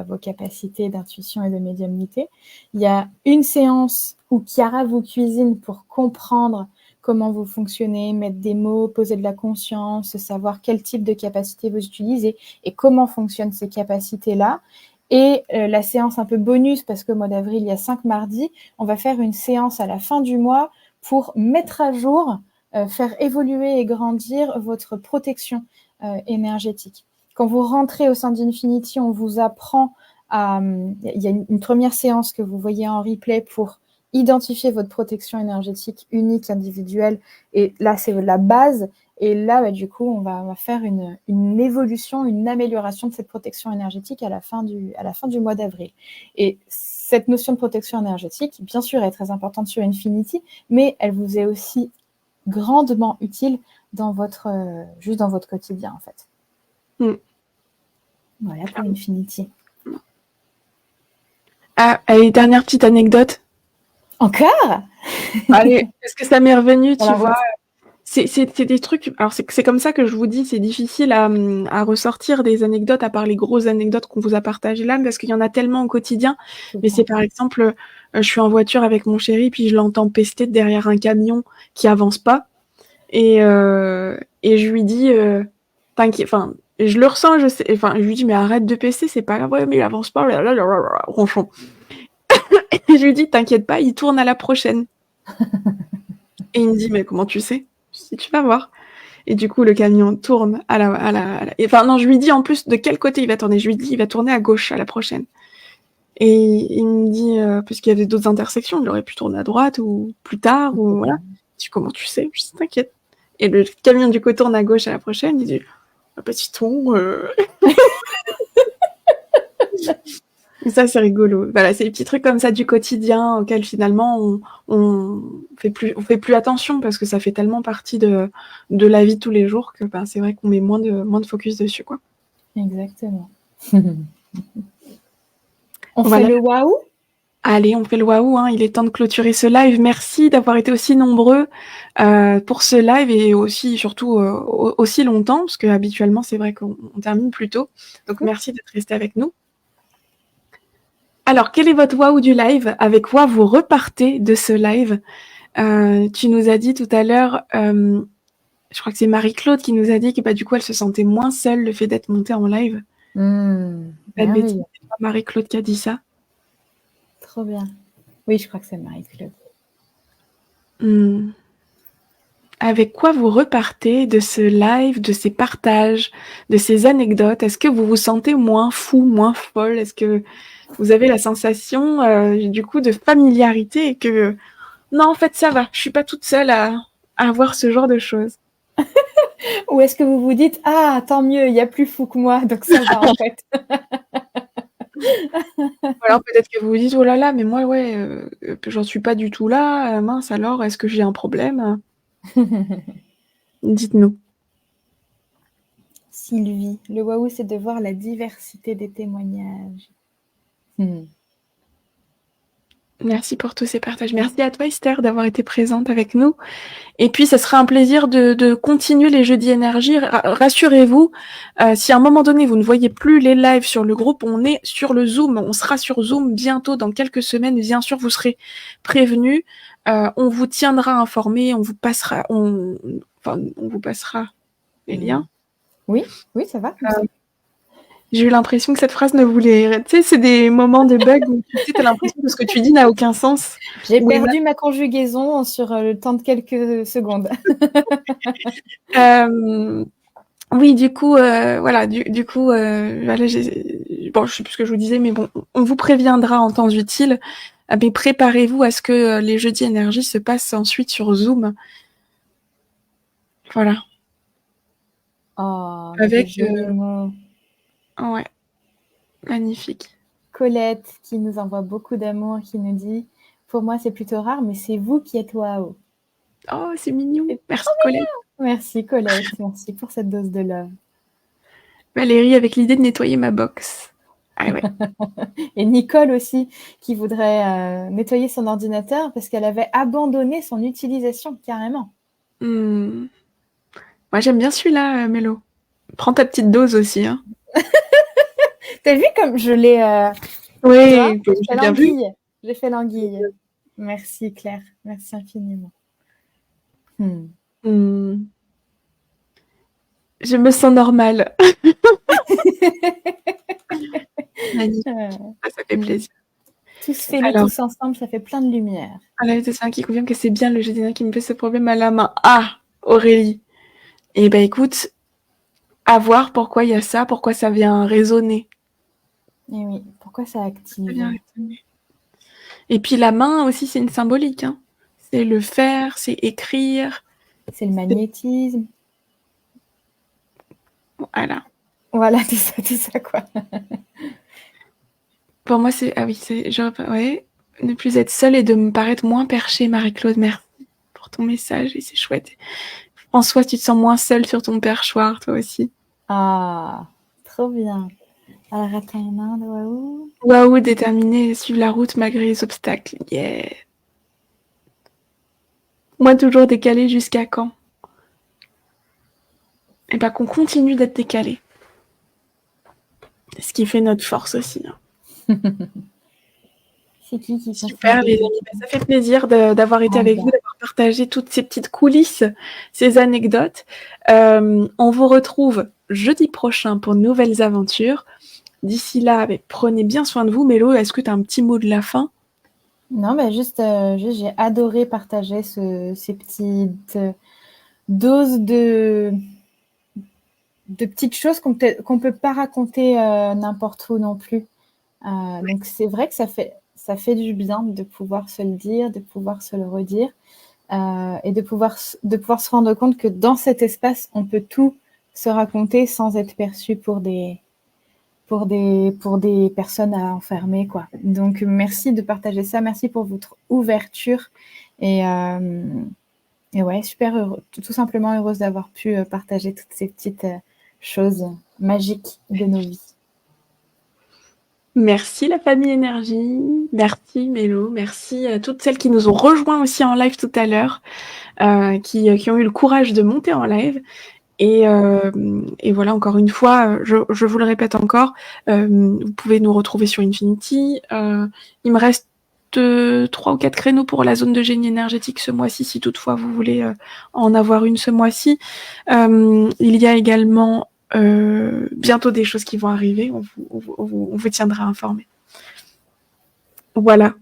vos capacités d'intuition et de médiumnité. Il y a une séance où Chiara vous cuisine pour comprendre comment vous fonctionnez, mettre des mots, poser de la conscience, savoir quel type de capacité vous utilisez et comment fonctionnent ces capacités-là. Et la séance un peu bonus, parce qu'au mois d'avril, il y a 5 mardis, on va faire une séance à la fin du mois pour mettre à jour, faire évoluer et grandir votre protection énergétique. Quand vous rentrez au sein d'Infinity, on vous apprend à... Il y a une première séance que vous voyez en replay pour identifier votre protection énergétique unique, individuelle. Et là, c'est la base. Et là, du coup, on va faire une évolution, une amélioration de cette protection énergétique à la fin du mois d'avril. Et cette notion de protection énergétique, bien sûr, est très importante sur Infinity, mais elle vous est aussi grandement utile juste dans votre quotidien, en fait. Voilà pour Infinity. Ah, allez, dernière petite anecdote. Encore? Allez, parce que ça m'est revenu, tu Alors, vois. C'est des trucs. Alors, c'est comme ça que je vous dis, c'est difficile à ressortir des anecdotes, à part les grosses anecdotes qu'on vous a partagées là, parce qu'il y en a tellement au quotidien. Mais c'est par exemple, je suis en voiture avec mon chéri, puis je l'entends pester derrière un camion qui avance pas. Et je lui dis, t'inquiète, enfin, je le ressens, je sais, enfin, je lui dis, mais arrête de pester, c'est pas grave, ouais, mais il avance pas, ronchon. Et je lui dis, t'inquiète pas, il tourne à la prochaine. Et il me dit, mais comment tu sais? Si tu vas voir. Et du coup, le camion tourne enfin, non, je lui dis en plus de quel côté il va tourner. Je lui dis, il va tourner à gauche à la prochaine. Et il me dit, parce qu'il y avait d'autres intersections, il aurait pu tourner à droite ou plus tard, ou voilà. Je dis, comment tu sais? Je dis, t'inquiète. Et le camion du coup tourne à gauche à la prochaine, il dit, ah bah dis donc, Et ça, c'est rigolo. Voilà, c'est des petits trucs comme ça du quotidien auxquels finalement on fait plus attention parce que ça fait tellement partie de la vie de tous les jours que c'est vrai qu'on met moins de focus dessus, quoi. Exactement. On fait le waouh? Allez, on fait le waouh, hein. Il est temps de clôturer ce live. Merci d'avoir été aussi nombreux pour ce live et aussi, surtout, aussi longtemps, parce que habituellement, c'est vrai qu'on termine plus tôt. Donc, merci d'être resté avec nous. Alors, quel est votre waouh du live? Avec quoi vous repartez de ce live? Tu nous as dit tout à l'heure, je crois que c'est Marie-Claude qui nous a dit que du coup, elle se sentait moins seule le fait d'être montée en live. Pas de bêtises, c'est pas Marie-Claude qui a dit ça. Trop bien. Oui, je crois que c'est Marie-Claude. Avec quoi vous repartez de ce live, de ces partages, de ces anecdotes? Est-ce que vous vous sentez moins fou, moins folle? Est-ce que vous avez la sensation du coup de familiarité et que non, en fait ça va, je suis pas toute seule à avoir ce genre de choses? Ou est-ce que vous vous dites, ah, tant mieux, il y a plus fou que moi, donc ça va en fait. Ou alors peut-être que vous vous dites, oh là là, mais moi ouais, j'en suis pas du tout là, mince alors, est-ce que j'ai un problème? Dites-nous. Sylvie, le waouh, c'est de voir la diversité des témoignages. Merci pour tous ces partages. Merci à toi, Esther, d'avoir été présente avec nous. Et puis, ce sera un plaisir de continuer les jeudis énergie. Rassurez-vous, si à un moment donné, vous ne voyez plus les lives sur le groupe, on est sur le Zoom. On sera sur Zoom bientôt, dans quelques semaines. Bien sûr, vous serez prévenus. On vous tiendra informés. On vous passera les liens. Oui, ça va. J'ai eu l'impression que cette phrase ne voulait... Tu sais, c'est des moments de bug où tu as l'impression que ce que tu dis n'a aucun sens. J'ai perdu ma conjugaison sur le temps de quelques secondes. Oui, du coup, voilà, du coup, voilà, bon, je sais plus ce que je vous disais, mais bon, on vous préviendra en temps utile. Mais préparez-vous à ce que les jeudis énergie se passent ensuite sur Zoom. Voilà. Oh, avec ouais, magnifique. Colette qui nous envoie beaucoup d'amour, qui nous dit « Pour moi, c'est plutôt rare, mais c'est vous qui êtes waouh ». Oh, c'est mignon. Merci Colette. Merci Colette, merci pour cette dose de love. Valérie avec l'idée de nettoyer ma box. Ah ouais. Et Nicole aussi, qui voudrait nettoyer son ordinateur parce qu'elle avait abandonné son utilisation carrément. Moi, j'aime bien celui-là, Mélo. Prends ta petite dose aussi. Hein. T'as vu comme je l'ai... Oui, j'ai bien vu. J'ai fait l'anguille. Merci Claire, merci infiniment. Je me sens normale. Magnifique. Ça fait plaisir. Tous faits, tous ensemble, ça fait plein de lumière. Alors, c'est ça qui confirme que c'est bien le jardinien qui me fait ce problème à la main. Ah, Aurélie. Eh ben écoute, à voir pourquoi il y a ça, pourquoi ça vient résonner. Et oui, pourquoi ça active. Et puis la main aussi, c'est une symbolique. Hein. C'est le faire, c'est écrire. C'est le magnétisme. Voilà. Voilà, tout ça quoi. Pour moi, c'est... Ah oui, c'est... Ouais. Ne plus être seule et de me paraître moins perchée, Marie-Claude. Merci pour ton message et c'est chouette. François, tu te sens moins seule sur ton perchoir, toi aussi. Ah, trop bien. Alors, attends, une de Waouh. Waouh, déterminé, suivre la route malgré les obstacles. Yeah. Moi, toujours décalé jusqu'à quand? Et ben qu'on continue d'être décalé. C'est ce qui fait notre force aussi. Hein. C'est qui Super, les amis. Ça fait plaisir d'avoir été avec vous, d'avoir partagé toutes ces petites coulisses, ces anecdotes. On vous retrouve jeudi prochain pour de nouvelles aventures. D'ici là, prenez bien soin de vous. Mélo, est-ce que tu as un petit mot de la fin? Non, juste j'ai adoré partager ces petites doses de petites choses qu'on peut pas raconter n'importe où non plus. Donc c'est vrai que ça fait du bien de pouvoir se le dire, de pouvoir se le redire et de pouvoir se rendre compte que dans cet espace, on peut tout se raconter sans être perçu pour des personnes à enfermer, quoi. Donc, merci de partager ça. Merci pour votre ouverture. Et ouais, super heureux, tout simplement heureuse d'avoir pu partager toutes ces petites choses magiques de nos vies. Merci la famille Énergie, merci Mélo, merci à toutes celles qui nous ont rejoints aussi en live tout à l'heure, qui ont eu le courage de monter en live. Et voilà, encore une fois, je vous le répète encore, vous pouvez nous retrouver sur Infinity. Il me reste 3 ou 4 créneaux pour la zone de génie énergétique ce mois-ci, si toutefois vous voulez en avoir une ce mois-ci. Il y a également bientôt des choses qui vont arriver, on vous tiendra informé. Voilà.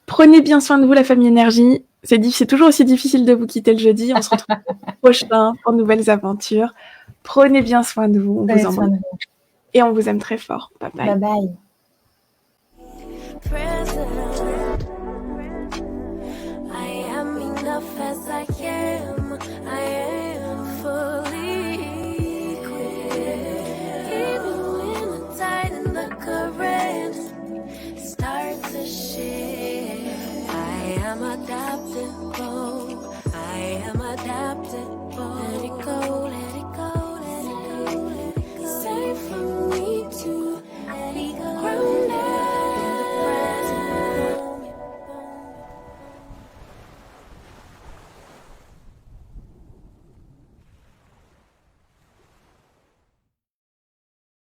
Prenez bien soin de vous, la famille Énergie. C'est toujours aussi difficile de vous quitter le jeudi. On se retrouve le prochain pour de nouvelles aventures. Prenez bien soin de vous. On vous embrasse. Et on vous aime très fort. Bye bye. Bye bye. I am enough as I am. I am fully equipped. Even when the tide and the current start to shift, I am adaptable.